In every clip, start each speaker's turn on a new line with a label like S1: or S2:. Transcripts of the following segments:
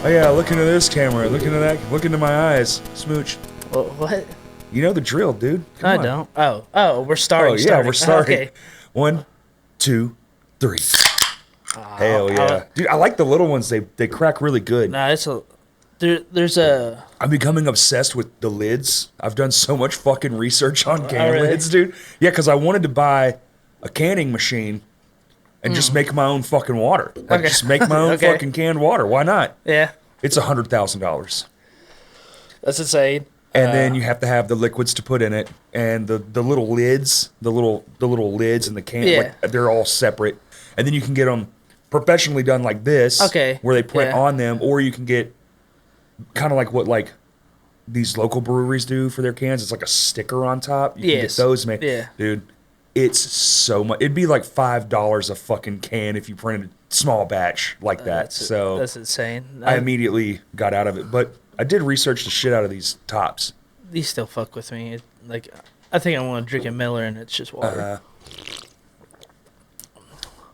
S1: Oh yeah, look into this camera. Look into that. Look into my eyes. Smooch.
S2: Well, what?
S1: You know the drill, dude. Come on.
S2: I don't. Oh, we're starting.
S1: Oh yeah, we're starting.
S2: Okay.
S1: 1, 2, 3. Hell yeah, dude! I like the little ones. They crack really good.
S2: Nah, it's a. There's a.
S1: I'm becoming obsessed with the lids. I've done so much fucking research on can
S2: really?
S1: lids, dude. Yeah, because I wanted to buy a canning machine and just make my own fucking water. Like, just make my own fucking canned water. Why not?
S2: Yeah.
S1: It's $100,000.
S2: That's insane.
S1: And then you have to have the liquids to put in it, and the little lids, the little lids in the can, like, they're all separate. And then you can get them professionally done like this, where they print on them, or you can get kind of like what like these local breweries do for their cans. It's like a sticker on top. You can get those made. Yeah. Dude, it's so much. It'd be like $5 a fucking can if you printed a small batch like that. So
S2: that's insane.
S1: I immediately got out of it, but I did research the shit out of these tops.
S2: These still fuck with me. Like, I think I want to drink a Miller and it's just water.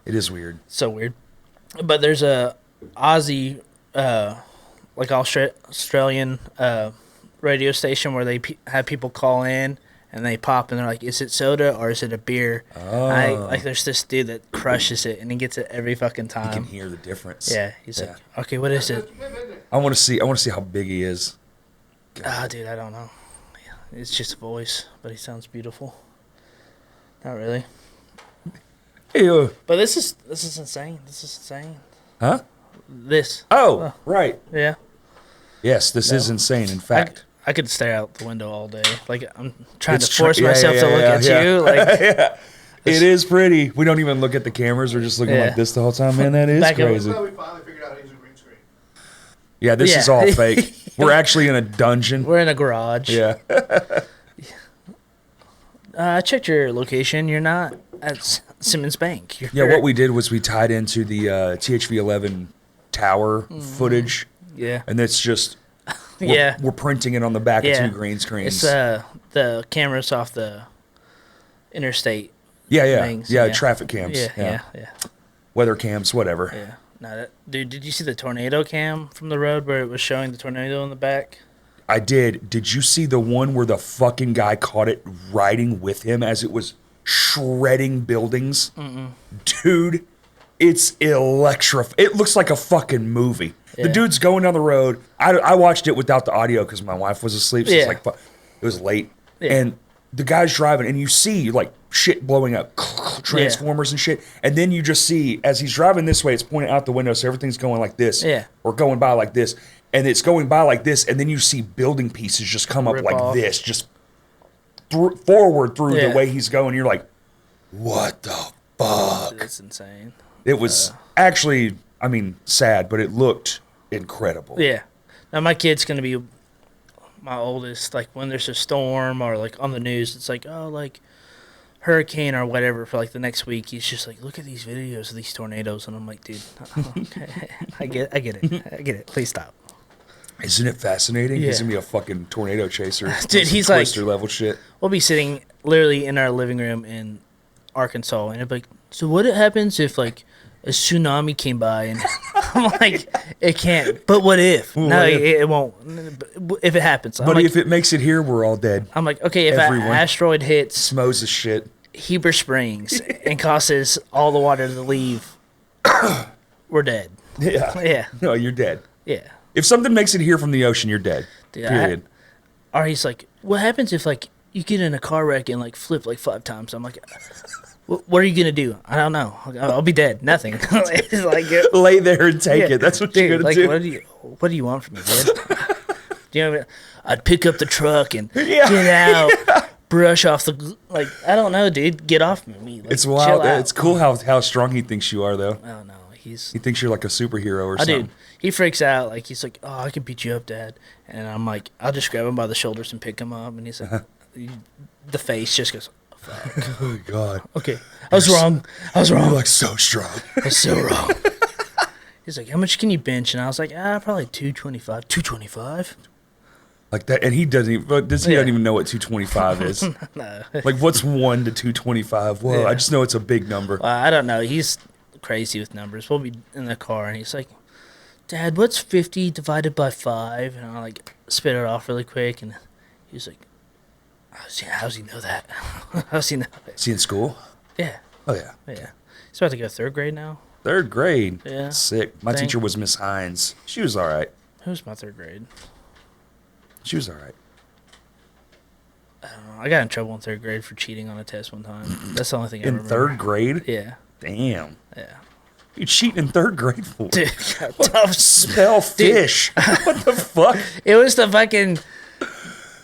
S1: It is weird.
S2: So weird. But there's a Aussie, like Australian radio station where they have people call in and they pop and they're like, is it soda or is it a beer? Like there's this dude that crushes it and he gets it every fucking time.
S1: You can hear the difference.
S2: Yeah, he's like, okay, what is it?
S1: I want to see how big he is.
S2: Dude, I don't know. It's just a voice, but he sounds beautiful. Not really.
S1: Hey,
S2: but this is insane. This is insane.
S1: Huh?
S2: This.
S1: Oh, right.
S2: Yeah.
S1: Yes, this is insane. In fact,
S2: I could stare out the window all day. Like, I'm trying to force myself to look at you. Like,
S1: it is pretty. We don't even look at the cameras. We're just looking like this the whole time. Man, that is crazy.
S3: We finally figured out he's a green screen.
S1: Yeah, this is all fake. We're actually in a dungeon.
S2: We're in a garage.
S1: Yeah.
S2: I checked your location. You're not at Simmons Bank.
S1: What we did was we tied into the THV11 tower footage.
S2: Yeah.
S1: And it's just, we're printing it on the back of 2 green screens.
S2: It's the cameras off the interstate.
S1: Yeah, traffic cams.
S2: Yeah.
S1: Weather cams, whatever.
S2: Yeah. Dude, did you see the tornado cam from the road where it was showing the tornado in the back?
S1: I did. Did you see the one where the fucking guy caught it riding with him as it was shredding buildings? Dude, it's electrifying. It looks like a fucking movie. Yeah. The dude's going down the road. I watched it without the audio because my wife was asleep. So it's like, it was late. Yeah. And the guy's driving, and you see like shit blowing up, transformers and shit. And then you just see, as he's driving this way, it's pointing out the window, so everything's going like this.
S2: Yeah.
S1: Or going by like this. And it's going by like this, and then you see building pieces just come up
S2: Rip
S1: like
S2: off.
S1: this, just forward through the way he's going. You're like, what the fuck?
S2: That's insane.
S1: It was actually, I mean, sad, but it looked incredible.
S2: Yeah. Now, my kid's going to be my oldest. Like, when there's a storm or, like, on the news, it's like, oh, like, hurricane or whatever for, like, the next week. He's just like, look at these videos of these tornadoes. And I'm like, dude, okay. I get it. Please stop.
S1: Isn't it fascinating?
S2: Yeah.
S1: He's gonna be a fucking tornado chaser.
S2: Dude, he's like
S1: Twister level shit.
S2: We'll be sitting literally in our living room in Arkansas, and it'll be like, so what happens if like a tsunami came by? And I'm like, it can't. But what if?
S1: Well,
S2: no,
S1: what if?
S2: it won't. If it happens,
S1: But if it makes it here, we're all dead.
S2: I'm like, okay, if an asteroid hits
S1: Smoes shit.
S2: Heber Springs and causes all the water to leave, we're dead.
S1: Yeah.
S2: Yeah.
S1: No, you're dead.
S2: Yeah.
S1: If something makes it here from the ocean, you're dead.
S2: Dude,
S1: period.
S2: Or he's like, what happens if like you get in a car wreck and like flip like 5 times? I'm like, what are you gonna do? I don't know. I'll be dead. Nothing. It's like,
S1: lay there and take it. That's what you're gonna do.
S2: What do you want from me, dude? Do you know? I'd pick up the truck and get out, brush off the I don't know, dude. Get off me. Like,
S1: it's wild. It's cool how strong he thinks you are, though.
S2: I don't know. He
S1: thinks you're like a superhero or something.
S2: Dude, he freaks out. Like, he's like, oh, I can beat you up, Dad. And I'm like, I'll just grab him by the shoulders and pick him up. And he's like, the face just goes, oh, fuck.
S1: Oh, God.
S2: Okay. I was wrong.
S1: You're like so strong.
S2: I was so wrong. He's like, how much can you bench? And I was like, probably 225. 225?
S1: Like that. And he doesn't even know what 225 is.
S2: No.
S1: Like, what's 1 to 225? Whoa, I just know it's a big number.
S2: I don't know. He's crazy with numbers. We'll be in the car, and he's like, Dad, what's 50 divided by 5? And I like spit it off really quick, and he was like, how's he know that? How's he know that?
S1: Is he in school?
S2: Yeah.
S1: Oh, yeah.
S2: Yeah. He's about to go 3rd grade now.
S1: 3rd grade?
S2: Yeah.
S1: Sick. My teacher was Miss Hines. She was all right.
S2: Who's my 3rd grade?
S1: She was all right.
S2: I got in trouble in 3rd grade for cheating on a test one time. That's the only thing I remember.
S1: In 3rd grade?
S2: Yeah.
S1: Damn.
S2: Yeah.
S1: You cheating in 3rd grade for?
S2: Dude,
S1: What? Spell fish. What the fuck?
S2: it was the fucking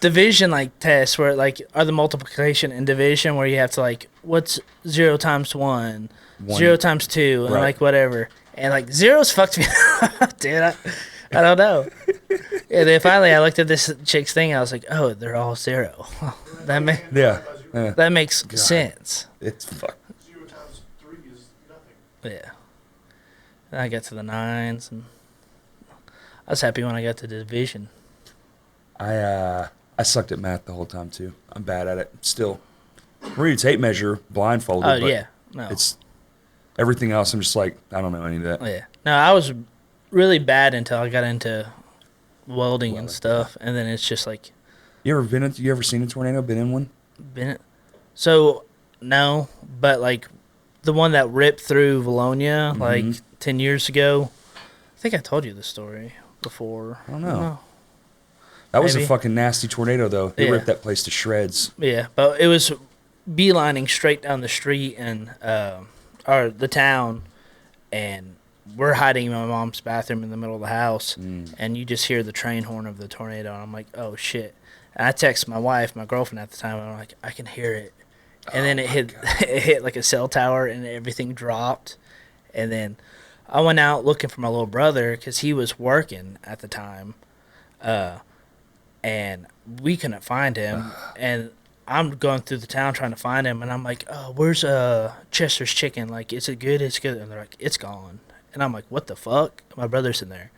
S2: division like test where like are the multiplication and division where you have to like what's 0 times 1, 0 times 2, and
S1: Right.
S2: like whatever. And like zeros fucked me up, dude. I don't know. And then finally I looked at this chick's thing and I was like, oh, they're all 0.
S1: Yeah.
S2: That makes sense.
S1: It's fuck.
S3: 0 times 3 is nothing.
S2: Yeah. Then I got to the 9s, and I was happy when I got to the division.
S1: I sucked at math the whole time too. I'm bad at it still. Read tape measure blindfolded.
S2: Oh
S1: but
S2: yeah, no.
S1: It's everything else. I'm just like I don't know any of that.
S2: Yeah. No, I was really bad until I got into welding and stuff, and then it's just like
S1: You ever seen a tornado? Been in one?
S2: been. So no, but like the one that ripped through Valonia like 10 years ago. I think I told you the story before.
S1: I don't know. That was a
S2: Maybe.
S1: fucking nasty tornado though. They
S2: Yeah.
S1: ripped that place to shreds.
S2: Yeah, but it was beelining straight down the street and or the town, and we're hiding in my mom's bathroom in the middle of the house, and you just hear the train horn of the tornado, and I'm like, oh shit! And I text my wife, my girlfriend at the time, and I'm like, I can hear it, and then it hit like a cell tower, and everything dropped, and then I went out looking for my little brother because he was working at the time, and we couldn't find him, and I'm going through the town trying to find him, and I'm like, oh, where's Chester's Chicken? Like, is it good? It's good. And they're like, it's gone. And I'm like, what the fuck? My brother's in there.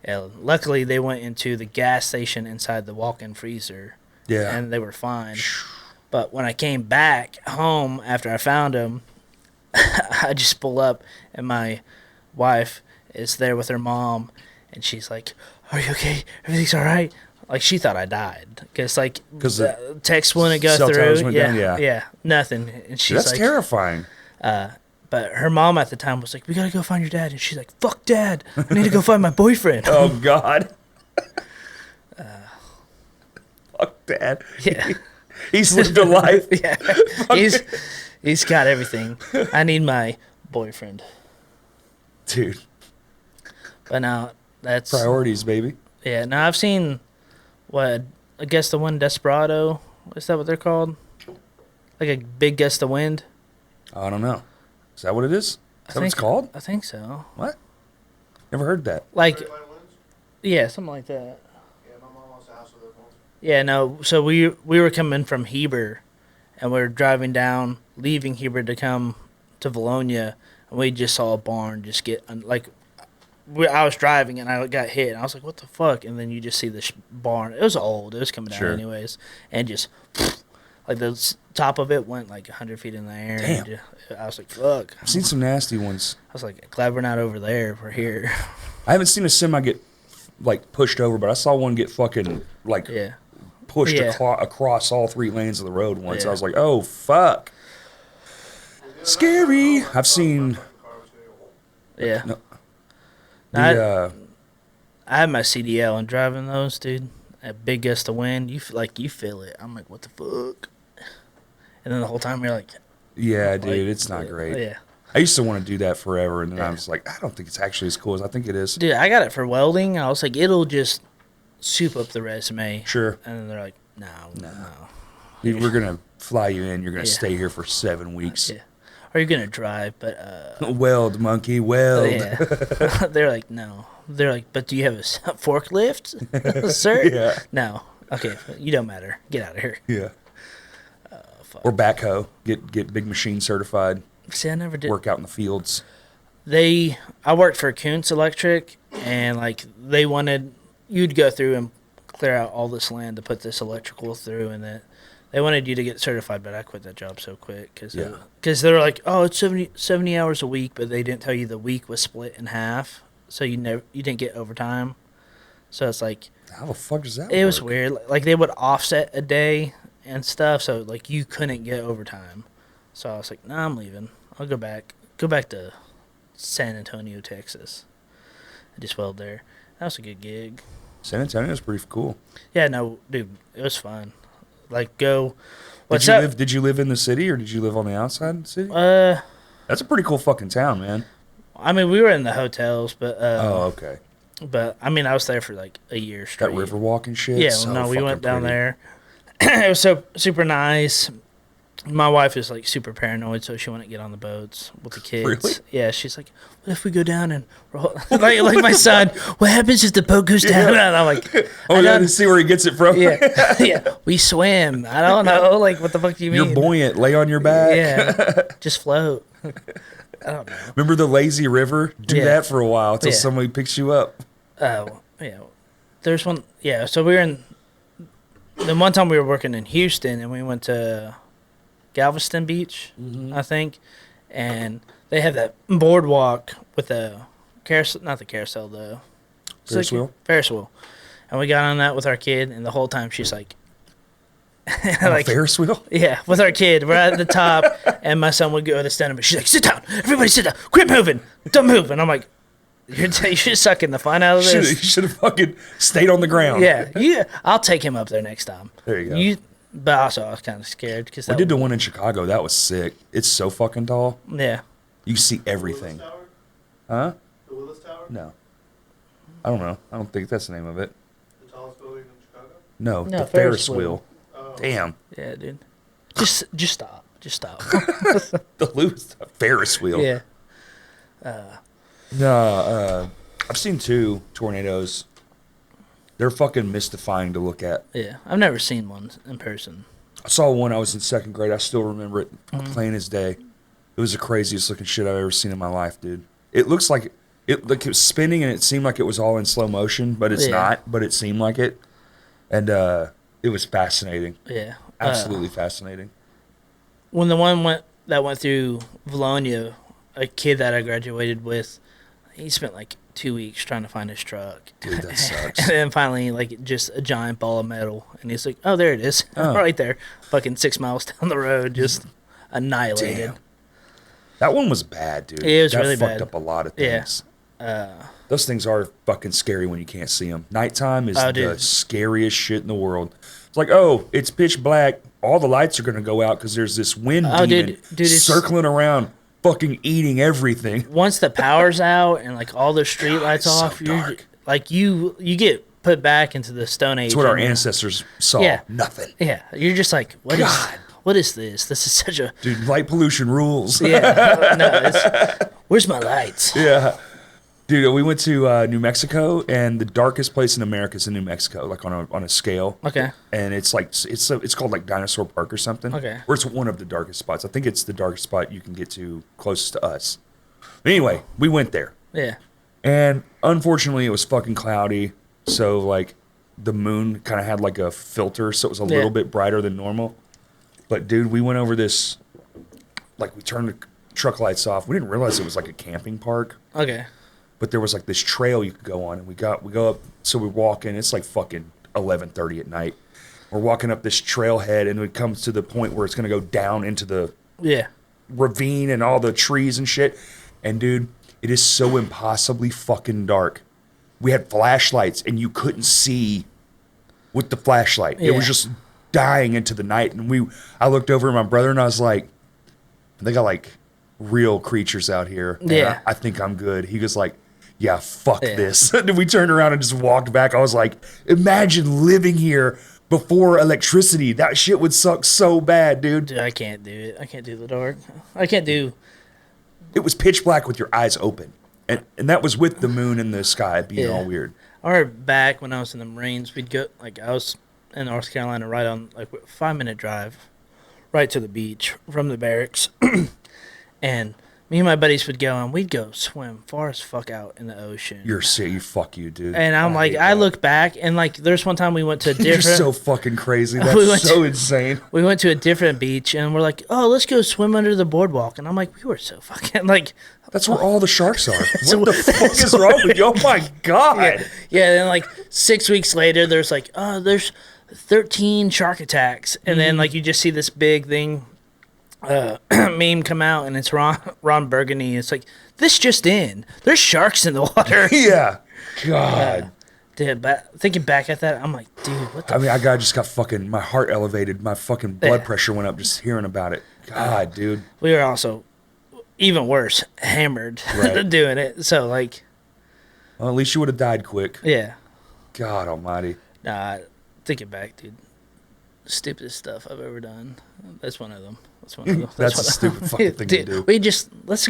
S2: And luckily, they went into the gas station inside the walk-in freezer,
S1: Yeah.
S2: and they were fine. But when I came back home after I found him, I just pull up, and my wife is there with her mom, and she's like, are you okay? Everything's all right? Like, she thought I died. Because, like, the text wouldn't go
S1: cell
S2: through.
S1: towers went down, yeah.
S2: Nothing. And she's
S1: That's
S2: like,
S1: terrifying.
S2: but her mom at the time was like, we gotta go find your dad. And she's like, fuck dad. I need to go find my boyfriend.
S1: Oh God. Fuck dad.
S2: Yeah.
S1: He's lived a life.
S2: Yeah. He's got everything. I need my boyfriend.
S1: Dude.
S2: But now that's
S1: Priorities, baby.
S2: Yeah, now I've seen what I guess the Wind Desperado. Is that what they're called? Like a big gust of wind?
S1: I don't know. Is that what it is? Is that what it's called?
S2: I think so.
S1: What? Never heard that.
S2: Like,
S3: Straight line winds?
S2: yeah, something like that.
S3: Yeah, my mom wants a house with those ones.
S2: Yeah, no. So we were coming from Heber, and we were driving down, leaving Heber to come to Valonia, and we just saw a barn just get I was driving and I got hit, and I was like, "What the fuck?" And then you just see this barn. It was old. It was coming down
S1: Sure.
S2: anyways, and just like the top of it went like 100 feet in the air.
S1: Damn.
S2: And I was like, "Fuck!"
S1: I've seen some nasty ones.
S2: I was like, "Glad we're not over there. We're here."
S1: I haven't seen a semi get like pushed over, but I saw one get fucking like
S2: Yeah.
S1: pushed
S2: Yeah.
S1: across all 3 lanes of the road once.
S2: Yeah.
S1: I was like, oh fuck. Scary. I've seen
S2: Yeah.
S1: no,
S2: I-
S1: the
S2: I had my CDL and driving those, dude. A big gust of wind, you feel it. I'm like, what the fuck? And then the whole time you're like,
S1: yeah, dude, it's not great.
S2: yeah,
S1: I used to want to do that forever, and then I was like, I don't think it's actually as cool as I think it is.
S2: dude. I got it for welding. I was like, it'll just soup up the resume.
S1: Sure.
S2: And then they're like, no.
S1: Dude, we're gonna fly you in. You're gonna
S2: Yeah.
S1: stay here for 7 weeks.
S2: Yeah. Or you're gonna drive, but
S1: Weld, monkey, weld.
S2: yeah. They're like, no. They're like, but do you have a forklift, sir?
S1: Yeah.
S2: No. Okay, you don't matter. Get out of here.
S1: Yeah.
S2: Fuck.
S1: Or backhoe. Get big machine certified.
S2: See, I never did.
S1: Work out in the fields.
S2: I worked for Kuntz Electric, and like they wanted you'd go through and clear out all this land to put this electrical through, and that they wanted you to get certified, but I quit that job so quick because
S1: Yeah.
S2: they were like, oh, it's 70 hours a week, but they didn't tell you the week was split in half, so you didn't get overtime. So it's like
S1: How the fuck does that
S2: it
S1: work?
S2: was weird. Like they would offset a day and stuff, so like you couldn't get overtime. So I was like, nah, I'm leaving. I'll go back to San Antonio, Texas. I just welded there. That was a good gig.
S1: San Antonio's pretty cool.
S2: Yeah, no, dude, it was fun. Like, go.
S1: Did you live in the city or did you live on the outside of the city? That's a pretty cool fucking town, man.
S2: I mean, we were in the hotels, but
S1: Oh, okay.
S2: But I mean, I was there for like a year straight.
S1: That river walking shit.
S2: Yeah,
S1: so
S2: no, we went down
S1: pretty.
S2: there. It was so super nice. My wife is like super paranoid, so she wouldn't get on the boats with the kids.
S1: Really?
S2: Yeah, she's like, "What if we go down and roll?" like my son? What happens if the boat goes down? And I'm like,
S1: Oh, yeah, to see where he gets it from.
S2: yeah, yeah, we swim. I don't know. Like, what the fuck do you mean?
S1: You're buoyant. Lay on your back.
S2: Yeah, just float. I don't know.
S1: Remember the lazy river? Do
S2: Yeah.
S1: that for a while until
S2: Yeah.
S1: somebody picks you up.
S2: Oh, yeah. There's one. Yeah, so we were in. The one time we were working in Houston, and we went to Galveston Beach, I think, and they have that boardwalk with a carousel, not the carousel, the
S1: Ferris wheel?
S2: Ferris wheel, and we got on that with our kid, and the whole time she's like,
S1: On a Ferris wheel?
S2: yeah, with our kid, we're at the top, and my son would go to stand up, and she's like, "Sit down, everybody, sit down, quit moving, don't move," and I'm like, "You're sucking the fun out of
S1: You
S2: this."
S1: should have fucking stayed on the ground.
S2: Yeah, I'll take him up there next time.
S1: There you go.
S2: But also, I was kind of scared because
S1: We did the one in Chicago. That was sick. It's so fucking tall.
S2: Yeah,
S1: You see
S3: Willis
S1: everything.
S3: Tower?
S1: Huh?
S3: The Willis Tower?
S1: No. I don't know. I don't think that's the name of it.
S3: The tallest building in Chicago?
S1: No,
S2: No,
S1: the
S2: Ferris
S1: Ferris
S2: wheel.
S1: wheel.
S3: Oh.
S1: Damn.
S2: yeah, dude. Just stop. Just stop.
S1: The Ferris wheel.
S2: Yeah.
S1: No, I've seen 2 tornadoes. They're fucking mystifying to look at.
S2: Yeah. I've never seen one in person.
S1: I saw one. I was in 2nd grade. I still remember it plain as day. It was the craziest looking shit I've ever seen in my life, dude. It looks like it was spinning, and it seemed like it was all in slow motion, but it's
S2: Yeah.
S1: not. But it seemed like it, and it was fascinating.
S2: Yeah.
S1: Absolutely fascinating.
S2: When the one went through Valonia, a kid that I graduated with, he spent like 2 weeks trying to find his truck.
S1: Dude, that sucks.
S2: And then finally, like, just a giant ball of metal. And he's like, "Oh, there it is."
S1: Oh.
S2: Right there. Fucking 6 miles down the road, just annihilated.
S1: Damn. That one was bad, dude.
S2: It was
S1: that
S2: really
S1: fucked
S2: bad.
S1: up a lot of
S2: Yeah.
S1: things. Those things are fucking scary when you can't see them. Nighttime is
S2: Oh,
S1: the
S2: dude.
S1: scariest shit in the world. It's like, oh, it's pitch black. All the lights are going to go out because there's this wind
S2: Oh,
S1: demon
S2: dude, it's-
S1: circling around, fucking eating everything.
S2: Once the power's out and, like, all the street lights
S1: it's so
S2: off, you're,
S1: dark.
S2: like, you get put back into the Stone Age.
S1: That's what our
S2: and-
S1: ancestors saw.
S2: Yeah.
S1: Nothing.
S2: Yeah. You're just like, what is
S1: God.
S2: this? This is such a...
S1: Dude, light pollution rules.
S2: Yeah. No, where's my lights?
S1: Yeah. Dude, we went to New Mexico, and the darkest place in America is in New Mexico, like on a scale.
S2: Okay.
S1: And it's like it's called like Dinosaur Park or something.
S2: Okay.
S1: Where it's one of the darkest spots. I think it's the darkest spot you can get to closest to us. But anyway, we went there,
S2: Yeah.
S1: and unfortunately, it was fucking cloudy. So like, the moon kind of had like a filter, so it was a little bit brighter than normal. But dude, we went over this. Like, we turned the truck lights off. We didn't realize it was like a camping park.
S2: Okay.
S1: But there was like this trail you could go on, and we go up. So we walk in. It's like fucking 11:30 at night. We're walking up this trailhead, and it comes to the point where it's gonna go down into the
S2: Yeah.
S1: ravine and all the trees and shit. And dude, it is so impossibly fucking dark. We had flashlights, and you couldn't see with the flashlight. It was
S2: Yeah.
S1: just dying into the night. And I looked over at my brother, and I was like, "They got like real creatures out here. And
S2: Yeah.
S1: I think I'm good." He was like, "Yeah, fuck
S2: Yeah.
S1: this." And we turned around and just walked back. I was like, imagine living here before electricity. That shit would suck so bad, dude.
S2: Dude, I can't do it. I can't do the dark. I can't do...
S1: It was pitch black with your eyes open. And that was with the moon in the sky being
S2: Yeah.
S1: all weird.
S2: Or back when I was in the Marines, we'd go... Like, I was in North Carolina right on, like, a 5-minute drive right to the beach from the barracks. And Me and my buddies would go, and we'd go swim far as fuck out in the ocean.
S1: You're sick. Fuck you, dude.
S2: And I'm like, I look back, and like, there's one time we went to a different.
S1: You're so fucking crazy. That's so insane.
S2: We went to a different beach, and we're like, oh, let's go swim under the boardwalk. And I'm like, we were so fucking like.
S1: That's where all the sharks are. What the fuck is wrong with you? Oh my god.
S2: Yeah. Then like 6 weeks later, there's like, oh, there's 13 shark attacks, and then like you just see this big thing. Meme come out, and it's Ron Burgundy. It's like, this just in. There's sharks in the water.
S1: Yeah. God.
S2: Dude, thinking back at that, I'm like, dude, what the
S1: I just got fucking, my heart elevated. My fucking blood pressure went up just hearing about it. God, dude.
S2: We were also, even worse, hammered doing it. So, like.
S1: Well, at least you would have died quick.
S2: Yeah.
S1: God almighty.
S2: Nah, thinking back, dude. Stupidest stuff I've ever done. That's one of them.
S1: That's a stupid fucking thing to do.
S2: We just let's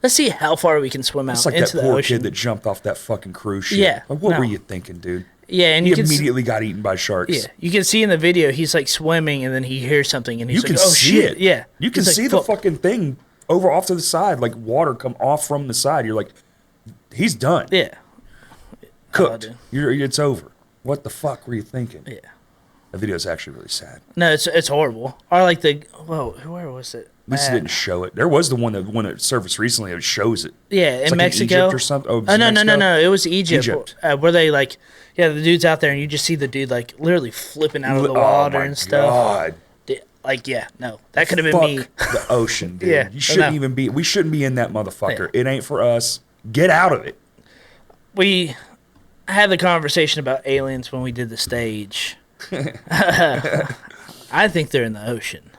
S2: see how far we can swim out
S1: it's like
S2: into
S1: that
S2: the
S1: poor
S2: ocean.
S1: kid that jumped off that fucking cruise ship.
S2: Yeah,
S1: like, what were you thinking, dude?
S2: Yeah, and
S1: he
S2: you
S1: immediately got eaten by sharks.
S2: Yeah, you can see in the video he's like swimming, and then he hears something, and he's
S1: you
S2: like,
S1: can
S2: "Oh
S1: see
S2: shit!"
S1: it.
S2: Yeah,
S1: you can see the fucking thing over off to the side, like water come off from the side. You're like, he's done.
S2: Yeah,
S1: cooked. It's over. What the fuck were you thinking?
S2: Yeah.
S1: The video's actually really sad.
S2: No, it's horrible. Or like where was it?
S1: At least it didn't show it. There was the one that surfaced recently that shows it.
S2: Yeah,
S1: it's
S2: in
S1: like
S2: Mexico.
S1: In Egypt or something. Oh,
S2: no. It was Egypt. Where they like, the dude's out there and you just see the dude like literally flipping out of the water and stuff.
S1: God.
S2: Like, that could have been me.
S1: The ocean, dude.
S2: Yeah,
S1: you shouldn't even be. We shouldn't be in that motherfucker.
S2: Yeah.
S1: It ain't for us. Get out of it.
S2: We had the conversation about aliens when we did the stage. I think they're in the ocean.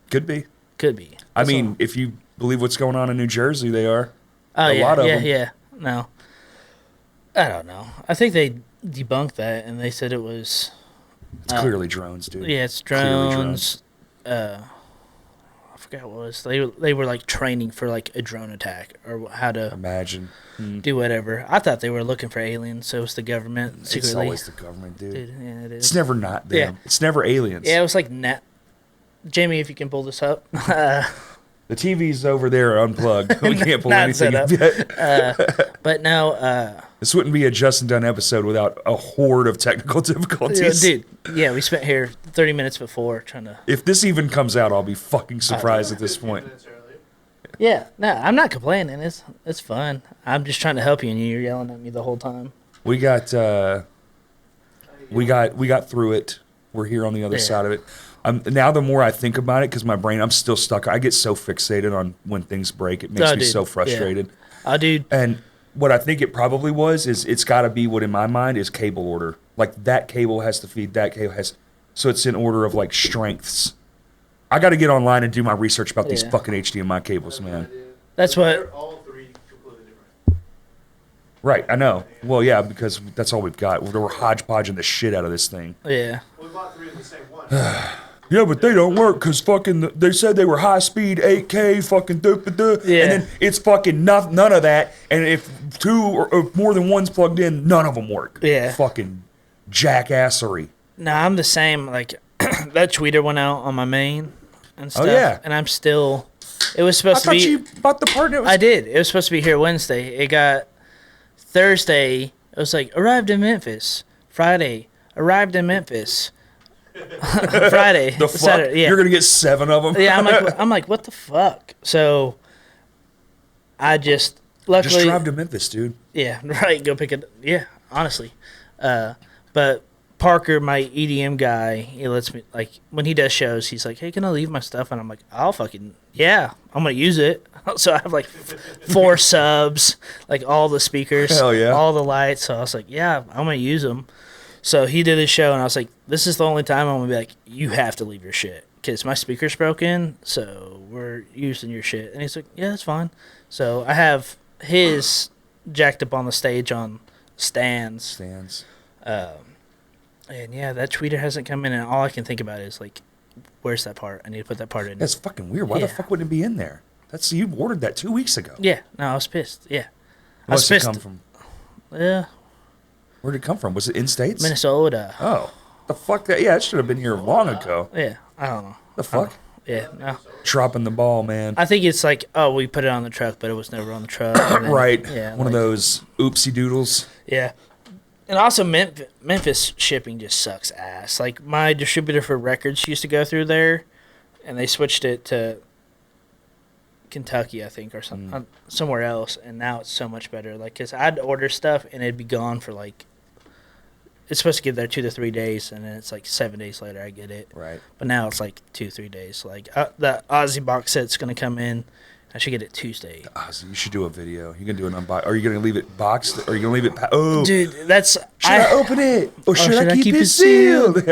S1: Could be.
S2: I
S1: mean, if you believe what's going on in New Jersey, they are.
S2: Oh,
S1: a lot of them.
S2: Yeah. No. I don't know. I think they debunked that, and they said it was...
S1: It's clearly drones, dude.
S2: Yeah, it's drones. I forgot what it was. They were, like, training for, like, a drone attack, or how to...
S1: Imagine.
S2: Do whatever. I thought they were looking for aliens, so it's the government secretly.
S1: It's always the government, dude.
S2: Yeah, it is.
S1: It's never not them.
S2: Yeah.
S1: It's never aliens.
S2: Yeah, it was like Jamie, if you can pull this up.
S1: The TV's over there unplugged. We can't pull anything up yet.
S2: But no.
S1: This wouldn't be a Justin Dunn episode without a horde of technical difficulties.
S2: Dude, yeah, we spent here 30 minutes before trying to...
S1: If this even comes out, I'll be fucking surprised at this point.
S2: Yeah, no, I'm not complaining. It's fun. I'm just trying to help you, and you're yelling at me the whole time.
S1: We got through it. We're here on the other side of it. Now the more I think about it, because my brain, I'm still stuck. I get so fixated on when things break. It makes me so frustrated.
S2: Yeah. Dude.
S1: And what I think it probably was is it's got to be what in my mind is cable order. Like that cable has to feed that cable so it's in order of like strengths. I got to get online and do my research about these fucking HDMI cables, man.
S2: That's what.
S3: They're all three completely different.
S1: Right, I know. Well, yeah, because that's all we've got. We're hodgepodging the shit out of this thing.
S2: Yeah.
S3: We bought three of the same one.
S1: Yeah, but they don't work because fucking they said they were high speed 8K fucking
S2: Yeah.
S1: and then it's fucking none of that. And if two or more than one's plugged in, none of them work.
S2: Yeah.
S1: Fucking jackassery.
S2: No, I'm the same. Like that tweeter went out on my main and stuff.
S1: Oh yeah.
S2: And I'm still. It was supposed to be.
S1: I thought you bought the part.
S2: I did. It was supposed to be here Wednesday. It got Thursday. It was like arrived in Memphis. Friday arrived in Memphis. Friday.
S1: The fuck?
S2: Saturday, yeah.
S1: You're gonna get 7 of them.
S2: Yeah, I'm like, what the fuck? So I just luckily
S1: just drive to Memphis, dude.
S2: Yeah, right. Go pick it. Yeah, honestly. But Parker, my EDM guy, he lets me, like, when he does shows, he's like, hey, can I leave my stuff? And I'm like, I'm going to use it. So I have, like, 4 subs, like, all the speakers.
S1: Hell yeah.
S2: All the lights. So I was like, yeah, I'm going to use them. So he did his show, and I was like, this is the only time I'm going to be like, you have to leave your shit. Because my speaker's broken, so we're using your shit. And he's like, yeah, that's fine. So I have his jacked up on the stage on stands. And yeah, that tweeter hasn't come in, and all I can think about is like, where's that part? I need to put that part in.
S1: That's fucking weird. Why the fuck wouldn't it be in there? You ordered that 2 weeks ago.
S2: Yeah, no, I was pissed. Yeah,
S1: I was pissed. Where did it come from?
S2: Yeah.
S1: Where did it come from? Was it in States?
S2: Minnesota.
S1: Oh, the fuck that? Yeah, it should have been here long ago.
S2: Yeah, I don't know.
S1: The fuck?
S2: Yeah, no.
S1: Dropping the ball, man.
S2: I think it's like, oh, we put it on the truck, but it was never on the truck. And then-
S1: Right.
S2: Yeah.
S1: One of those oopsie doodles.
S2: Yeah. And also, Memphis shipping just sucks ass. Like, my distributor for records used to go through there, and they switched it to Kentucky, I think, or somewhere else, and now it's so much better. Like, because I'd order stuff, and it'd be gone for, like, it's supposed to get there 2 to 3 days, and then it's like 7 days later I get it.
S1: Right.
S2: But now it's like 2-3 days. Like, the Aussie box set's going to come in. I should get it Tuesday.
S1: Ozzy, you should do a video. You can do an unbox. Are you going to leave it boxed? Or are you going to leave it? Oh.
S2: Dude, that's...
S1: Should I open it? Or should I keep it sealed?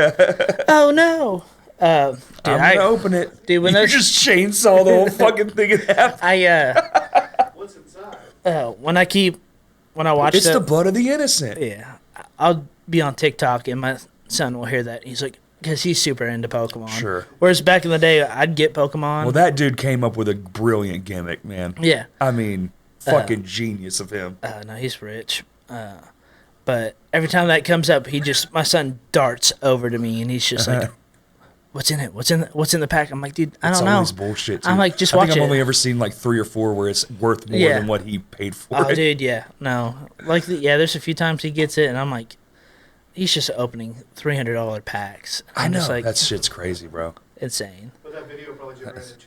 S2: Oh, no. Dude,
S1: I'm going to open it.
S2: Dude, when
S1: you
S2: those-
S1: just chainsaw the whole fucking thing in half.
S3: What's inside?
S2: When I watch
S1: It's the blood of the innocent.
S2: Yeah, I'll be on TikTok and my son will hear that. He's like, because he's super into Pokemon.
S1: Sure.
S2: Whereas back in the day, I'd get Pokemon.
S1: Well, that dude came up with a brilliant gimmick, man.
S2: Yeah.
S1: I mean, fucking genius of him.
S2: No, he's rich. But every time that comes up, my son darts over to me and he's just like, what's in it? What's in the pack? I'm like, dude, I don't know.
S1: It's always bullshit, too.
S2: I'm like, just
S1: I
S2: watch
S1: think
S2: it.
S1: I've only ever seen like 3 or 4 where it's worth more
S2: Yeah.
S1: than what he paid for
S2: Oh,
S1: it.
S2: dude, yeah. No. Like, there's a few times he gets it and I'm like, he's just opening $300 packs.
S1: I know.
S2: Just like,
S1: that shit's crazy, bro.
S2: insane.
S3: But that video probably generated $2,000.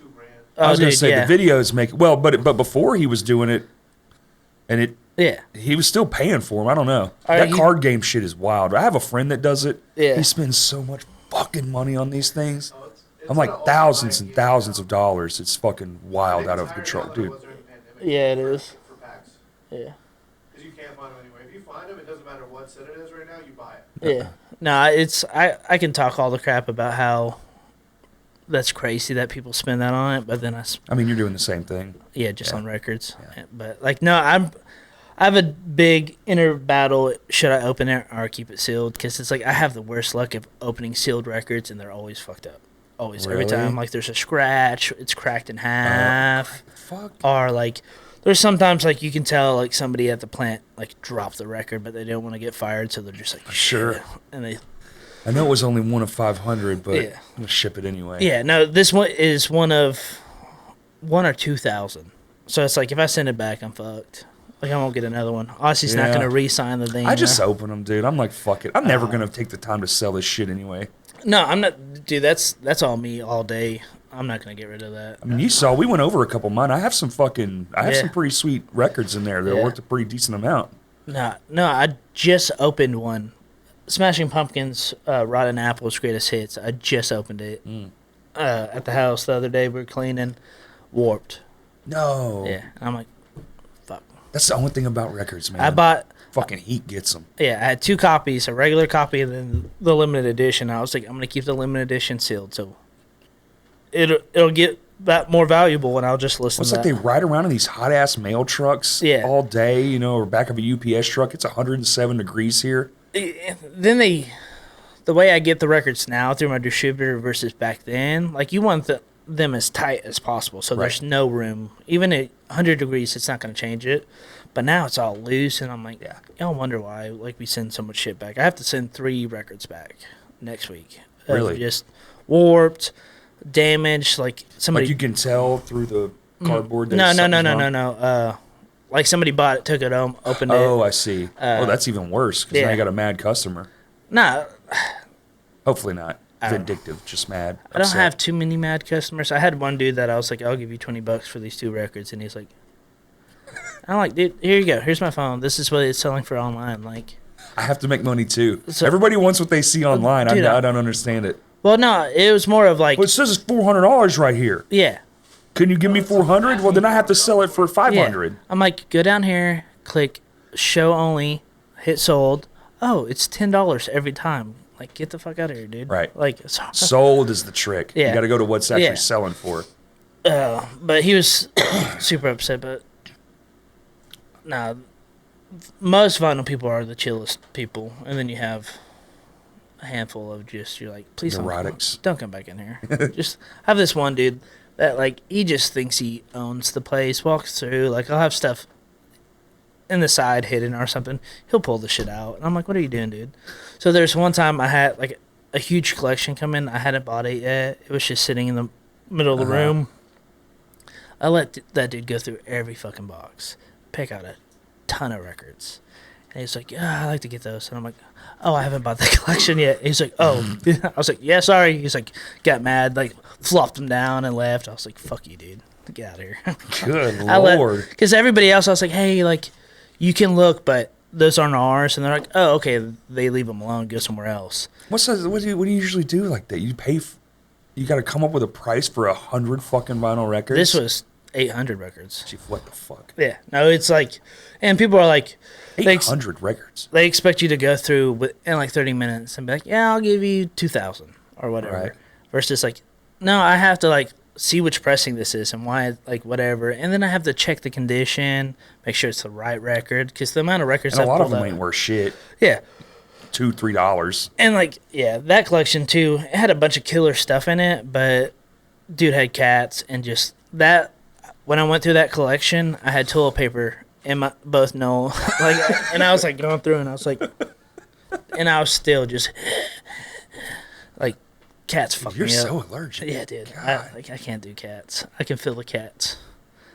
S1: I was going to
S2: dude,
S1: say,
S2: yeah.
S1: the videos make... Well, but before he was doing it, and
S2: Yeah.
S1: he was still paying for them. I don't know.
S2: Alright,
S1: That card game shit is wild. I have a friend that does it.
S2: Yeah.
S1: He spends so much fucking money on these things.
S3: Oh, it's
S1: I'm
S3: not
S1: like
S3: all
S1: thousands and
S3: buying
S1: thousands of dollars. It's fucking
S3: I
S1: wild,
S3: think
S1: out
S3: it's
S1: of
S3: higher
S1: control,
S3: now than it
S1: dude.
S3: was during the pandemic
S2: Yeah, it
S3: for-
S2: is.
S3: For packs.
S2: Yeah.
S3: Because you can't find them anywhere. If you find them, it doesn't matter what set it is right now, you buy it.
S2: Yeah. No, I can talk all the crap about how that's crazy that people spend that on it, but then
S1: I mean, you're doing the same thing.
S2: just
S1: Yeah.
S2: on records. But like, no, I have a big inner battle. Should I open it or keep it sealed? Because it's like I have the worst luck of opening sealed records, and they're always fucked up. Always, every
S1: Really?
S2: time. Like, there's a scratch, it's cracked in half,
S1: Fuck.
S2: or like. There's sometimes, like, you can tell, like, somebody at the plant, like, dropped the record, but they don't want to get fired, so they're just like,
S1: Sure.
S2: shit. And they,
S1: I know it was only 1 of 500, but
S2: Yeah.
S1: I'm going to ship it anyway.
S2: yeah, no, this one is one of 1 or 2,000. So it's like, if I send it back, I'm fucked. Like, I won't get another one. Aussie's not
S1: Yeah.
S2: going to re-sign the thing.
S1: I just open them, dude. I'm like, fuck it. I'm never going to take the time to sell this shit anyway.
S2: No, I'm not, dude, that's all me all day. I'm not going to get rid of that.
S1: I mean, you saw, we went over a couple of mine. I have some
S2: Yeah.
S1: some pretty sweet records in there that are
S2: Yeah.
S1: worth a pretty decent amount.
S2: No, I just opened one. Smashing Pumpkins, Rotten Apples, Greatest Hits. I just opened it at the house the other day. We were cleaning. Warped.
S1: No.
S2: Yeah. And I'm like, fuck.
S1: That's the only thing about records, man.
S2: I bought,
S1: Fucking heat gets them.
S2: I had 2 copies, a regular copy and then the limited edition. I was like, I'm going to keep the limited edition sealed, so it'll get that more valuable, and I'll just listen
S1: It's
S2: to
S1: like
S2: that.
S1: they ride around in these hot ass mail trucks
S2: Yeah.
S1: all day, you know, or back of a UPS truck. It's 107 degrees here.
S2: Then the way I get the records now through my distributor versus back then, like, you want them as tight as possible, so there's
S1: Right.
S2: no room. Even at 100 degrees, it's not going to change it. But now it's all loose, and I'm like, I wonder why. Like, we send so much shit back. I have to send 3 records back next week.
S1: Really?
S2: Just warped, damaged, like somebody.
S1: Like you can tell through the cardboard. That
S2: no.
S1: something's wrong?
S2: Like somebody bought it, took it home, opened it.
S1: Oh, I see. That's even worse because now
S2: yeah.
S1: you got a mad customer.
S2: Nah,
S1: Hopefully not
S2: I don't
S1: vindictive, just mad.
S2: I don't
S1: upset.
S2: have too many mad customers. I had one dude that I was like, I'll give you $20 for these 2 records, and he's like, I'm like, dude, here you go. Here's my phone. This is what it's selling for online. Like,
S1: I have to make money too.
S2: So-
S1: Everybody wants what they see online.
S2: Dude,
S1: I don't understand it.
S2: well, no, it was more of like,
S1: Well, it says it's $400 right here.
S2: yeah.
S1: Can you give me 400? Well, then I have to sell it for 500.
S2: Yeah. I'm like, go down here, click show only, hit sold. Oh, it's $10 every time. Like, get the fuck out of here, dude.
S1: Right.
S2: Like,
S1: Sold is the trick.
S2: Yeah.
S1: You got to go to what's actually
S2: Yeah.
S1: selling for.
S2: but he was super upset. But nah, most vinyl people are the chillest people, and then you have a handful of just you're like, please
S1: Neurotics.
S2: don't come back in here. Just have this one dude that like he just thinks he owns the place. Walks through, like I'll have stuff in the side hidden or something. He'll pull the shit out, and I'm like, what are you doing, dude? So there's one time I had like a huge collection come in. I hadn't bought it yet. It was just sitting in middle of the room. I let that dude go through every fucking box, pick out a ton of records. And he's like, yeah, I like to get those. And I'm like, oh, I haven't bought the collection yet. He's like, oh. I was like, yeah, sorry. He's like, got mad, like, flopped them down and left. I was like, fuck you, dude. Get out of here.
S1: Good Lord.
S2: Because everybody else, I was like, hey, like, you can look, but those aren't ours. And they're like, oh, okay. They leave them alone, go somewhere else.
S1: What do you usually do like that? You pay, you got to come up with a price for 100 fucking vinyl records?
S2: This was 800 records.
S1: Gee, what the fuck?
S2: Yeah. No, it's like, and people are like,
S1: 800 records.
S2: They expect you to go through in like 30 minutes and be like, yeah, I'll give you 2,000 or whatever.
S1: Right.
S2: Versus like, no, I have to like see which pressing this is and why, like whatever. And then I have to check the condition, make sure it's the right record. Because the amount of records
S1: and a lot of them
S2: up,
S1: ain't worth shit.
S2: Yeah.
S1: $2-3.
S2: And like, yeah, that collection too, it had a bunch of killer stuff in it, but dude had cats and just that. When I went through that collection, I had toilet paper in my both like, and I was like going through, and I was like, and I was still just like, cats fuck me up.
S1: You're so allergic.
S2: Yeah, dude. I can't do cats. I can feel the cats.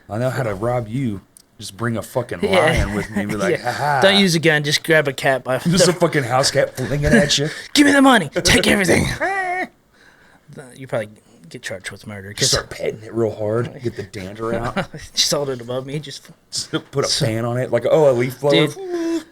S1: I know how to rob you. Just bring a fucking lion with me and be like, haha.
S2: Don't use a gun. Just grab a cat by
S1: Just a fucking house cat flinging at you.
S2: Give me the money. Take everything. You probably get charged with murder.
S1: Just start petting it real hard. Get the dander out.
S2: Just hold it above me. Just
S1: put a fan on it. Like, a leaf blower.
S2: Dude,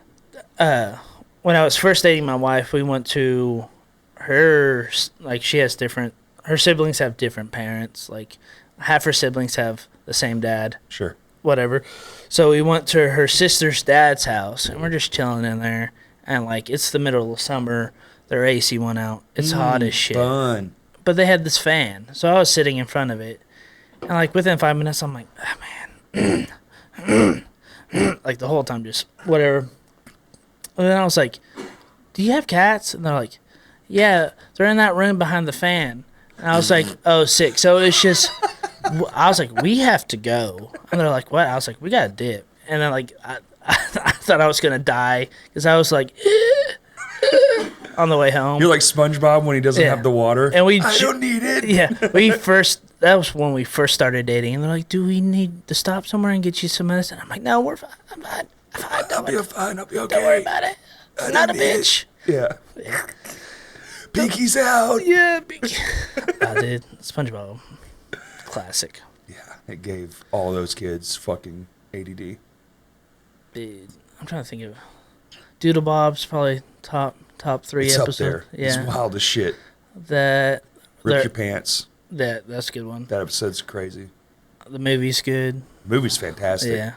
S2: when I was first dating my wife, we went to her, like, she has different, her siblings have different parents. Like, half her siblings have the same dad.
S1: Sure.
S2: Whatever. So we went to her sister's dad's house, and we're just chilling in there. And, like, it's the middle of summer. Their AC went out. It's hot as shit.
S1: Fun.
S2: But they had this fan. So I was sitting in front of it. And, like, within 5 minutes, I'm like, oh, man. Like, the whole time, just whatever. And then I was like, do you have cats? And they're like, yeah, they're in that room behind the fan. And I was like, oh, sick. So it's just, I was like, we have to go. And they're like, what? I was like, we got to dip. And then, like, I thought I was going to die because I was like, on the way home.
S1: You're like SpongeBob when he doesn't have the water.
S2: And
S1: I don't need it.
S2: Yeah. That was when we first started dating. And they're like, do we need to stop somewhere and get you some medicine? I'm like, no, we're fine. I'm fine.
S1: I'll be fine. I'll be okay.
S2: Don't worry about it. I'm not a bitch.
S1: Yeah. Pinky's out.
S2: Yeah, Pinky. I did. SpongeBob. Classic.
S1: Yeah. It gave all those kids fucking ADD.
S2: Dude, I'm trying to think of Doodle Bob's probably top 3
S1: it's
S2: episodes.
S1: Up there.
S2: Yeah.
S1: It's wild as shit.
S2: That
S1: Rip Your Pants.
S2: That's a good one.
S1: That episode's crazy.
S2: The movie's good.
S1: The movie's fantastic.
S2: Yeah.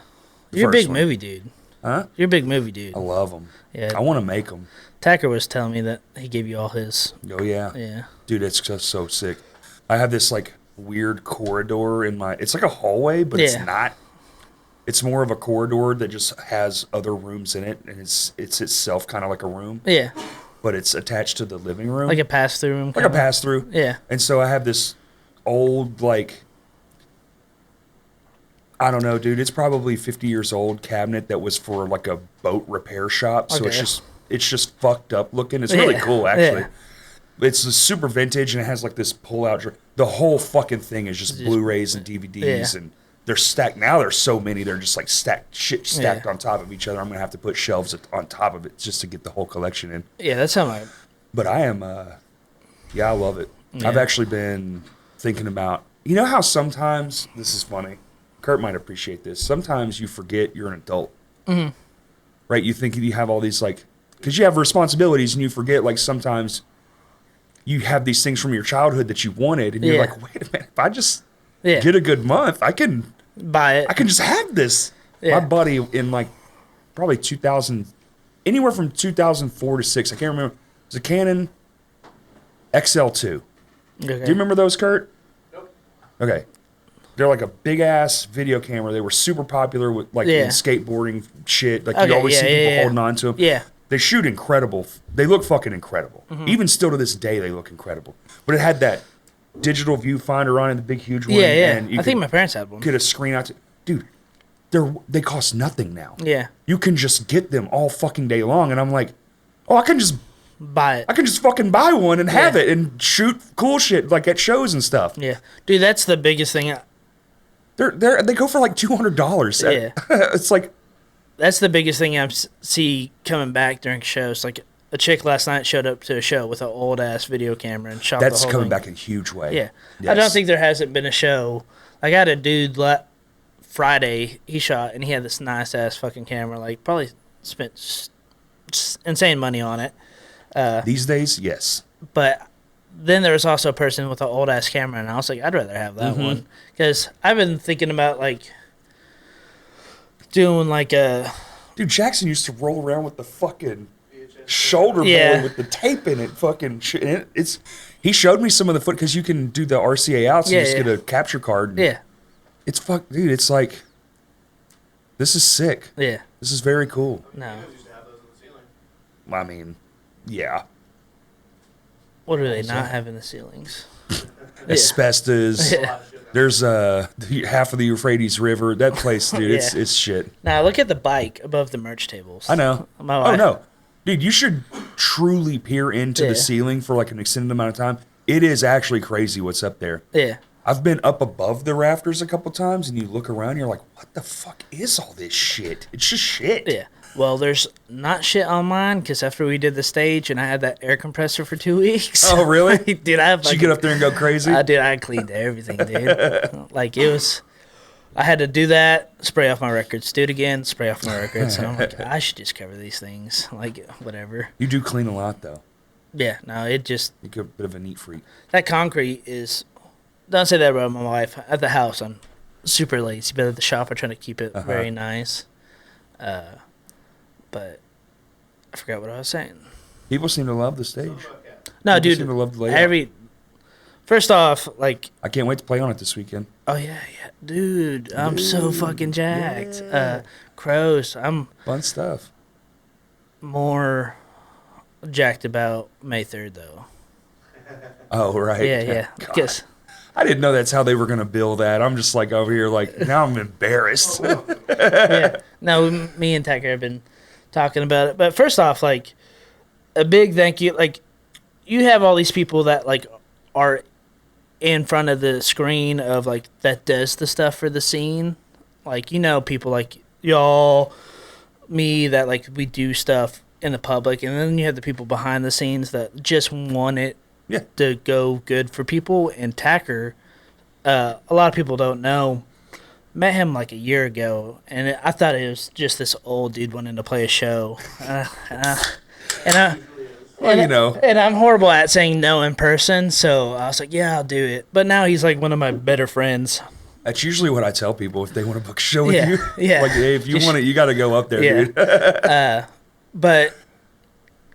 S2: You're a big movie dude.
S1: Huh?
S2: You're a big movie dude.
S1: I love them.
S2: Yeah.
S1: I want to make them.
S2: Tacker was telling me that he gave you all his.
S1: Oh, yeah.
S2: Yeah.
S1: Dude, it's just so sick. I have this, like, weird corridor in my... It's like a hallway, but it's not. It's more of a corridor that just has other rooms in it, and it's itself kind of like a room.
S2: Yeah.
S1: But it's attached to the living room.
S2: Like a pass-through room?
S1: Like a pass-through.
S2: Yeah.
S1: And so I have this old, like... I don't know, dude. It's probably 50 years old cabinet that was for, like, a boat repair shop. So it's just fucked up looking. It's really cool, actually. Yeah. It's super vintage, and it has, like, this pull-out... The whole fucking thing is just Blu-rays and DVDs, and they're stacked. Now there's so many, they're just, like, stacked on top of each other. I'm going to have to put shelves on top of it just to get the whole collection in.
S2: Yeah, that's how my...
S1: But I am... I love it. Yeah. I've actually been thinking about... You know how sometimes... This is funny. Kurt might appreciate this. Sometimes you forget you're an adult. Mm-hmm. Right? You think you have all these, like... Because you have responsibilities, and you forget, like, sometimes... You have these things from your childhood that you wanted, and you're like, wait a minute, if I just get a good month, I can
S2: buy it.
S1: I can just have this. Yeah. My buddy in, like, probably 2000, anywhere from 2004 to 6, I can't remember. It was a Canon XL2. Okay. Do you remember those, Kurt?
S3: Nope.
S1: Okay. They're like a big-ass video camera. They were super popular with, like, in skateboarding shit. Like, you always see people holding on to them.
S2: Yeah.
S1: They shoot incredible. They look fucking incredible. Mm-hmm. Even still to this day, they look incredible. But it had that digital viewfinder on it, the big, huge one.
S2: Yeah, yeah.
S1: And
S2: I think my parents had one.
S1: Get a screen out. Dude, they cost nothing now.
S2: Yeah.
S1: You can just get them all fucking day long. And I'm like, oh, I can just
S2: buy it.
S1: I can just fucking buy one and have
S2: Yeah.
S1: it and shoot cool shit like at shows and stuff.
S2: Yeah, dude, that's the biggest thing.
S1: They go for like $200.
S2: Yeah.
S1: It's like,
S2: That's the biggest thing I see coming back during shows. Like a chick last night showed up to a show with an old ass video camera and shot
S1: that's
S2: the whole
S1: coming
S2: thing.
S1: back in a huge way.
S2: Yeah,
S1: Yes.
S2: I don't think there hasn't been a show. Like I had a dude Friday he shot and he had this nice ass fucking camera. Like probably spent insane money on it.
S1: These days, yes.
S2: But then there was also a person with an old ass camera, and I was like, I'd rather have that one because I've been thinking about like doing like a.
S1: Dude, Jackson used to roll around with the fucking shoulder
S2: Yeah.
S1: board with the tape in it. Fucking shit. And it's. He showed me some of the foot because you can do the RCA outs
S2: Yeah,
S1: and just
S2: yeah.
S1: get a capture card. and
S2: Yeah,
S1: It's dude. It's like. This is sick.
S2: yeah,
S1: This is very cool.
S2: no.
S3: You guys used to have those on the ceiling.
S1: I mean, yeah.
S2: What do they not have in the ceilings?
S1: Asbestos.
S2: Yeah.
S3: A lot of shit.
S1: There's half of the Euphrates River. That place, dude.
S2: Yeah.
S1: It's shit.
S2: Now look at the bike above the merch tables.
S1: I know.
S2: My
S1: Oh
S2: wife-
S1: no, dude. You should truly peer into
S2: Yeah.
S1: the ceiling for like an extended amount of time. It is actually crazy what's up there.
S2: Yeah,
S1: I've been up above the rafters a couple times, and you look around, you're like, what the fuck is all this shit? It's just shit.
S2: yeah. Well, there's not shit on mine because after we did the stage and I had that air compressor for 2 weeks.
S1: Oh, really?
S2: Dude, I
S1: Did you get up there and go crazy?
S2: I cleaned everything, dude. Like it was, I had to do that, spray off my records, do it again, spray off my records. And I'm like, I should just cover these things, like whatever.
S1: You do clean a lot, though.
S2: Yeah, no, it just
S1: You're a bit of a neat freak.
S2: that concrete is. Don't say that about my wife. At the house, I'm super lazy, but at the shop, I try to keep it very nice. But I forgot what I was saying.
S1: People seem to love the stage.
S2: No,
S1: People
S2: dude.
S1: seem to love the layout.
S2: First off, like,
S1: I can't wait to play on it this weekend.
S2: oh yeah, dude, I'm so fucking jacked. Crows, I'm
S1: Fun stuff.
S2: more jacked about May 3rd though.
S1: Oh, right.
S2: Yeah.
S1: God.
S2: Because
S1: I didn't know that's how they were going to bill that. I'm just like over here, like, now I'm embarrassed.
S2: no, me and Tucker have been talking about it. But first off, like, a big thank you. Like, you have all these people that like are in front of the screen of like that does the stuff for the scene. Like, you know, people like y'all, me, that like we do stuff in the public, and then you have the people behind the scenes that just want it
S1: Yeah.
S2: to go good for people. And Tacker, a lot of people don't know, met him like a year ago, and I thought it was just this old dude wanting to play a show.
S1: Well, you know.
S2: And I'm horrible at saying no in person, so I was like, yeah, I'll do it. But now he's like one of my better friends.
S1: That's usually what I tell people if they want to book a show with
S2: Yeah,
S1: you.
S2: yeah.
S1: Like, hey, if you want it, you got to go up there,
S2: Yeah.
S1: dude.
S2: But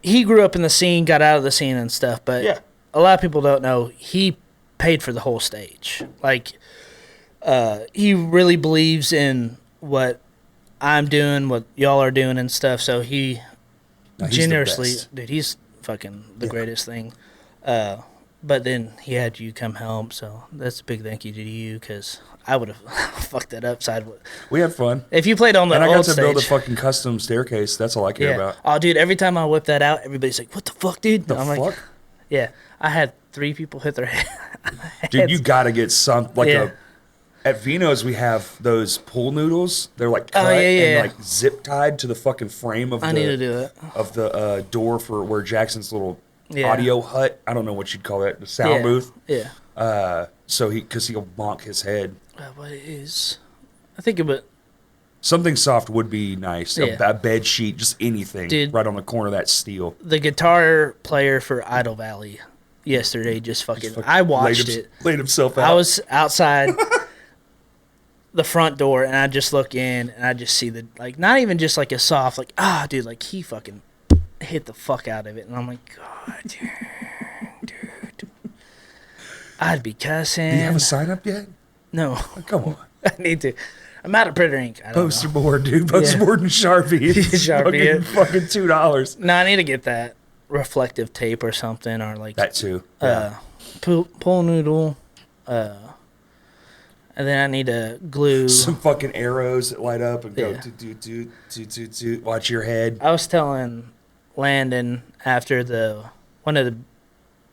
S2: he grew up in the scene, got out of the scene and stuff. But
S1: Yeah.
S2: a lot of people don't know he paid for the whole stage. Like, he really believes in what I'm doing, what y'all are doing and stuff. So he
S1: No, he's the
S2: generously,
S1: best.
S2: dude, he's fucking the greatest thing. But then he had you come help, so that's a big thank you to you because I would have fucked that up sideways.
S1: We had fun.
S2: If you played on the
S1: And I
S2: old
S1: got to
S2: stage,
S1: build a fucking custom staircase. That's all I care
S2: yeah.
S1: about.
S2: Oh, dude, every time I whip that out, everybody's like, "What the fuck, dude?"
S1: The
S2: I'm
S1: fuck?
S2: like, "Yeah." I had 3 people hit their head.
S1: Dude, you got to get some, like
S2: Yeah.
S1: at Vino's, we have those pool noodles. They're like cut
S2: Oh, yeah, yeah.
S1: and like zip tied to the fucking frame of
S2: I need to do it.
S1: of the door for where Jackson's little
S2: Yeah.
S1: audio hut. I don't know what you'd call it, the sound
S2: Yeah.
S1: booth.
S2: Yeah.
S1: So because he'll bonk his head.
S2: What it is? I think about
S1: Something soft would be nice.
S2: Yeah.
S1: A bed sheet, just anything,
S2: Dude.
S1: right on the corner of that steel.
S2: the guitar player for Idle Valley yesterday. Just fucking, I watched it.
S1: Laid himself out.
S2: I was outside the front door, and I just look in, and I just see the, like, not even just like a soft, like, dude, like he fucking hit the fuck out of it, and I'm like, God, dude, I'd be cussing.
S1: Do you have a sign up yet?
S2: No,
S1: Oh, come on.
S2: I need to. I'm out of printer ink. I don't
S1: Poster
S2: know.
S1: board, dude. Poster
S2: Yeah.
S1: board and Sharpie. It's
S2: Sharpie it.
S1: fucking $2.
S2: No, I need to get that reflective tape or something, or like
S1: That too. Yeah.
S2: pool noodle, and then I need to glue.
S1: Some fucking arrows that light up and go
S2: Yeah.
S1: toot. Watch your head.
S2: I was telling Landon after one of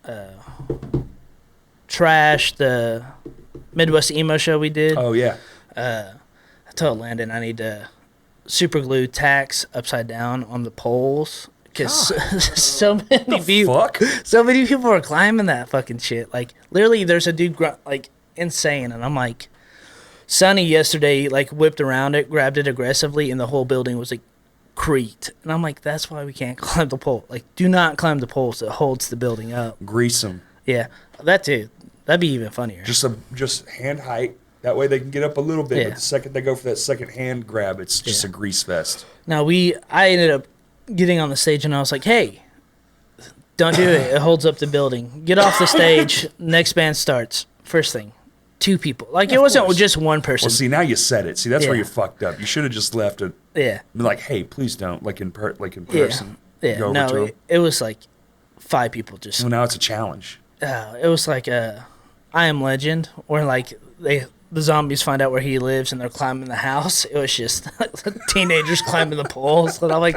S2: the trash the Midwest emo show we did.
S1: Oh yeah.
S2: I told Landon I need to super glue tacks upside down on the poles because so many people are climbing that fucking shit. Like literally, there's a dude like insane, and I'm like, Sonny yesterday like whipped around it, grabbed it aggressively, and the whole building was like creaked. And I'm like, that's why we can't climb the pole. Like, do not climb the poles that holds the building up.
S1: Grease them.
S2: Yeah, that too. That'd be even funnier.
S1: Just hand height. That way they can get up a little bit.
S2: Yeah.
S1: But the second they go for that second hand grab, it's just a grease fest.
S2: Now I ended up getting on the stage and I was like, hey, don't do it. It holds up the building. Get off the stage. Next band starts. First thing. 2 people. Like, it wasn't just one person.
S1: Well, see, now you said it. See, that's where you fucked up. You should have just left it.
S2: Yeah.
S1: Be like, hey, please don't. Like in person.
S2: Yeah.
S1: Go over to them.
S2: It was like 5 people just.
S1: Well, now it's a challenge.
S2: It was like I Am Legend, where like the zombies find out where he lives and they're climbing the house. It was just teenagers climbing the poles, and I'm like,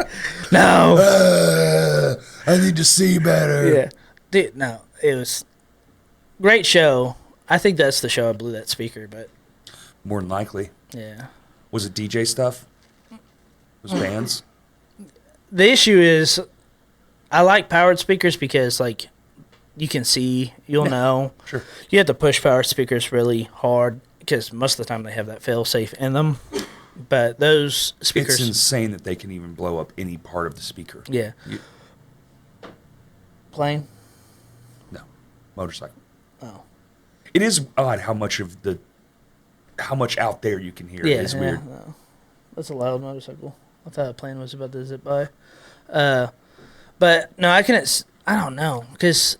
S2: no,
S1: I need to see better.
S2: Yeah, dude, no, it was great show. I think that's the show I blew that speaker, but
S1: More than likely.
S2: yeah.
S1: Was it DJ stuff? Was bands?
S2: The issue is, I like powered speakers because like you can see, you'll know.
S1: Sure.
S2: You have to push powered speakers really hard because most of the time they have that fail safe in them. But those speakers,
S1: It's insane that they can even blow up any part of the speaker.
S2: yeah. Plane?
S1: No. Motorcycle.
S2: Oh.
S1: It is odd how much out there you can hear.
S2: Yeah,
S1: It's weird.
S2: No. That's a loud motorcycle. I thought a plane was about to zip by. But no, I don't know, because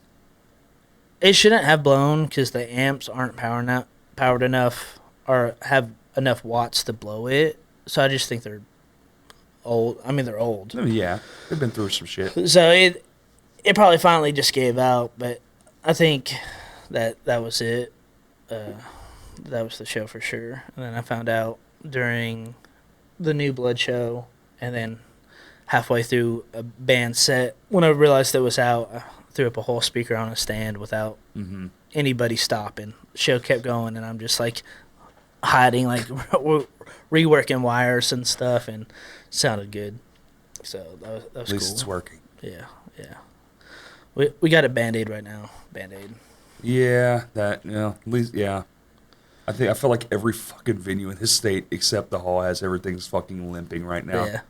S2: it shouldn't have blown because the amps aren't powered enough or have enough watts to blow it. So I just think they're old. I mean, they're old.
S1: I mean, yeah, they've been through some shit.
S2: So it probably finally just gave out, but I think that was it. That was the show for sure. And then I found out during the New Blood show, and then halfway through a band set, when I realized it was out, I threw up a whole speaker on a stand without anybody stopping. The show kept going, and I'm just like hiding, like reworking wires and stuff, and it sounded good. So that was cool.
S1: At least it's working.
S2: Yeah. We got a Band-Aid right now. Band-Aid.
S1: Yeah, at least, yeah. I feel like every fucking venue in this state except the hall has everything's fucking limping right now.
S2: Yeah.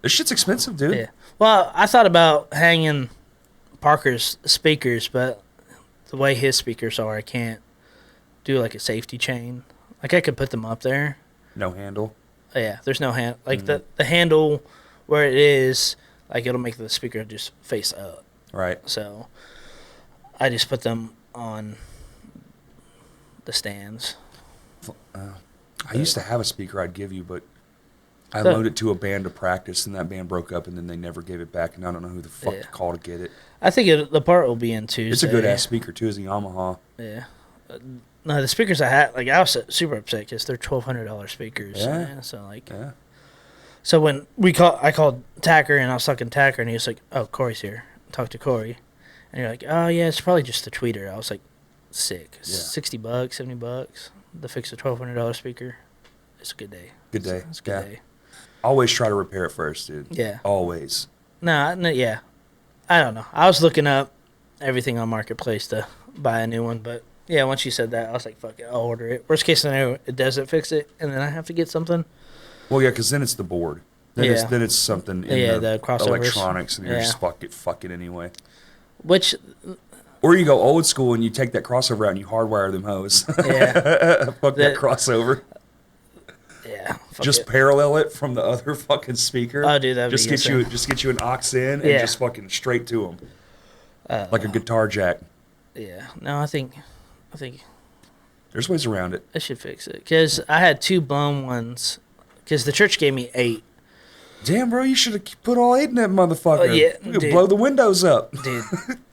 S1: This shit's expensive, dude.
S2: Yeah. Well, I thought about hanging Parker's speakers, but the way his speakers are, I can't do like a safety chain. Like I could put them up there.
S1: No handle.
S2: Yeah, there's no hand. Like the handle where it is, like it'll make the speaker just face up.
S1: Right.
S2: So I just put them on the stands.
S1: I used to have a speaker I'd give you, but I loaned it to a band to practice, and that band broke up, and then they never gave it back, and I don't know who the fuck to call to get it.
S2: I think the part will be in Tuesday.
S1: It's a good-ass speaker, too. It's a Yamaha.
S2: Yeah. No, the speakers I had, like, I was super upset because they're $1,200 speakers.
S1: Yeah.
S2: So, like...
S1: Yeah.
S2: So when I called Tacker, and I was talking to Tacker, and he was like, oh, Corey's here. Talk to Corey. And you're like, oh, yeah, it's probably just the tweeter. I was like, sick.
S1: Yeah.
S2: $60, $70 to fix a $1,200 speaker. It's a good day.
S1: Good day.
S2: It's a good day.
S1: Always try to repair it first, dude.
S2: Yeah.
S1: Always.
S2: No, yeah. I don't know. I was looking up everything on Marketplace to buy a new one, but yeah, once you said that, I was like, fuck it, I'll order it. Worst case scenario, it doesn't fix it, and then I have to get something.
S1: Well, yeah, because then it's the board. Then it's something in
S2: the crossovers.
S1: electronics, and you're just fuck it anyway.
S2: Which...
S1: Or you go old school and you take that crossover out and you hardwire them hose.
S2: Yeah.
S1: Fuck that crossover.
S2: Yeah.
S1: Just parallel it from the other fucking speaker.
S2: Oh, dude, that'd
S1: just
S2: be
S1: get
S2: insane.
S1: Just get you an aux in and just fucking straight to them. Like a guitar jack.
S2: Yeah. No, I think
S1: There's ways around it.
S2: I should fix it. Because I had 2 blown ones. Because the church gave me 8.
S1: Damn, bro, you should have put all 8 in that motherfucker.
S2: Yeah,
S1: you could
S2: dude.
S1: blow the windows up.
S2: Dude.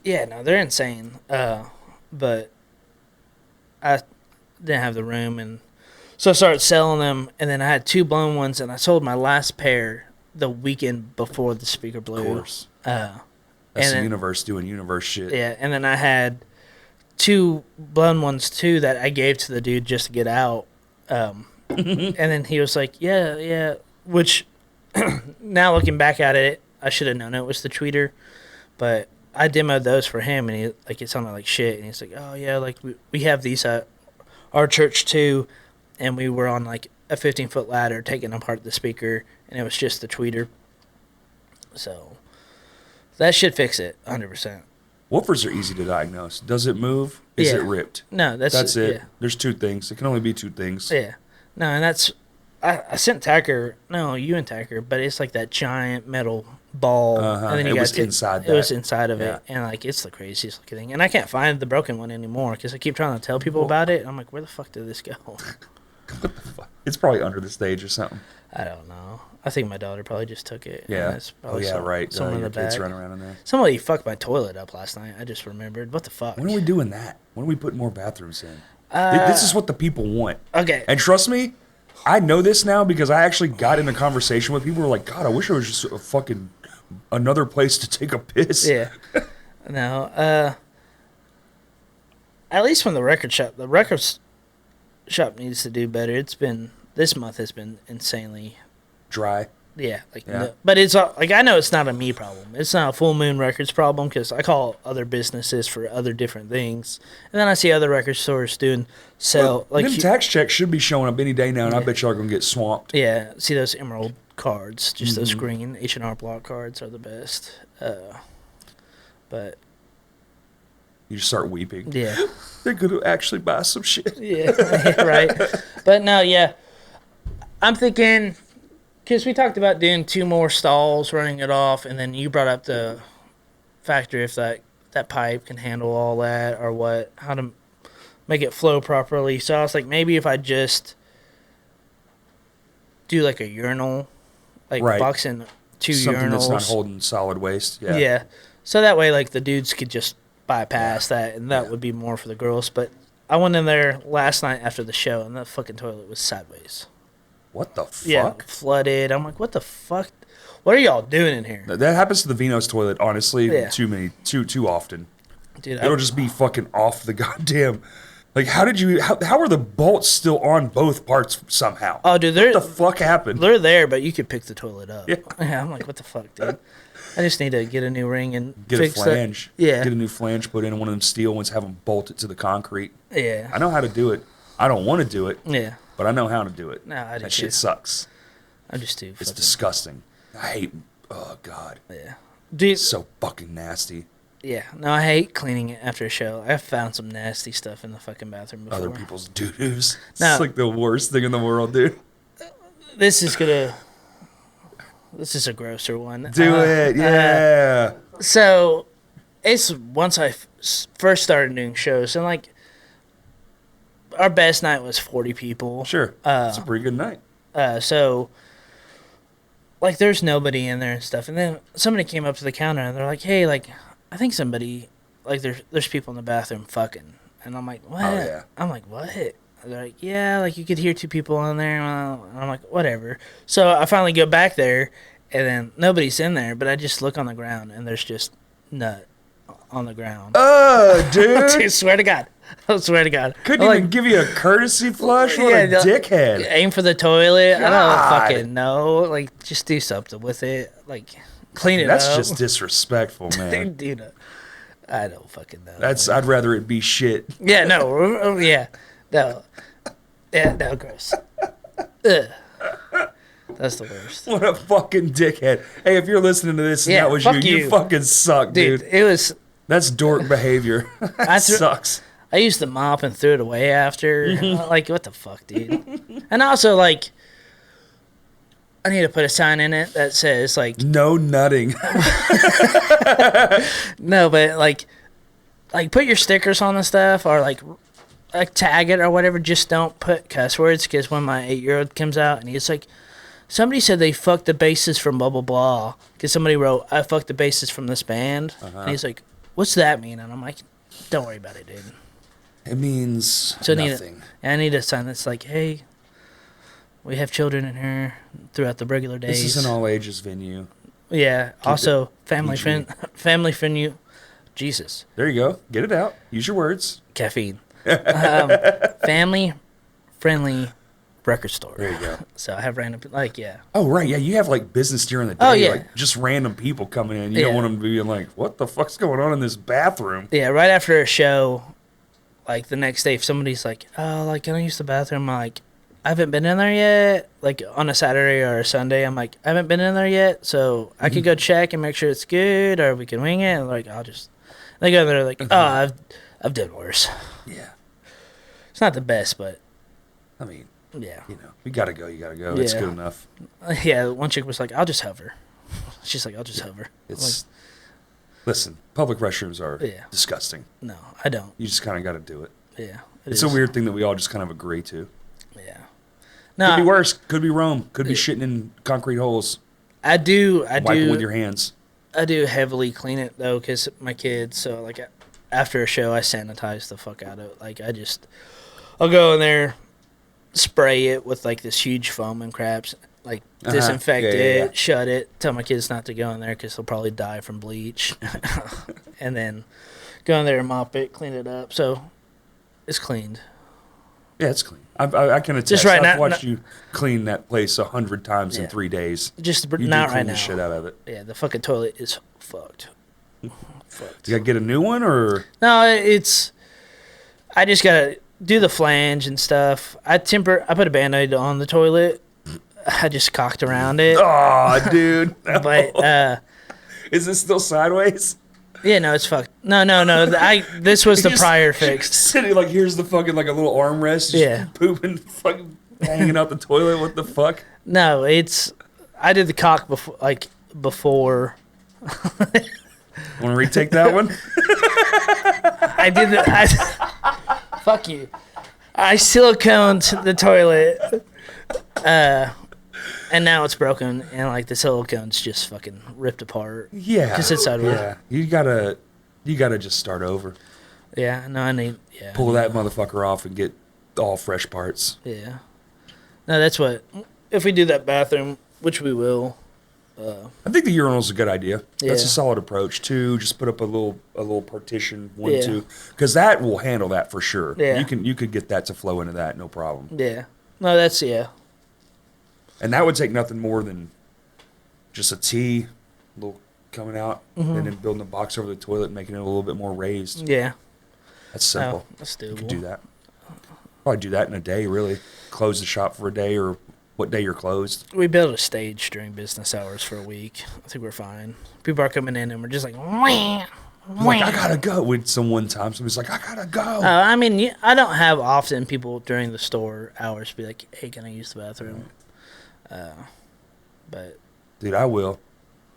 S2: Yeah, no, they're insane. But I didn't have the room, and so I started selling them, and then I had 2 blown ones, and I sold my last pair the weekend before the speaker blew.
S1: Of course.
S2: And
S1: That's the
S2: then-
S1: universe doing universe shit.
S2: Yeah, and then I had 2 blown ones too that I gave to the dude just to get out. And then he was like, yeah, which now looking back at it, I should have known it was the tweeter, but I demoed those for him, and he like it sounded like shit, and he's like, oh yeah, like we have these at our church too, and we were on like a 15-foot ladder taking apart the speaker, and it was just the tweeter. So that should fix it 100%.
S1: Woofers are easy to diagnose. Does it move? Is
S2: Yeah.
S1: it ripped?
S2: No,
S1: That's it.
S2: Yeah.
S1: There's 2 things. It can only be 2 things.
S2: Yeah. No, and that's I sent Tacker. No, you and Tacker, but it's like that giant metal ball, and then you
S1: It
S2: guys
S1: was inside
S2: It was
S1: that.
S2: inside of
S1: Yeah.
S2: it, and like it's the craziest looking thing. And I can't find the broken one anymore because I keep trying to tell people about it. And I'm like, where the fuck did this go?
S1: It's probably under the stage or something.
S2: I don't know. I think my daughter probably just took it. and
S1: Yeah.
S2: it's
S1: Oh,
S2: probably
S1: yeah, right.
S2: Somewhere in
S1: Your
S2: the
S1: kids
S2: back.
S1: running around in there.
S2: Somebody fucked my toilet up last night. I just remembered. What the fuck?
S1: When are we doing that? When are we putting more bathrooms in? This is what the people want.
S2: Okay.
S1: And trust me, I know this now because I actually got in a conversation with people who were like, God, I wish there was just a fucking another place to take a piss.
S2: Yeah. No. At least from the record shop. The record shop needs to do better. This month has been insanely.
S1: Dry.
S2: Yeah.
S1: Yeah.
S2: No, but it's like I know it's not a me problem. It's not a Full Moon Records problem because I call other businesses for other different things, and then I see other record stores doing sell like
S1: them tax checks should be showing up any day now, and I
S2: Yeah.
S1: bet y'all are going to get swamped.
S2: yeah. See those emerald cards, just those
S1: Mm-hmm.
S2: green H&R Block cards are the best. But
S1: You just start weeping.
S2: yeah.
S1: They're going to actually buy some shit.
S2: Yeah, right. But no, yeah. I'm thinking, because we talked about doing 2 more stalls, running it off, and then you brought up the factor if that pipe can handle all that or what, how to make it flow properly. So I was like, maybe if I just do like a urinal, like
S1: Right.
S2: box in 2
S1: Something
S2: urinals.
S1: that's not holding solid waste. Yeah.
S2: Yeah. So that way, like, the dudes could just bypass that, and that would be more for the girls. But I went in there last night after the show, and that fucking toilet was sideways.
S1: What the fuck?
S2: Yeah, flooded. I'm like, what the fuck? What are y'all doing in here?
S1: That happens to the Vino's toilet, honestly,
S2: Yeah.
S1: too often.
S2: Dude,
S1: It'll just be fucking off the goddamn. Like, how are the bolts still on both parts somehow?
S2: oh, dude, they're,
S1: What the fuck happened?
S2: they're there, but you could pick the toilet up.
S1: Yeah.
S2: I'm like, what the fuck, dude? I just need to get a new ring and
S1: Get a
S2: fix
S1: flange.
S2: that. Yeah.
S1: Get a new flange put in one of them steel ones, have them bolt it to the concrete.
S2: Yeah.
S1: I know how to do it. I don't want to do it,
S2: Yeah.
S1: but I know how to do it.
S2: No, I do
S1: That
S2: too.
S1: shit sucks.
S2: I'm just too
S1: It's
S2: fucking.
S1: disgusting. I hate. Oh god,
S2: Yeah. Dude,
S1: it's so fucking nasty.
S2: yeah. No, I hate cleaning it after a show. I've found some nasty stuff in the fucking bathroom before.
S1: Other people's doo-doos. It's
S2: No.
S1: like the worst thing in the world, dude.
S2: This is a grosser one.
S1: Do it, yeah.
S2: So, it's once I first started doing shows, and like, our best night was 40 people.
S1: Sure, it's a pretty good night.
S2: So, like, there's nobody in there and stuff. And then somebody came up to the counter and they're like, hey, like, I think somebody, like, there's people in the bathroom fucking. And I'm like, what?
S1: Oh, yeah.
S2: I'm like, what? They're like, yeah, like, you could hear 2 people in there. And I'm like, whatever. So I finally go back there, and then nobody's in there, but I just look on the ground, and there's just nut on the ground.
S1: Dude.
S2: Dude, swear to God. I swear to God.
S1: Couldn't
S2: I'm
S1: even give you a courtesy flush? What
S2: Yeah,
S1: a
S2: no-
S1: dickhead.
S2: aim for the toilet. I
S1: God.
S2: don't fucking know. Like, just do something with it. Like, clean it
S1: That's
S2: up.
S1: just disrespectful, man.
S2: Dude, I don't fucking know.
S1: I'd rather it be shit.
S2: Yeah, no. Yeah. No. Yeah, no, gross. Ugh. That's the worst.
S1: What a fucking dickhead. Hey, if you're listening to this and
S2: Yeah,
S1: that was
S2: fuck
S1: you
S2: you.
S1: fucking suck,
S2: Dude,
S1: dude.
S2: it was.
S1: That's dork behavior. That sucks.
S2: I used the mop and threw it away after. Like, what the fuck, dude? And also, like, I need to put a sign in it that says, like,
S1: No nutting.
S2: no, but, like, put your stickers on the stuff or, like tag it or whatever. Just don't put cuss words, because when my 8-year-old comes out and he's like, somebody said they fucked the bassist from blah, blah, blah. Because somebody wrote, I fucked the bassist from this band. And he's like, what's that mean? And I'm like, don't worry about it, dude.
S1: It means
S2: So
S1: nothing.
S2: I need a sign that's like, hey, We have children in here throughout the regular days.
S1: This is an all ages venue.
S2: Yeah. Also, family
S1: PG.
S2: family venue. Jesus.
S1: There you go. Get it out. Use your words.
S2: Caffeine. Family friendly record store.
S1: There you go.
S2: So I have random yeah.
S1: Oh right, yeah. You have like business during the day.
S2: Oh, yeah.
S1: Like just random people coming in. You don't
S2: Yeah.
S1: want them to be like, "What the fuck's going on in this bathroom?"
S2: Yeah, right after a show, like the next day, if somebody's like, "Oh, like can I use the bathroom?" I'm like, "I haven't been in there yet." Like on a Saturday or a Sunday, I'm like, "I haven't been in there yet, so I could go check and make sure it's good, or we can wing it." And like, I'll just they go there like, "Oh, I've done worse."
S1: Yeah.
S2: It's not the best, but
S1: I mean,
S2: yeah,
S1: you know, you gotta go. You gotta go. It's
S2: Yeah.
S1: good enough.
S2: yeah. One chick was like, "I'll just hover." She's like, "I'll just hover." I'm
S1: It's listen. Public restrooms are
S2: Yeah.
S1: disgusting.
S2: like, no, I don't.
S1: You just kind of got to do it.
S2: Yeah,
S1: It's a weird thing that we all just kind of agree to.
S2: Yeah.
S1: Could be
S2: No,
S1: worse. Could be Rome. Could be shitting in concrete holes.
S2: I do.
S1: Wipe them with your hands.
S2: I do heavily clean it though, cause my kids. So like after a show, I sanitize the fuck out of it. Like I'll go in there, spray it with like this huge foam and craps, like disinfect
S1: Yeah, yeah,
S2: it,
S1: yeah.
S2: shut it. Tell my kids not to go in there because they'll probably die from bleach, and then go in there and mop it, clean it up. So it's cleaned.
S1: Yeah, it's clean. I can attest.
S2: Just right
S1: I've
S2: now-
S1: watched you clean that place 100 times in
S2: Yeah.
S1: 3 days.
S2: Just
S1: You
S2: not
S1: do clean
S2: right
S1: the
S2: now.
S1: shit out of it.
S2: Yeah, the fucking toilet is fucked. Fucked.
S1: You gotta get a new one, or
S2: No, it's. I just gotta do the flange and stuff. I put a Band-Aid on the toilet. I just cocked around it.
S1: oh, dude.
S2: But
S1: Is this still sideways?
S2: yeah, no, it's fucked. No. This was the
S1: Just
S2: prior fixed.
S1: Sitting like here's the fucking like a little armrest. Just
S2: Yeah.
S1: pooping, fucking hanging out the toilet. What the fuck?
S2: No, it's. I did the cock before.
S1: Want to retake that one?
S2: I did the. Fuck you. I siliconed the toilet. And now it's broken, and like the silicone's just fucking ripped apart.
S1: Yeah.
S2: Just sit sideways.
S1: Yeah. You gotta just start over.
S2: Yeah, no, I need. Yeah.
S1: Pull that motherfucker off and get all fresh parts.
S2: Yeah. No, that's what. If we do that bathroom, which we will.
S1: I think the urinal's a good idea. That's a
S2: Yeah.
S1: solid approach too. Just put up a little partition, one,
S2: Yeah.
S1: two, because that will handle that for sure.
S2: Yeah.
S1: You could get that to flow into that, no problem.
S2: Yeah. No, that's yeah.
S1: And that would take nothing more than just a T, a little coming out,
S2: Mm-hmm.
S1: and then building a box over the toilet, and making it a little bit more raised.
S2: Yeah.
S1: That's simple.
S2: Oh, that's
S1: You
S2: doable.
S1: could do that. Probably do that in a day, really. Close the shop for a day, or what day you're closed.
S2: We built a stage during business hours for a week. I think we're fine. People are coming in and we're just like, wah,
S1: I'm like, I gotta go. With some one time, somebody's like, I gotta go.
S2: I mean, I don't have often people during the store hours be like, hey, can I use the bathroom? But
S1: Dude, I will.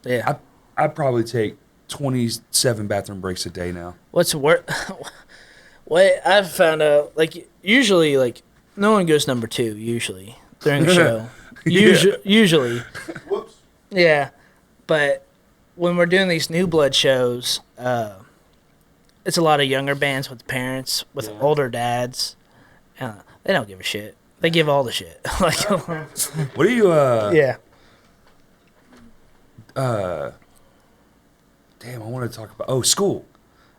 S2: yeah.
S1: I probably take 27 bathroom breaks a day now.
S2: What's worth? What I've found out, like usually, like no one goes number 2 usually during the show. Usually,
S3: Whoops.
S2: yeah. But when we're doing these new blood shows, it's a lot of younger bands with parents, with older dads. They don't give a shit. They give all the shit. Like,
S1: What do you,
S2: yeah.
S1: damn, I want to talk about, school.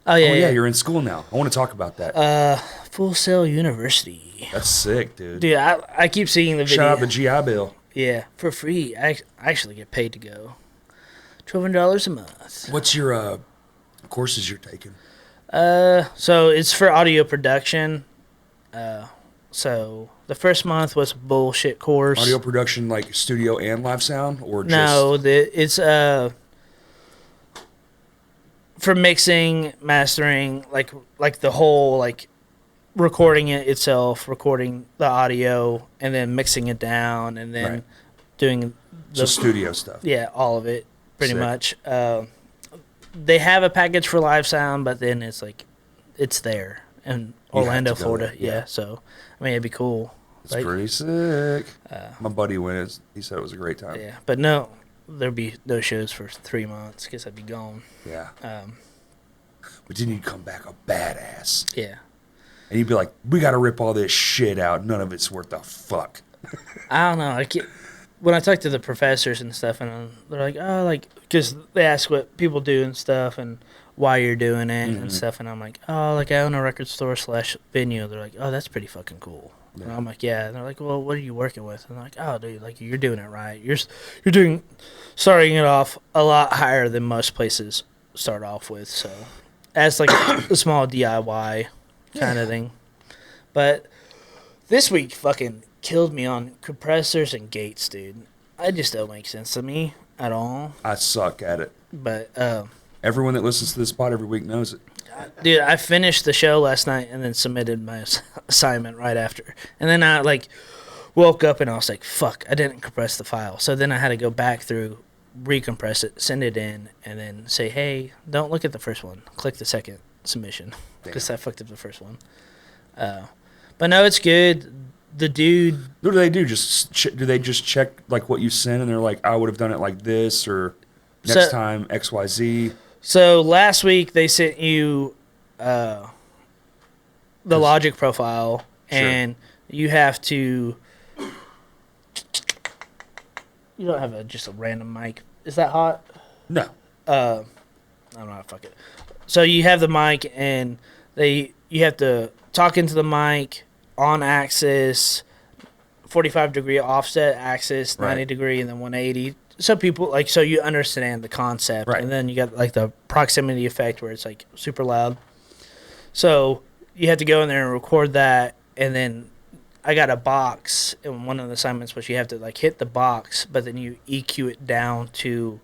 S2: Oh yeah,
S1: Oh, yeah,
S2: yeah.
S1: you're in school now. I want to talk about that.
S2: Full Sail University.
S1: That's sick, dude.
S2: Dude, I keep seeing the video.
S1: Shout out the GI Bill.
S2: Yeah, for free. I actually get paid to go. $1,200 a month.
S1: What's your courses you're taking?
S2: So it's for audio production. So the first month was a bullshit course.
S1: Audio production, like studio and live sound, or just
S2: No, it's for mixing, mastering, like the whole like recording it itself, recording the audio, and then mixing it down, and then
S1: Right.
S2: doing
S1: so studio stuff?
S2: yeah, all of it pretty
S1: Sick.
S2: much. They have a package for live sound, but then it's like it's there in
S1: You have
S2: Orlando,
S1: to go
S2: Florida.
S1: there, yeah.
S2: Yeah, so I mean it'd be cool.
S1: It's
S2: Like,
S1: pretty sick. My buddy went. He said it was a great time.
S2: yeah, but no, there'd be no shows for 3 months because I'd be gone.
S1: Yeah. But then you'd come back a badass.
S2: Yeah.
S1: And you'd be like, we got to rip all this shit out. None of it's worth a fuck.
S2: I don't know. When I talk to the professors and stuff, and they're like, oh, like, because they ask what people do and stuff and why you're doing it and stuff. And I'm like, oh, like, I own a record store / venue. They're like, oh, that's pretty fucking cool. Yeah. And I'm like, yeah. And they're like, well, what are you working with? And I'm like, oh, dude, like, you're doing it right. You're starting it off a lot higher than most places start off with. So, as like a small DIY kind of thing. But this week fucking killed me on compressors and gates, dude. I just don't make sense to me at all.
S1: I suck at it.
S2: But
S1: everyone that listens to this pod every week knows it.
S2: Dude, I finished the show last night and then submitted my assignment right after. And then I like woke up and I was like, fuck, I didn't compress the file. So then I had to go back through, recompress it, send it in, and then say, hey, don't look at the first one. Click the second submission because I fucked up the first one. But no, it's good. The dude.
S1: What do they do? Do they just check like what you send and they're like, I would have done it like this, or next time XYZ?
S2: So last week they sent you the Logic profile, and you have to. You don't have just a random mic. Is that hot?
S1: No.
S2: I don't know. Fuck it. So you have the mic, and you have to talk into the mic on axis, 45-degree offset axis, 90-degree, and then 180. So people so you understand the concept, and then you got like the proximity effect where it's like super loud. So you have to go in there and record that, and then I got a box in one of the assignments, which you have to like hit the box, but then you EQ it down to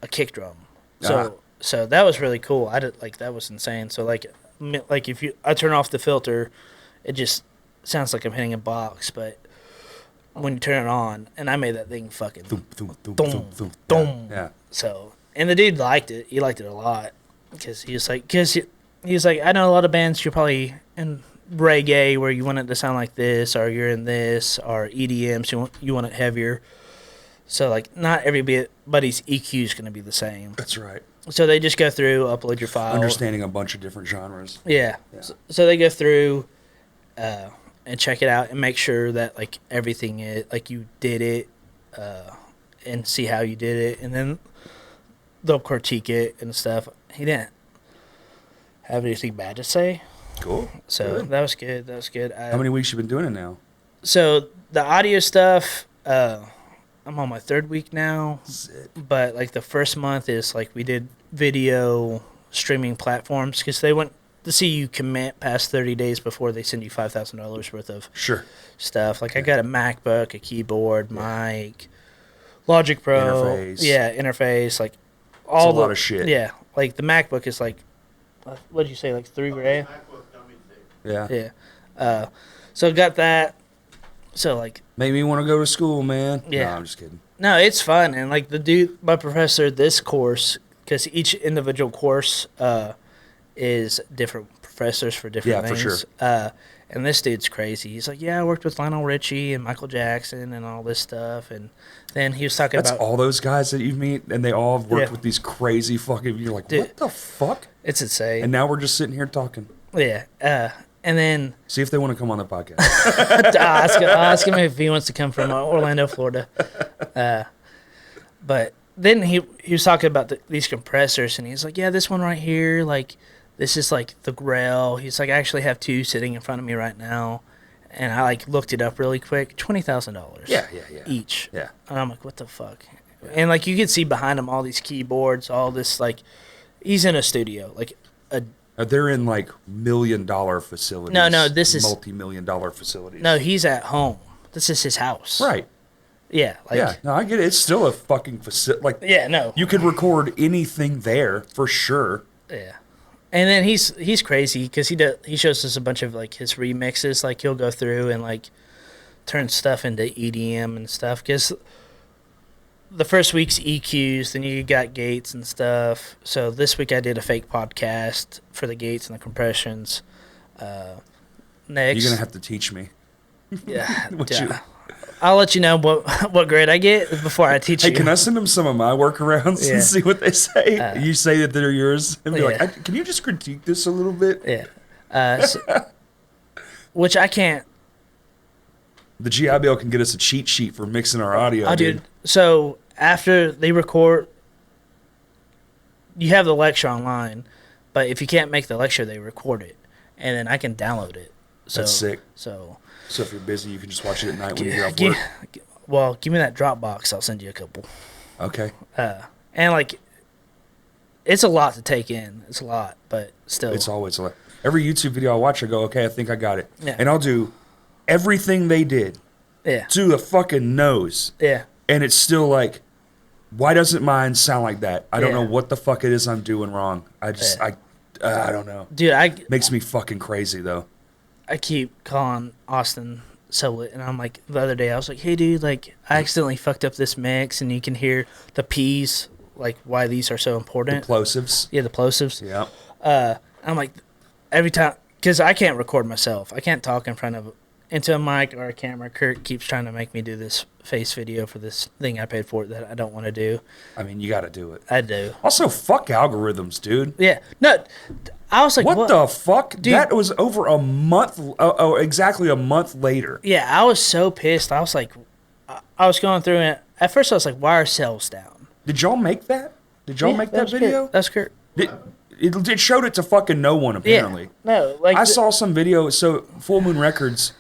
S2: a kick drum. So that was really cool. That was insane. So like if I turn off the filter, it just sounds like I'm hitting a box, but when you turn it on, and I made that thing fucking boom.
S1: Yeah.
S2: So, and the dude liked it. He liked it a lot because he was like, I know a lot of bands you're probably in reggae where you want it to sound like this, or you're in this, or EDM, so you want it heavier. So like, not everybody's EQ is going to be the same.
S1: That's right.
S2: So they just go through, upload your file.
S1: Understanding a bunch of different genres.
S2: Yeah. So they go through and check it out and make sure that like everything is like you did it and see how you did it, and then they'll critique it and stuff. He didn't have anything bad to say.
S1: Cool.
S2: So
S1: good.
S2: That was good.
S1: How many weeks you been doing it now?
S2: So the audio stuff, I'm on my third week now. But like the first month is like we did video streaming platforms because they want to see you commit past 30 days before they send you $5,000 worth of stuff. Like I got a MacBook, a keyboard, mic, Logic Pro, interface, like all
S1: a lot of shit.
S2: Yeah, like the MacBook is like, what did you say, like $3,000? Yeah. So got that. So like
S1: made me want to go to school, man.
S2: Yeah.
S1: No, I'm just kidding.
S2: No, it's fun, and like the dude, my professor, this course, because each individual course is different professors for different things.
S1: For sure.
S2: And this dude's crazy. He's like, yeah, I worked with Lionel Richie and Michael Jackson and all this stuff. And then he was talking about
S1: all those guys that you meet, and they all have worked with these crazy fucking. You're like, dude, what the fuck?
S2: It's insane.
S1: And now we're just sitting here talking.
S2: Yeah. And then
S1: see if they want to come on the podcast.
S2: I'll ask him if he wants to come from Orlando, Florida. But then he was talking about these compressors, and he's like, yeah, this one right here, like, this is like the Grail. He's like, I actually have two sitting in front of me right now. And I like looked it up really quick. $20,000.
S1: Yeah.
S2: Each.
S1: Yeah.
S2: And I'm like, what the fuck? Yeah. And like you could see behind him all these keyboards, all this like, he's in a studio, like a.
S1: They're in like $1 million facilities.
S2: No, this is
S1: multi-million-dollar facilities.
S2: No, he's at home. This is his house.
S1: Right.
S2: Yeah. Like,
S1: yeah. No, I get it. It's still a fucking facility. Like.
S2: Yeah. No.
S1: You could record anything there for sure.
S2: Yeah. And then he's crazy because he shows us a bunch of like his remixes. Like he'll go through and like turn stuff into EDM and stuff. Because the first week's EQs, then you got gates and stuff. So this week I did a fake podcast for the gates and the compressions. Next,
S1: you're gonna have to teach me.
S2: Yeah, I'll let you know what grade I get before I teach you.
S1: Hey, can I send them some of my workarounds and see what they say? You say that they're yours, and be like, can you just critique this a little bit?
S2: Yeah. Which I can't.
S1: The GI Bill can get us a cheat sheet for mixing our audio.
S2: Oh, dude. So after they record, you have the lecture online, but if you can't make the lecture, they record it, and then I can download it. So,
S1: That's sick.
S2: So
S1: if you're busy, you can just watch it at night when you get off work.
S2: Well, give me that Dropbox. I'll send you a couple.
S1: Okay.
S2: And like, it's a lot to take in. It's a lot, but still.
S1: It's always a lot. Every YouTube video I watch, I go, okay, I think I got it.
S2: Yeah.
S1: And I'll do everything they did
S2: Yeah.
S1: to the fucking nose.
S2: Yeah.
S1: And it's still like, why doesn't mine sound like that? I don't
S2: Yeah.
S1: know what the fuck it is I'm doing wrong. I don't know.
S2: Dude,
S1: Makes me fucking crazy, though.
S2: I keep calling Austin Solit, and I'm like, the other day, I was like, hey, dude, like, I accidentally fucked up this mix, and you can hear the P's, like, why these are so important.
S1: The plosives.
S2: Yeah, the plosives.
S1: Yeah.
S2: I'm like, every time, because I can't record myself. I can't talk in front of into a mic or a camera. Kurt keeps trying to make me do this face video for this thing I paid for that I don't want to do.
S1: I mean, you got to do it.
S2: I do.
S1: Also, fuck algorithms, dude.
S2: Yeah. No, I was like,
S1: What the fuck?
S2: Dude.
S1: That was over a month, exactly a month later.
S2: Yeah, I was so pissed. I was like, I was going through it. At first, I was like, why are sales down?
S1: Did y'all make that? Did y'all make that video?
S2: Kurt. That's Kurt.
S1: It showed it to fucking no one, apparently.
S2: Yeah. No, like
S1: I saw some video. So Full Moon Records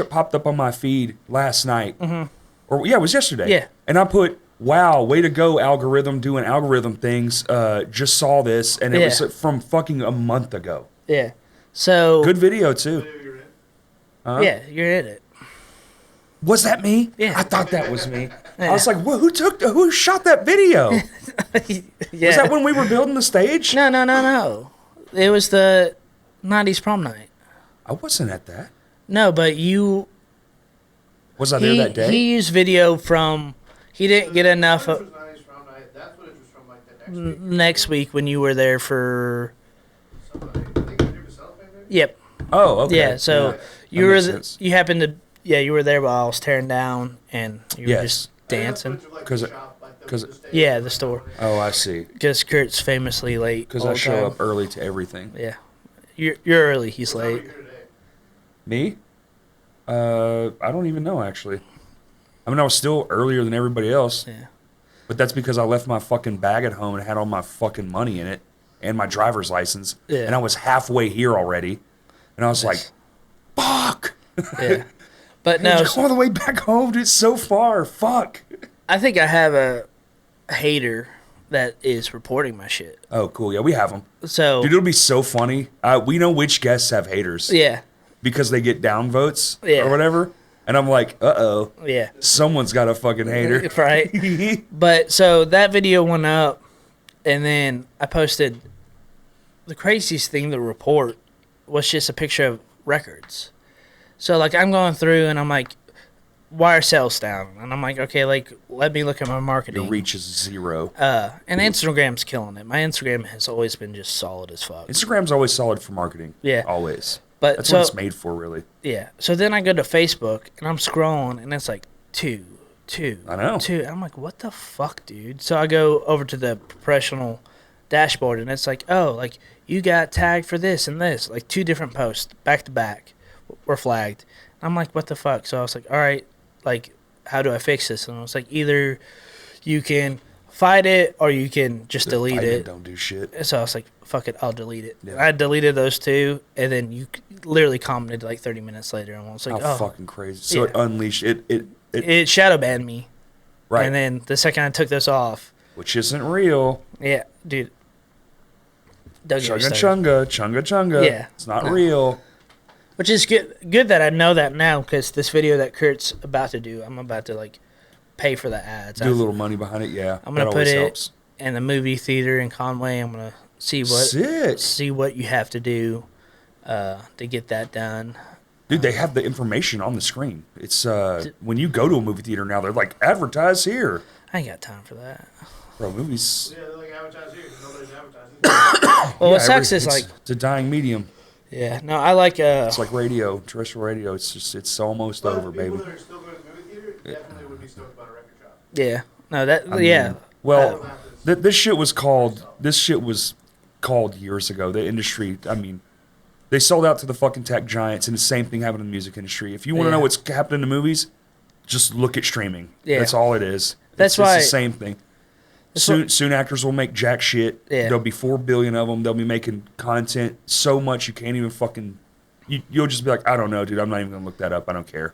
S1: popped up on my feed last night. Mm-hmm. Or, yeah, it was yesterday.
S2: Yeah.
S1: And I put, wow, way to go, algorithm, doing algorithm things. Just saw this. And it was from fucking a month ago.
S2: Yeah. So.
S1: Good video, too.
S2: Yeah, you're in it.
S1: Was that me?
S2: Yeah.
S1: I thought that was me.
S2: Yeah.
S1: I was like, well, who shot that video?
S2: Yeah.
S1: Was that when we were building the stage?
S2: No. It was the 90s prom night.
S1: I wasn't at that.
S2: No, but you.
S1: Was I there that day?
S2: He used video from. He didn't get enough of.
S3: That footage was from like the next week.
S2: Next week when you were there for.
S3: Somebody, I think you were self maybe?
S2: Yep.
S1: Oh, okay.
S2: Yeah, so
S1: Yeah.
S2: you
S1: That
S2: were
S1: makes sense.
S2: you happened to you were there while I was tearing down and you were just dancing.
S1: Because
S2: Yeah, the store.
S1: Oh, I see.
S2: Because Kurt's famously late.
S1: Because
S2: all
S1: I
S2: the
S1: show
S2: time.
S1: up early to everything.
S2: Yeah, you're early. He's late.
S1: Me? I don't even know, actually. I mean, I was still earlier than everybody else.
S2: Yeah.
S1: But that's because I left my fucking bag at home and had all my fucking money in it and my driver's license.
S2: Yeah.
S1: And I was halfway here already. And I was like, fuck.
S2: Yeah. But
S1: No,
S2: no,
S1: just all the way back home, dude. It's so far. Fuck.
S2: I think I have a hater that is reporting my shit.
S1: Oh, cool. Yeah, we have them.
S2: So
S1: Dude, it'll be so funny. We know which guests have haters.
S2: yeah,
S1: Because they get down votes
S2: Yeah.
S1: or whatever. And I'm like, uh-oh.
S2: yeah,
S1: Someone's got a fucking hater.
S2: right. But so that video went up, and then I posted. The craziest thing to report was just a picture of records. So like I'm going through and I'm like, why are sales down? And I'm like, okay, like let me look at my marketing.
S1: Your reach is 0.
S2: And Instagram's killing it. My Instagram has always been just solid as fuck.
S1: Instagram's always solid for marketing.
S2: Yeah.
S1: Always.
S2: But
S1: That's
S2: so,
S1: what it's made for, really.
S2: Yeah. So then I go to Facebook and I'm scrolling and it's like two.
S1: I know.
S2: And I'm like, what the fuck, dude? So I go over to the professional dashboard and it's like, oh, like you got tagged for this and this. Like 2 different posts back to back were flagged. I'm like, what the fuck? So I was like, all right, like, how do I fix this? And I was like, either you can fight it or you can just delete
S1: Fight
S2: it.
S1: Don't do shit.
S2: And so I was like, fuck it, I'll delete it.
S1: Yeah.
S2: I deleted those 2, and then you literally commented like 30 minutes later, and I was like,
S1: How
S2: oh.
S1: fucking crazy. So it
S2: Yeah.
S1: unleashed it.
S2: It shadow banned me.
S1: Right.
S2: And then the second I took this off,
S1: Which isn't real.
S2: yeah, dude. Don't get me
S1: Chunga
S2: started.
S1: chunga.
S2: Yeah.
S1: It's not
S2: No.
S1: real.
S2: Which is good that I know that now, because this video that Kurt's about to do, I'm about to like pay for the ads.
S1: Do a little money behind it, yeah.
S2: I'm gonna
S1: that
S2: put
S1: always
S2: it
S1: helps.
S2: in the movie theater in Conway. I'm gonna see
S1: Sick.
S2: what you have to do to get that done.
S1: Dude, they have the information on the screen. It's when you go to a movie theater now, they're like, advertise here.
S2: I ain't got time for that.
S1: Bro, movies.
S3: Yeah, they're like advertising here. Nobody's advertising.
S2: Well,
S1: Yeah,
S2: what sucks is
S1: it's-
S2: like,
S1: it's a dying medium.
S2: yeah, no, I like
S1: It's like radio, terrestrial radio. It's almost
S3: But
S1: over,
S3: the people
S1: baby.
S3: that are still going to the movie theater definitely would be stoked about a record shop.
S2: yeah, no, that
S1: I mean,
S2: yeah,
S1: Well, this shit was called years ago. The industry, I mean, They sold out to the fucking tech giants, and the same thing happened in the music industry. If you want to know what's happening in the movies, just look at streaming. Yeah. That's all it is.
S2: That's why
S1: it's the same thing. Soon actors will make jack shit. Yeah. There'll be 4 billion of them. They'll be making content so much you can't even fucking... You'll just be like, I don't know, dude. I'm not even going to look that up. I don't care.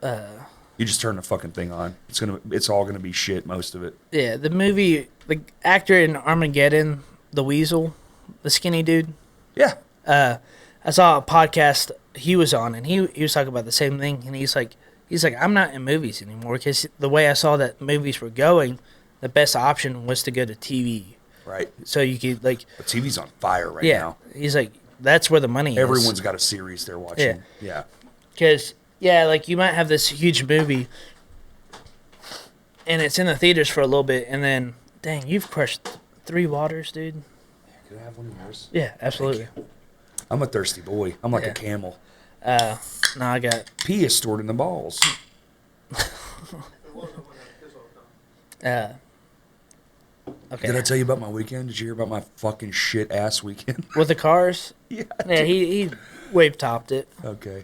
S1: You just turn the fucking thing on. It's all going to be shit, most of it.
S2: Yeah, the movie... The actor in Armageddon, the Weasel, the skinny dude.
S1: Yeah.
S2: I saw a podcast he was on, and he was talking about the same thing, and he's like, I'm not in movies anymore, because the way I saw that movies were going, the best option was to go to TV.
S1: Right.
S2: So you could, like...
S1: But TV's on fire right now.
S2: He's like, that's where the money is.
S1: Everyone's got a series they're watching. Yeah.
S2: Because, like, you might have this huge movie, and it's in the theaters for a little bit, and then, dang, you've crushed 3 waters, dude.
S1: Could I have one of yours?
S2: Yeah, absolutely.
S1: I'm a thirsty boy. I'm like a camel.
S2: No, I got...
S1: Pee is stored in the balls.
S2: Okay.
S1: Did I tell you about my weekend? Did you hear about my fucking shit-ass weekend?
S2: With the cars?
S1: Yeah.
S2: Yeah, he wave-topped it.
S1: Okay.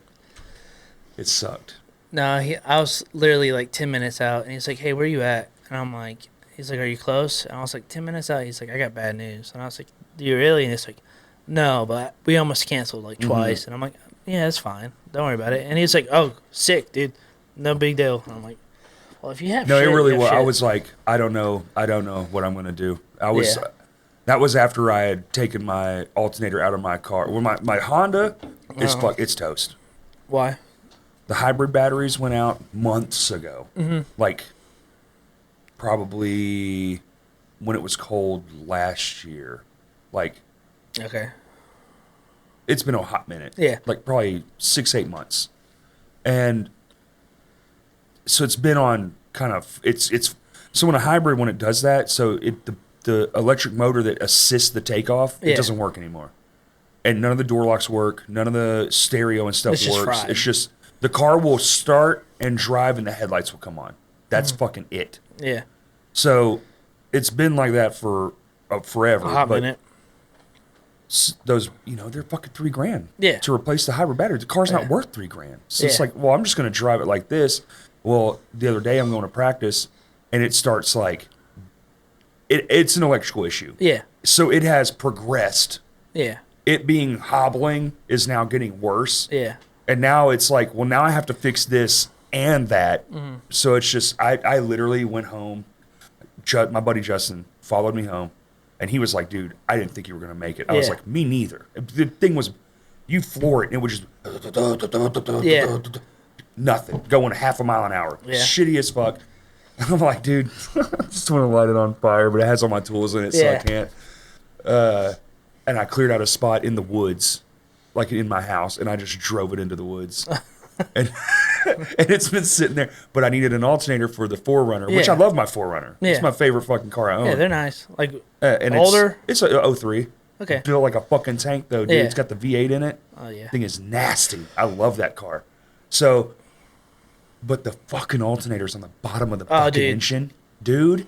S1: It sucked.
S2: No, I was literally like 10 minutes out, and he's like, hey, where you at? And I'm like, he's like, are you close? And I was like, 10 minutes out. He's like, I got bad news. And I was like, do you really? And he's like, no, but we almost canceled like twice. And I'm like, yeah, it's fine. Don't worry about it. And he's like, oh, sick, dude. No big deal. And I'm like, well, if you have
S1: no,
S2: shit,
S1: it really was.
S2: shit.
S1: I was like, I don't know what I'm gonna do. That was after I had taken my alternator out of my car. Well, my Honda is it's toast.
S2: Why?
S1: The hybrid batteries went out months ago. Like, probably when it was cold last year. Like,
S2: okay.
S1: It's been a hot minute.
S2: Yeah.
S1: Like, probably 6-8 months. And so it's been on kind of, so when a hybrid, when it does that, so the electric motor that assists the takeoff, it doesn't work anymore. And none of the door locks work. None of the stereo and stuff works.
S2: Fried.
S1: It's just, the car will start and drive and the headlights will come on. That's fucking it.
S2: Yeah.
S1: So it's been like that for forever.
S2: A hot minute.
S1: Those, they're fucking $3,000.
S2: Yeah.
S1: To replace the hybrid battery. The car's not worth $3,000. So it's like, well, I'm just going to drive it like this. Well, the other day I'm going to practice and it starts like, it's an electrical issue.
S2: Yeah.
S1: So it has progressed.
S2: Yeah.
S1: It being hobbling is now getting worse.
S2: Yeah.
S1: And now it's like, well, now I have to fix this and that. So it's just, I literally went home. My buddy Justin followed me home. And he was like, dude, I didn't think you were going to make it. I was like, me neither. The thing was, you floor it, and it was just nothing. Going half a mile an hour.
S2: Yeah.
S1: Shitty as fuck. And I'm like, dude, I just want to light it on fire, but it has all my tools in it, so I can't. And I cleared out a spot in the woods, like in my house, and I just drove it into the woods. and it's been sitting there. But I needed an alternator for the 4Runner, which I love my 4Runner. Yeah. It's my favorite fucking car I own.
S2: Yeah, they're nice. Like,
S1: and
S2: older?
S1: It's a 03.
S2: Okay.
S1: Built like a fucking tank, though, dude.
S2: Yeah.
S1: It's got the V8 in it.
S2: Oh, yeah.
S1: Thing is nasty. I love that car. So, but the fucking alternator's on the bottom of the fucking engine. Dude,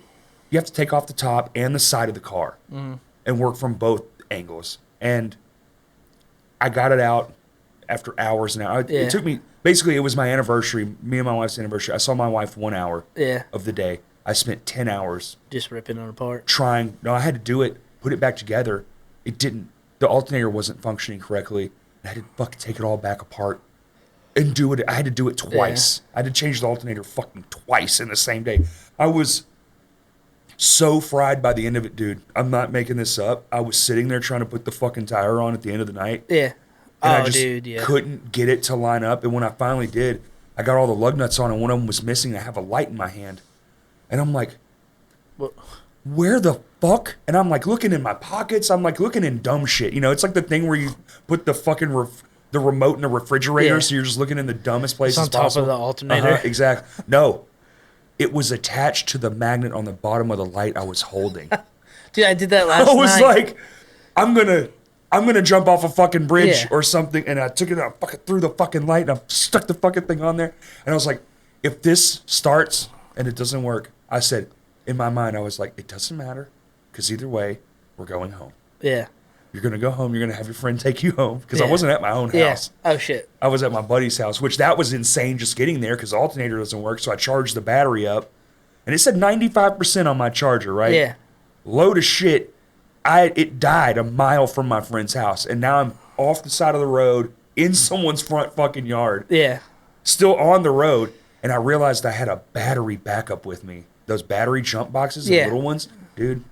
S1: you have to take off the top and the side of the car and work from both angles. And I got it out after hours and hours. It took me, basically, it was my anniversary, me and my wife's anniversary. I saw my wife 1 hour of the day. I spent 10 hours.
S2: Just ripping it apart.
S1: I had to do it, put it back together. It didn't, the alternator wasn't functioning correctly. I had to fucking take it all back apart and do it. I had to do it twice. I had to change the alternator fucking twice in the same day. I was so fried by the end of it, dude. I'm not making this up. I was sitting there trying to put the fucking tire on at the end of the night.
S2: Yeah.
S1: And I just couldn't get it to line up. And when I finally did, I got all the lug nuts on and one of them was missing. I have a light in my hand. And I'm like, where the fuck? And I'm like looking in my pockets. I'm like looking in dumb shit. It's like the thing where you put the fucking the remote in the refrigerator, so you're just looking in the dumbest places
S2: possible. It's on top of the alternator.
S1: Exactly. No. It was attached to the magnet on the bottom of the light I was holding.
S2: Dude, I did that last night.
S1: I was like, I'm gonna jump off a fucking bridge or something, and I took it out, fucking threw the fucking light, and I stuck the fucking thing on there, and I was like, if this starts and it doesn't work, I said, in my mind, I was like, it doesn't matter, because either way, we're going home.
S2: Yeah.
S1: You're going to go home. You're going to have your friend take you home. Because I
S2: Yeah.
S1: wasn't at my own
S2: Yeah.
S1: house.
S2: Oh, shit.
S1: I was at my buddy's house, which that was insane just getting there because the alternator doesn't work. So I charged the battery up. And it said 95% on my charger, right?
S2: Yeah.
S1: Load of shit. It died a mile from my friend's house. And now I'm off the side of the road in someone's front fucking yard.
S2: Yeah.
S1: Still on the road. And I realized I had a battery backup with me. Those battery jump boxes, the little ones. Dude,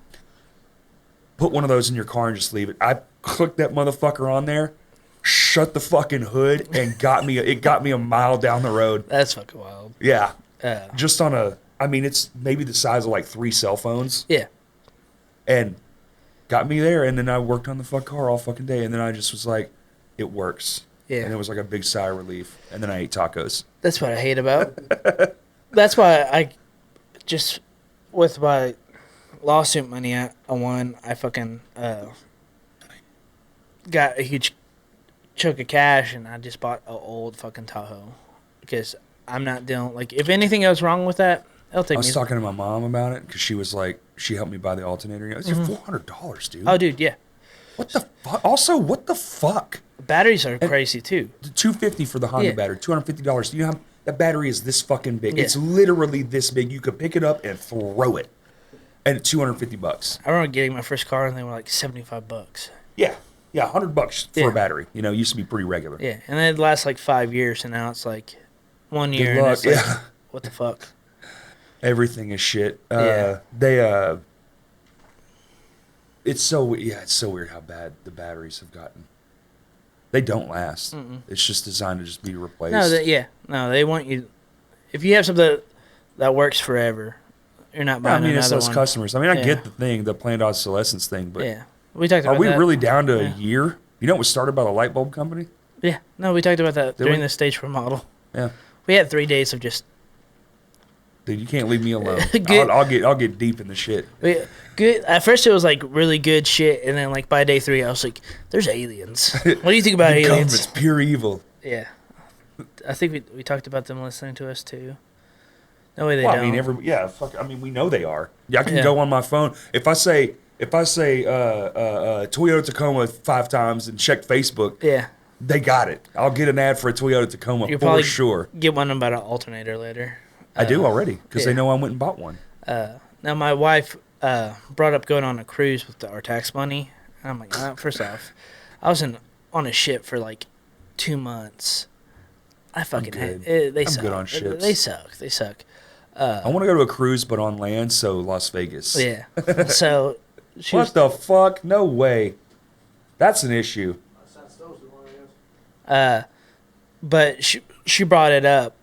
S1: put one of those in your car and just leave it. I clicked that motherfucker on there, shut the fucking hood, and it got me a mile down the road.
S2: That's fucking wild.
S1: Yeah. Just on it's maybe the size of like 3 cell phones.
S2: Yeah.
S1: And got me there. And then I worked on the fuck car all fucking day. And then I just was like, it works.
S2: Yeah.
S1: And it was like a big sigh of relief. And then I ate tacos.
S2: That's what I hate about. That's why I just, with my lawsuit money I won, I fucking got a huge chunk of cash and I just bought an old fucking Tahoe. Because I'm not dealing, like, if anything goes wrong with that, it'll take
S1: I
S2: me.
S1: was talking to my mom about it because she was like, she helped me buy the alternator. It's $400, dude.
S2: Oh, dude, yeah.
S1: What the fuck? Also, what the fuck?
S2: Batteries are crazy, too.
S1: The $250 for the Honda battery, $250. Do you know how that battery is this fucking big?
S2: Yeah.
S1: It's literally this big. You could pick it up and throw it. And $250.
S2: I remember getting my first car and they were like $75.
S1: Yeah. Yeah, $100 for a battery. You know, it used to be pretty regular.
S2: Yeah, and then it lasts like 5 years and now it's like 1 year.
S1: Good
S2: And
S1: luck.
S2: it's like,
S1: Yeah.
S2: what the fuck?
S1: Everything is shit.
S2: Yeah.
S1: It's so weird how bad the batteries have gotten. They don't last. It's just designed to just be replaced.
S2: No, they want you. If you have something that works forever, you're not buying
S1: it's
S2: another
S1: those
S2: one.
S1: customers. I mean, I
S2: Yeah.
S1: get the thing, the planned obsolescence thing, but
S2: Yeah, we talked about
S1: are we
S2: that.
S1: really down to a
S2: Yeah.
S1: year? You know, it was started by the light bulb company.
S2: Yeah, no, we talked about that
S1: Did
S2: during
S1: we?
S2: the stage 4 model.
S1: Yeah,
S2: We had 3 days of just
S1: dude, you can't leave me alone.
S2: Good.
S1: I'll get deep in the shit.
S2: good. At first, it was like really good shit, and then like by day 3, I was like, "There's aliens. What do you think about
S1: The
S2: aliens?"
S1: government's pure evil.
S2: Yeah, I think we talked about them listening to us too. No way they
S1: Well,
S2: don't.
S1: I mean, we know they are. Yeah, I can
S2: Yeah.
S1: go on my phone if I say Toyota Tacoma 5 times and check Facebook.
S2: Yeah,
S1: They got it. I'll get an ad for a Toyota Tacoma
S2: you'll
S1: for
S2: probably
S1: sure.
S2: get one about an alternator later.
S1: I do already because they
S2: yeah.
S1: know I went and bought one.
S2: Now my wife brought up going on a cruise with our tax money, and I'm like, first off, I was on a ship for like 2 months. I fucking
S1: good.
S2: hate it. They
S1: I'm
S2: suck.
S1: good on ships.
S2: They suck. They suck.
S1: I want to go to a cruise, but on land, so Las Vegas.
S2: Yeah. So she
S1: What
S2: was,
S1: the fuck? No way. That's an issue.
S2: but she brought it up.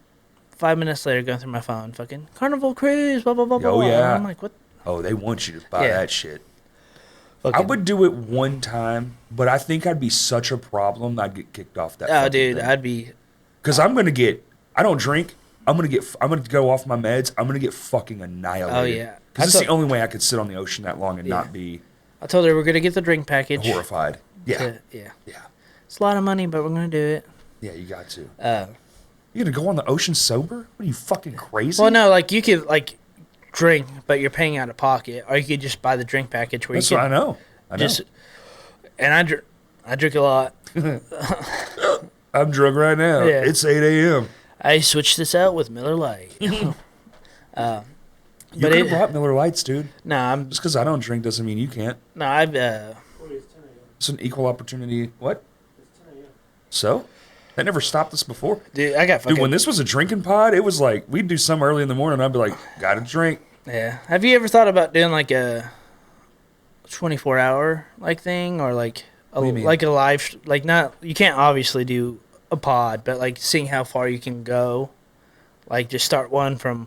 S2: 5 minutes later, going through my phone, fucking Carnival Cruise, blah blah blah blah.
S1: Oh, yeah.
S2: And I'm like, what?
S1: Oh, they want you to buy
S2: Yeah.
S1: that shit.
S2: Fucking,
S1: I would do it one time, but I think I'd be such a problem I'd get kicked off that.
S2: Oh, dude, I'd be.
S1: Because I don't drink. I'm gonna go off my meds. I'm gonna get fucking annihilated.
S2: Oh, yeah.
S1: Because it's the only way I could sit on the ocean that long and
S2: Yeah.
S1: not be
S2: I told her we're gonna get the drink package.
S1: horrified. Yeah,
S2: Yeah.
S1: yeah,
S2: It's a lot of money, but we're gonna do it.
S1: yeah. You got to.
S2: Uh,
S1: You gonna go on the ocean sober? What are you fucking crazy?
S2: well, no, like you could like drink, but you're paying out of pocket, or you could just buy the drink package where
S1: That's
S2: you
S1: what I
S2: could
S1: know. I know.
S2: just. And I drink a lot.
S1: I'm drunk right now.
S2: Yeah.
S1: It's 8 a.m.
S2: I switched this out with Miller Lite.
S1: You
S2: But
S1: could have
S2: it-
S1: brought Miller Lights, dude.
S2: No, I'm
S1: Just because I don't drink doesn't mean you can't.
S2: no, I've
S1: It's an equal opportunity. What? So? That never stopped us before.
S2: dude, I got fucking.
S1: Dude, when this was a drinking pod, it was like we'd do some early in the morning. I'd be like, got a drink.
S2: Yeah. Have you ever thought about doing like a 24-hour like thing, or like
S1: What do you mean?
S2: like a live like not you can't obviously do a pod, but like seeing how far you can go, like just start one from.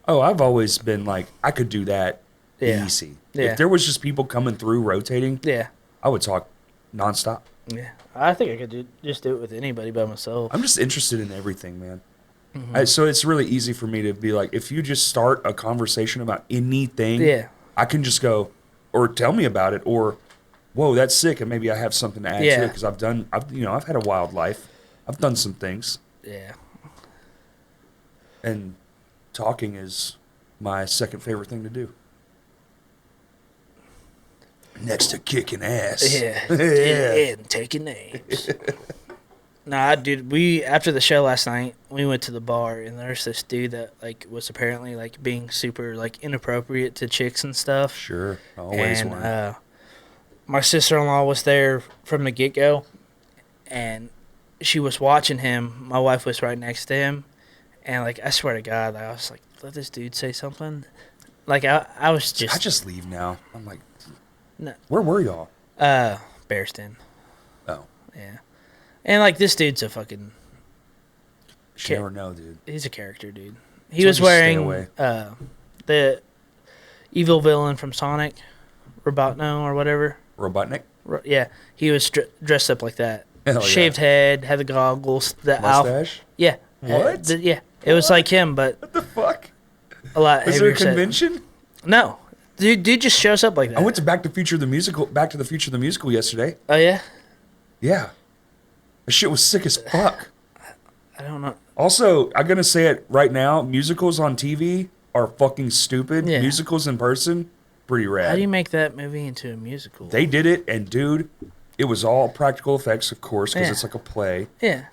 S1: Oh, I've always been like, I could do that
S2: Yeah.
S1: easy.
S2: Yeah.
S1: If there was just people coming through rotating,
S2: Yeah.
S1: I would talk nonstop.
S2: Yeah. I think I could just do it with anybody by myself.
S1: I'm just interested in everything, man. So it's really easy for me to be like, if you just start a conversation about anything,
S2: Yeah.
S1: I can just go, or tell me about it, or, whoa, that's sick, and maybe I have something to add to
S2: Yeah.
S1: it because I've had a wild life. I've done some things,
S2: Yeah.
S1: and talking is my second favorite thing to do. Next to kicking ass.
S2: Yeah.
S1: Yeah.
S2: And taking names. Nah, dude, after the show last night, we went to the bar, and there's this dude that, like, was apparently, like, being super, like, inappropriate to chicks and stuff.
S1: Sure. Always
S2: And
S1: one.
S2: my sister-in-law was there from the get-go, and she was watching him. My wife was right next to him, and, like, I swear to God, I was like, let this dude say something. Like, I was just...
S1: I just leave now. I'm like,
S2: No.
S1: where were y'all?
S2: Bearston.
S1: Oh.
S2: Yeah. And, like, this dude's a fucking...
S1: You never know, dude.
S2: He's a character, dude. He
S1: So
S2: was
S1: just stay
S2: wearing
S1: away.
S2: The evil villain from Sonic, Robotno or whatever.
S1: Robotnik?
S2: Yeah, he was dressed up like that.
S1: Hell yeah.
S2: Shaved head, had the goggles, the Alf.
S1: Mustache?
S2: Yeah.
S1: What?
S2: Yeah, it was like him, but
S1: What the fuck?
S2: a lot
S1: Was there a
S2: heavier set.
S1: convention?
S2: No, dude just shows up like that.
S1: I went to Back to the Future the musical yesterday.
S2: Oh yeah,
S1: Yeah. That shit was sick as fuck.
S2: I don't know.
S1: Also, I'm gonna say it right now, musicals on TV are fucking stupid.
S2: Yeah.
S1: Musicals in person, pretty rad.
S2: How do you make that movie into a musical?
S1: They did it, and dude, it was all practical effects, of course, because
S2: Yeah.
S1: it's like a play.
S2: Yeah.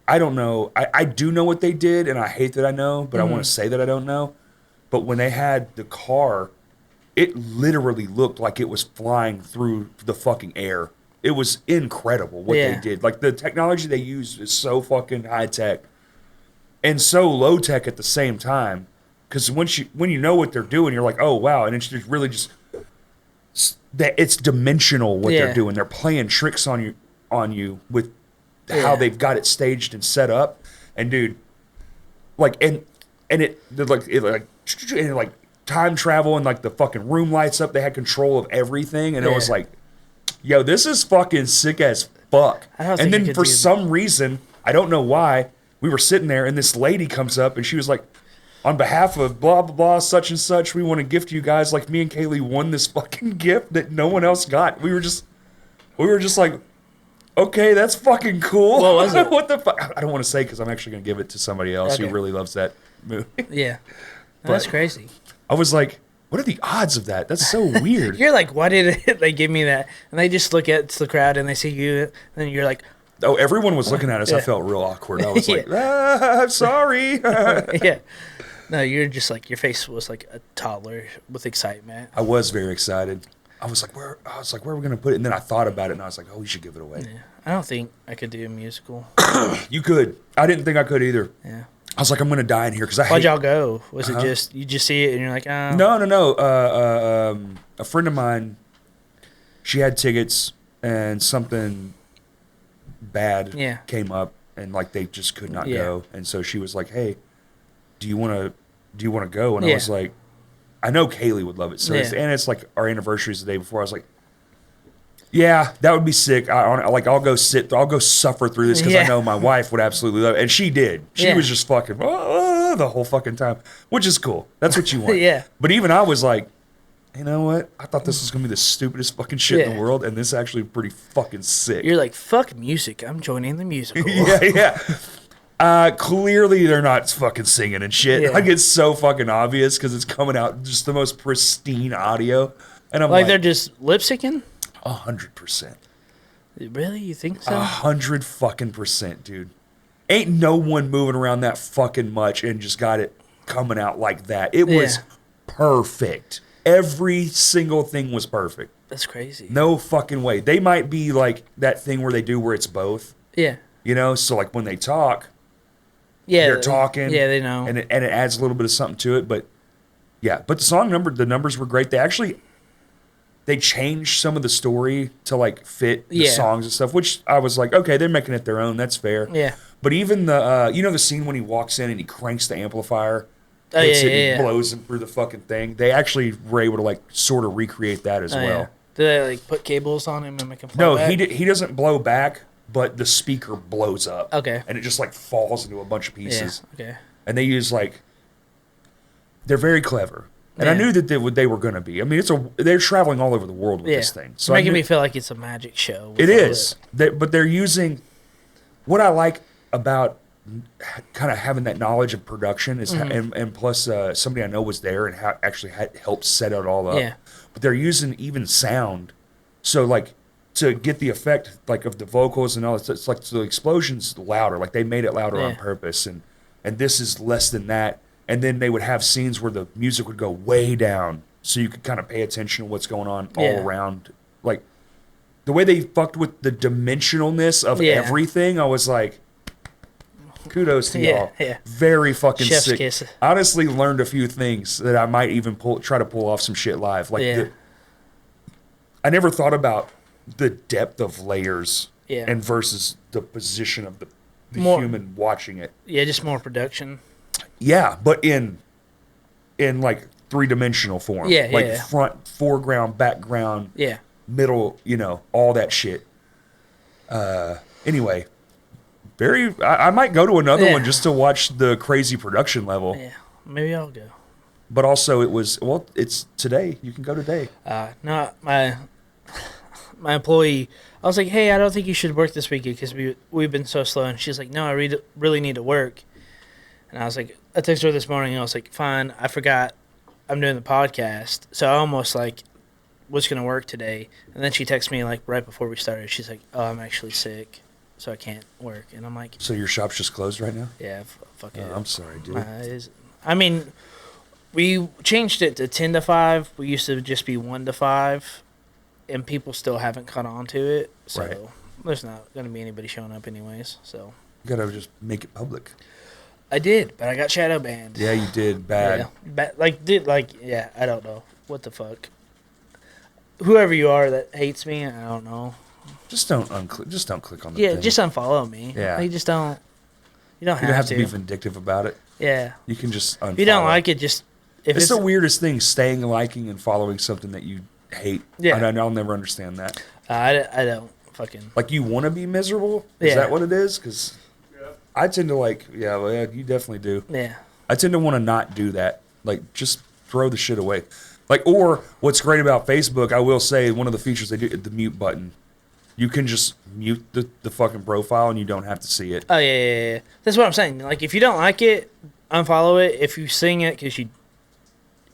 S1: I don't know. I do know what they did, and I hate that I know, but I want to say that I don't know. But when they had the car, it literally looked like it was flying through the fucking air. It was incredible what they
S2: Yeah.
S1: did. Like, the technology they use is so fucking high tech and so low tech at the same time. Because when you know what they're doing, you're like, oh wow, and it's just really just that it's dimensional what
S2: Yeah.
S1: they're doing. They're playing tricks on you with how
S2: Yeah.
S1: they've got it staged and set up. And dude, like and like time travel and like the fucking room lights up. They had control of everything, and it was
S2: Yeah.
S1: like, yo, this is fucking sick as fuck.
S2: I don't think
S1: And
S2: you
S1: then
S2: could
S1: for
S2: do-
S1: some reason, I don't know why, we were sitting there and this lady comes up and she was like, on behalf of blah blah blah such and such, we want to gift you guys, like, me and Kaylee won this fucking gift that no one else got. We were just like, okay, that's fucking cool.
S2: What was it?
S1: What the fuck? I don't want to say because I'm actually gonna give it to somebody else who
S2: Okay.
S1: really loves that movie.
S2: Yeah. That's
S1: But-
S2: crazy.
S1: I was like, what are the odds of that? That's so weird.
S2: You're like, why did they give me that? And they just look at the crowd and they see you, and then you're like,
S1: Oh, everyone was looking at us. I
S2: Yeah.
S1: felt real awkward. I was like,
S2: Yeah.
S1: I'm sorry.
S2: yeah. No, you're just like, your face was like a toddler with excitement.
S1: I was very excited. I was like, where are we gonna put it? And then I thought about it, and I was like, oh, we should give it away.
S2: Yeah. I don't think I could do a musical.
S1: You could. I didn't think I could either.
S2: Yeah.
S1: I was like, I'm gonna die in here because I
S2: Why'd
S1: hate.
S2: y'all go? Was it just, you just see it and you're like, oh.
S1: No. A friend of mine, she had tickets, and something bad
S2: Yeah.
S1: came up, and like they just could not
S2: Yeah.
S1: go, and so she was like, hey, do you want to go? And I
S2: Yeah.
S1: was like, I know Kaylee would love it. So
S2: Yeah.
S1: it's like our anniversary is the day before. I was like, yeah, that would be sick. I'll go suffer through this because I
S2: Yeah.
S1: know my wife would absolutely love it. And she did. She
S2: Yeah.
S1: was just fucking the whole fucking time, which is cool. That's what you want.
S2: Yeah.
S1: But even I was like, you know what? I thought this was going to be the stupidest fucking shit in
S2: Yeah.
S1: the world. And this is actually pretty fucking sick.
S2: You're like, fuck music. I'm joining the musical.
S1: Yeah. Clearly they're not fucking singing and shit.
S2: Yeah.
S1: Like, it's so fucking obvious because it's coming out just the most pristine audio. And I'm
S2: Like
S1: like,
S2: they're just lip syncing?
S1: 100%.
S2: Really? You think so?
S1: 100 fucking percent, dude. Ain't no one moving around that fucking much and just got it coming out like that. It was
S2: Yeah.
S1: perfect. Every single thing was perfect.
S2: That's crazy.
S1: No fucking way. They might be like that thing where they do where it's both,
S2: Yeah.
S1: you know? So like when they talk,
S2: Yeah.
S1: they're talking.
S2: Yeah, they know.
S1: And it adds a little bit of something to it. But yeah, but the numbers were great. They changed some of the story to like fit the
S2: Yeah.
S1: songs and stuff, which I was like, okay, they're making it their own. That's fair.
S2: Yeah.
S1: But even the scene when he walks in and he cranks the amplifier,
S2: Oh,
S1: hits
S2: yeah,
S1: it, and
S2: yeah.
S1: blows him through the fucking thing. They actually were able to like sort of recreate that as
S2: Oh,
S1: well.
S2: yeah. Do they like put cables on him and make him fly
S1: No,
S2: back?
S1: he doesn't blow back, but the speaker blows up.
S2: Okay.
S1: And it just like falls into a bunch of
S2: Yeah.
S1: pieces.
S2: Okay.
S1: And they use they're very clever. And I
S2: Yeah.
S1: knew that they were going to be. I mean, they're traveling all over the world with
S2: Yeah.
S1: this thing.
S2: It's
S1: So I
S2: making
S1: knew-
S2: me feel like it's a magic show. with
S1: It
S2: all
S1: is. But they're using what I like about kind of having that knowledge of production is,
S2: Mm-hmm.
S1: and plus somebody I know was there and actually had helped set it all up.
S2: Yeah.
S1: but they're using even sound. So like to get the effect like of the vocals and all that, it's like the explosion's louder. Like they made it louder on purpose, and this is less than that. And then they would have scenes where the music would go way down, so you could kind of pay attention to what's going on all around. Like the way they fucked with the dimensionalness of everything, I was like, kudos to y'all. Yeah. Very fucking
S2: Chef's
S1: sick.
S2: kiss.
S1: Honestly, learned a few things that I might even try to pull off some shit live. Like I never thought about the depth of layers and versus the position of the human watching it.
S2: Yeah, just more production.
S1: Yeah, but in like 3-dimensional form.
S2: Yeah,
S1: like front, foreground, background, middle, all that shit. Anyway, I might go to another one just to watch the crazy production level.
S2: Yeah, maybe I'll go.
S1: But also it's today. You can go today.
S2: No, my employee, I was like, hey, I don't think you should work this weekend because we've been so slow. And she's like, no, I really need to work. And I was like, I texted her this morning and I was like, fine, I forgot I'm doing the podcast. So I almost like was going to work today. And then she texted me like right before we started. She's like, oh, I'm actually sick, so I can't work. And I'm like,
S1: so your shop's just closed right now?
S2: Yeah, fuck it.
S1: I'm sorry, dude.
S2: I mean, we changed it to 10 to 5. We used to just be 1 to 5. And people still haven't caught on to it. So there's not going to be anybody showing up anyways. So
S1: you got to just make it public.
S2: I did, but I got shadow banned.
S1: Yeah, you did. Bad.
S2: Yeah, I don't know. What the fuck? Whoever you are that hates me, I don't know.
S1: Just don't click on the
S2: thing.
S1: thing.
S2: Just unfollow me.
S1: Yeah.
S2: You just don't. You don't
S1: have to be vindictive about it.
S2: Yeah.
S1: You can just unfollow.
S2: If you don't like it, just...
S1: It's the weirdest thing, liking and following something that you hate. Yeah. And I'll never understand that.
S2: I don't fucking...
S1: Like, you want to be miserable? Is that what it is? Because I tend to you definitely do.
S2: Yeah.
S1: I tend to want to not do that. Like, just throw the shit away. Like, or what's great about Facebook, I will say, one of the features they do, the mute button. You can just mute the fucking profile and you don't have to see it.
S2: Oh, yeah. That's what I'm saying. Like, if you don't like it, unfollow it. If you sing it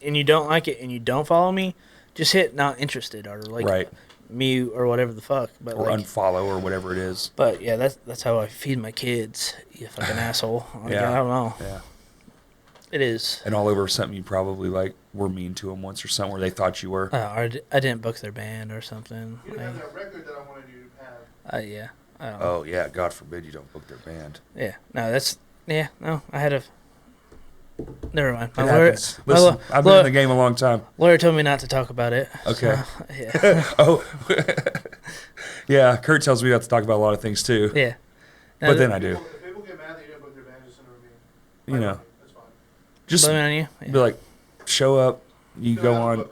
S2: and you don't like it and you don't follow me, just hit not interested or mute or whatever the fuck. But
S1: or unfollow or whatever it is.
S2: But yeah, that's how I feed my kids. You fucking asshole. I don't know.
S1: Yeah.
S2: It is.
S1: And all over something you probably were mean to them once or something where they thought you were.
S2: Or I didn't book their band or something.
S3: You didn't have that record that I wanted you to have.
S2: Yeah. I don't know.
S1: Oh yeah, God forbid you don't book their band.
S2: Yeah. No, I had a... Never mind.
S1: It happens. Listen, I've been in the game a long time.
S2: Lawyer told me not to talk about it.
S1: Okay.
S2: So, yeah.
S1: Yeah, Kurt tells me not to talk about a lot of things too.
S2: Yeah.
S1: But then I do.
S3: If people get mad that you didn't book their band, just send it to me.
S1: You know.
S3: That's fine.
S1: Just
S2: blame it on you. Yeah.
S1: Be like, show up. You go on.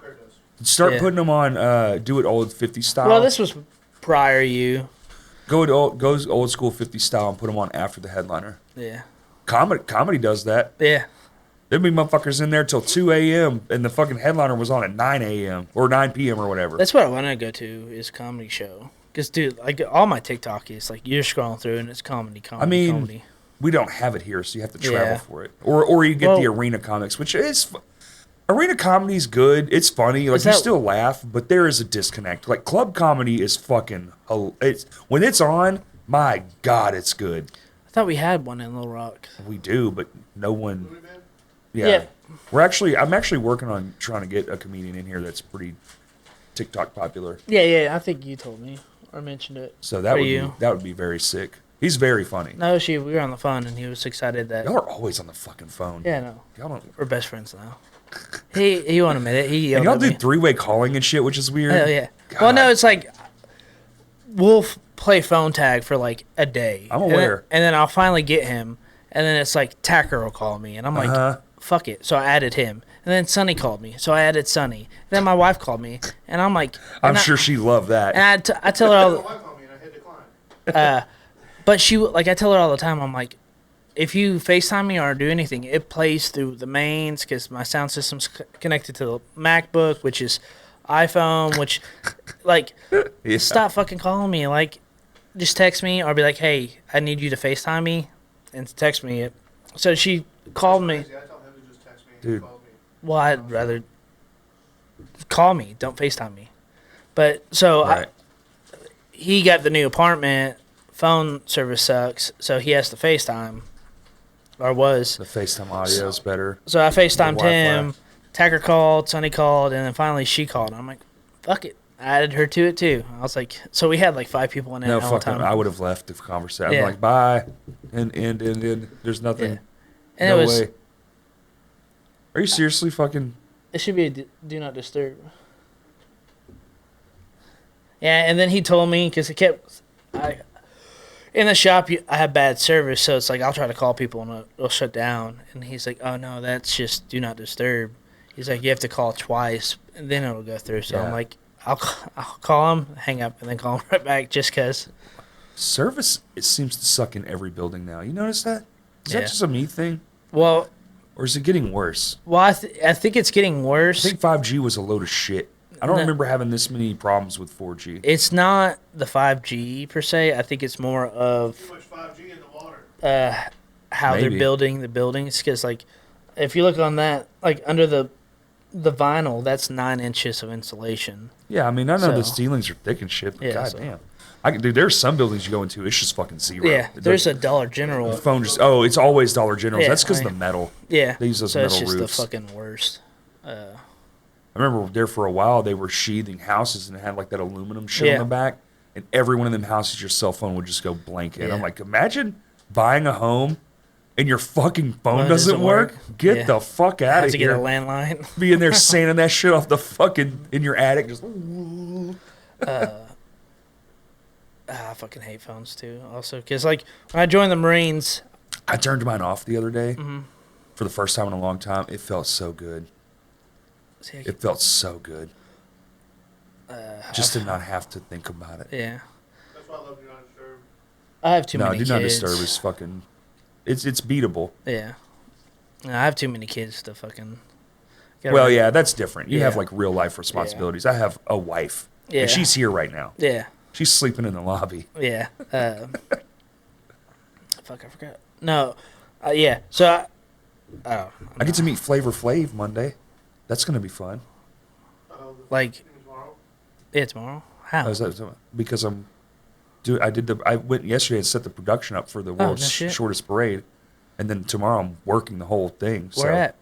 S1: Start putting them on. Do it old 50 style.
S2: Well, this was prior you.
S1: Go old school 50 style and put them on after the headliner.
S2: Yeah.
S1: Comedy does that.
S2: Yeah.
S1: There'd be motherfuckers in there till 2 a.m. and the fucking headliner was on at 9 a.m. or 9 p.m. or whatever.
S2: That's what I want to go to is comedy show. Because, dude, like all my TikTok is like you're scrolling through and it's comedy.
S1: I mean,
S2: comedy.
S1: We don't have it here, so you have to travel for it. Or you get the arena comics, which is... Arena comedy's good. It's funny. Like, you still laugh, but there is a disconnect. Like, club comedy is fucking... when it's on, my God, it's good.
S2: I thought we had one in Little Rock.
S1: We do, but no one... Yeah. I'm actually working on trying to get a comedian in here that's pretty TikTok popular.
S2: Yeah, I think you told me or mentioned it.
S1: So that would be very sick. He's very funny.
S2: No, we were on the phone and he was excited that
S1: y'all are always on the fucking phone.
S2: Yeah, no.
S1: Y'all don't.
S2: We're best friends now. He won't admit it. He yelled
S1: and y'all
S2: at
S1: do
S2: me.
S1: three-way calling and shit, which is weird.
S2: Oh yeah.
S1: God.
S2: Well, no, it's like we'll play phone tag for like a day.
S1: I'm aware.
S2: And then I'll finally get him, and then it's like Tacker will call me, and I'm like, fuck it. So I added him, and then Sonny called me, so I added Sonny. And then my wife called me, and I'm like,
S1: I'm sure she loved that.
S2: And I tell her all.
S3: My wife called me and I hit decline.
S2: But I tell her all the time, I'm like, if you FaceTime me or do anything, it plays through the mains because my sound system's connected to the MacBook, which is iPhone, which, stop fucking calling me. Like, just text me or be like, hey, I need you to FaceTime me and text me it. So she called me.
S3: I tell him to just text me and
S1: Dude.
S3: call me.
S2: Well, I'd rather. call me. Don't FaceTime me. But so
S1: Right.
S2: he got the new apartment. Phone service sucks, so he has to FaceTime. Or was.
S1: The FaceTime audio is better.
S2: So I FaceTimed
S1: Wi-Fi.
S2: him. Tacker called. Sonny called. And then finally she called. I'm like, fuck it. I added her to it too. I was like, so we had like 5 people in it
S1: No,
S2: all the
S1: fuck
S2: time.
S1: no. I would have left the conversation.
S2: Yeah.
S1: I'm like, bye. And there's nothing.
S2: Yeah. And
S1: No
S2: it was.
S1: way. Are you seriously fucking...
S2: It should be a do not disturb. Yeah, and then he told me because in the shop I have bad service, so it's like I'll try to call people and it'll shut down. And he's like, "Oh no, that's just do not disturb." He's like, "You have to call twice, and then it'll go through." So
S1: Yeah.
S2: I'm like, I'll call him, hang up, and then call him right back just because.
S1: Service, it seems to suck in every building now. You notice that? Is
S2: Yeah.
S1: that just a me thing?
S2: Well,
S1: Or is it getting worse?
S2: I think it's getting
S1: I
S2: worse.
S1: think 5G was a load of shit. I don't
S2: No.
S1: remember having this many problems with 4G.
S2: It's not the 5G per se. I think it's more of
S3: Too much 5G in the water.
S2: how
S1: Maybe.
S2: they're building the buildings. Because like, if you look on that, like under the vinyl, that's 9 inches of insulation.
S1: Yeah, I mean, I know the
S2: So-
S1: ceilings are thick and shit, but
S2: Yeah, so-
S1: goddamn. Dude, there's some buildings you go into, it's just fucking zero.
S2: Yeah, there's a Dollar General.
S1: The phone just, it's always Dollar Generals.
S2: Yeah,
S1: That's because
S2: I
S1: the
S2: mean-
S1: metal.
S2: Yeah,
S1: They use those
S2: so it's
S1: metal
S2: just
S1: roofs.
S2: the fucking worst.
S1: I remember there for a while, they were sheathing houses and it had like that aluminum shit
S2: Yeah.
S1: on the back. And every one of them houses, your cell phone would just go blank. And I'm
S2: Yeah.
S1: like, imagine buying a home and your fucking phone
S2: Well, it
S1: doesn't
S2: doesn't
S1: work.
S2: work.
S1: Get
S2: Yeah.
S1: the fuck
S2: I
S1: out
S2: have
S1: of
S2: to get a
S1: here.
S2: landline.
S1: Be in there sanding that shit off the fucking, in your attic. Just,
S2: I fucking hate phones too. Also, because like when I joined the Marines,
S1: I turned mine off the other day
S2: Mm-hmm.
S1: for the first time in a long time. It felt so good.
S2: see,
S1: It felt so good. Just to not have to think about it.
S2: yeah,
S3: That's why I love Do Not Disturb.
S2: I have too
S1: No,
S2: many
S1: do
S2: kids.
S1: not disturb is fucking. It's beatable.
S2: Yeah, no, I have too many kids to fucking. get
S1: Well,
S2: around.
S1: yeah, that's different. You have
S2: Yeah.
S1: like real life responsibilities. I have a wife,
S2: Yeah.
S1: and she's here right now.
S2: Yeah,
S1: She's sleeping in the lobby.
S2: yeah. Fuck, I forgot. No, yeah. So,
S1: I get to meet Flavor Flav Monday. That's gonna be fun.
S2: like,
S3: Tomorrow.
S2: yeah, tomorrow. How?
S1: How's that? Because I went yesterday and set the production up for the world's
S2: no shit.
S1: shortest parade, and then tomorrow I'm working the whole thing.
S2: Where at?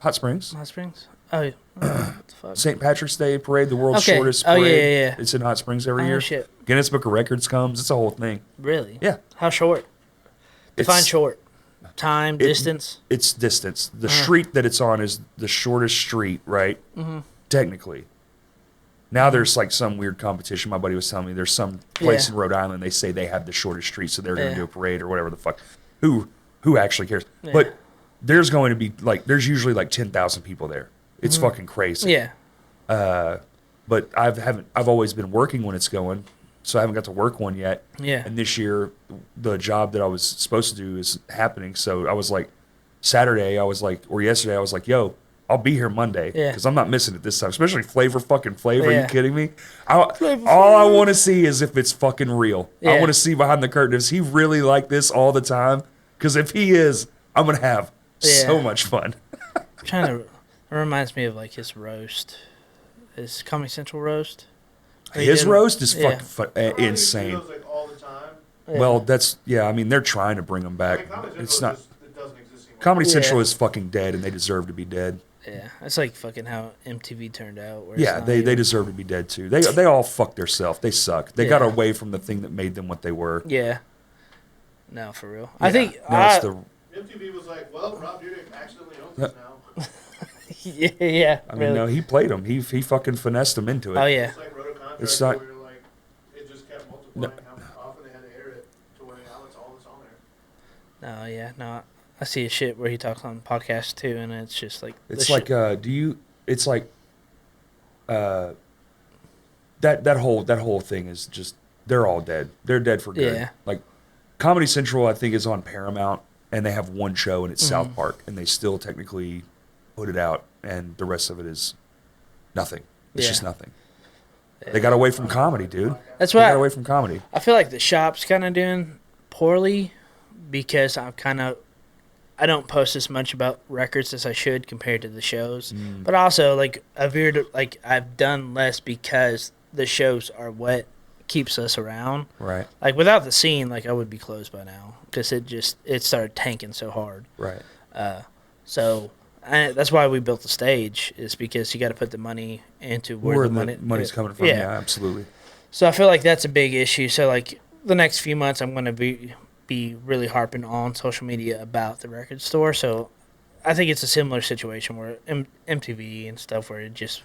S1: Hot Springs.
S2: Hot Springs. Oh, what the fuck?
S1: St. Patrick's Day parade, the world's
S2: Okay.
S1: shortest
S2: Oh, yeah,
S1: parade.
S2: yeah, yeah.
S1: It's in Hot Springs every
S2: Oh,
S1: year.
S2: shit.
S1: Guinness Book of Records comes. It's a whole thing.
S2: Really?
S1: Yeah.
S2: How short? Define
S1: It's-
S2: short. Time, distance.
S1: It's distance. The
S2: Uh-huh.
S1: street that it's on is the shortest street, right?
S2: Mm-hmm.
S1: Technically. Now there's like some weird competition. My buddy was telling me there's some place
S2: Yeah.
S1: in Rhode Island they say they have the shortest street, so they're going to
S2: Yeah.
S1: do a parade or whatever the fuck. Who actually cares?
S2: Yeah.
S1: But there's going to be like there's usually like 10,000 people there. It's fucking crazy.
S2: Yeah.
S1: But I've always been working when it's going, so I haven't got to work one yet.
S2: Yeah.
S1: And this year, the job that I was supposed to do is happening. So I was like, yesterday, I was like, yo, I'll be here Monday
S2: Yeah.
S1: because I'm not missing it this time. Especially Flavor fucking Flavor. Are
S2: Yeah.
S1: you kidding me? All I want to see is if it's fucking real. I
S2: Yeah.
S1: want to see behind the curtain. Is he really like this all the time? Because if he is, I'm gonna have so
S2: Yeah.
S1: much fun.
S2: I'm trying to. It reminds me of like his roast. His Comedy Central roast. Where he
S1: His
S2: did-
S1: roast is
S2: yeah.
S1: insane.
S3: Like all the time.
S2: Yeah.
S1: Well, I mean, they're trying to bring him back.
S3: Like, Comedy
S1: It's
S3: Central
S1: not.
S3: it doesn't exist anymore.
S1: Comedy
S2: Yeah.
S1: Central is fucking dead, and they deserve to be dead.
S2: Yeah, it's like fucking how MTV turned out. Where
S1: Yeah,
S2: it's
S1: they
S2: not even-
S1: deserve to be dead too. They all fucked themselves. They suck. They got
S2: Yeah.
S1: away from the thing that made them what they were.
S2: Yeah. No, for real. I
S1: Yeah.
S2: think.
S1: no, it's the.
S3: MTV was like, well, Rob Dyrdek accidentally owns this now.
S2: yeah.
S1: I mean,
S2: really.
S1: no, he played them. He fucking finessed them into it.
S2: Oh yeah.
S3: It's like wrote a contract
S1: It's not-
S3: where like it just kept multiplying how often they had to air it to where now it's all that's on there.
S2: No, yeah, no. I see a shit where he talks on podcasts too, and it's just like
S1: It's
S2: the
S1: like,
S2: shit-
S1: it's like, that whole thing is just, they're all dead. They're dead for good.
S2: Yeah.
S1: Like, Comedy Central, I think, is on Paramount, and they have one show, and it's
S2: Mm-hmm.
S1: South Park, and they still technically put it out, and the rest of it is nothing. It's
S2: Yeah.
S1: just nothing. They got away from comedy, dude.
S2: That's
S1: They
S2: why
S1: got away from comedy.
S2: I feel like the shop's kind of doing poorly because I'm kind of I don't post as much about records as I should compared to the shows. But also, like, I've done less because the shows are what keeps us around.
S1: Right.
S2: Like, without the scene, like, I would be closed by now because it started tanking so hard.
S1: Right.
S2: So that's why we built the stage, is because you got to put the money into where the
S1: money's coming from. Yeah, absolutely.
S2: So I feel like that's a big issue. So, like, the next few months, I'm going to be really harping on social media about the record store. So I think it's a similar situation where MTV and stuff, where it just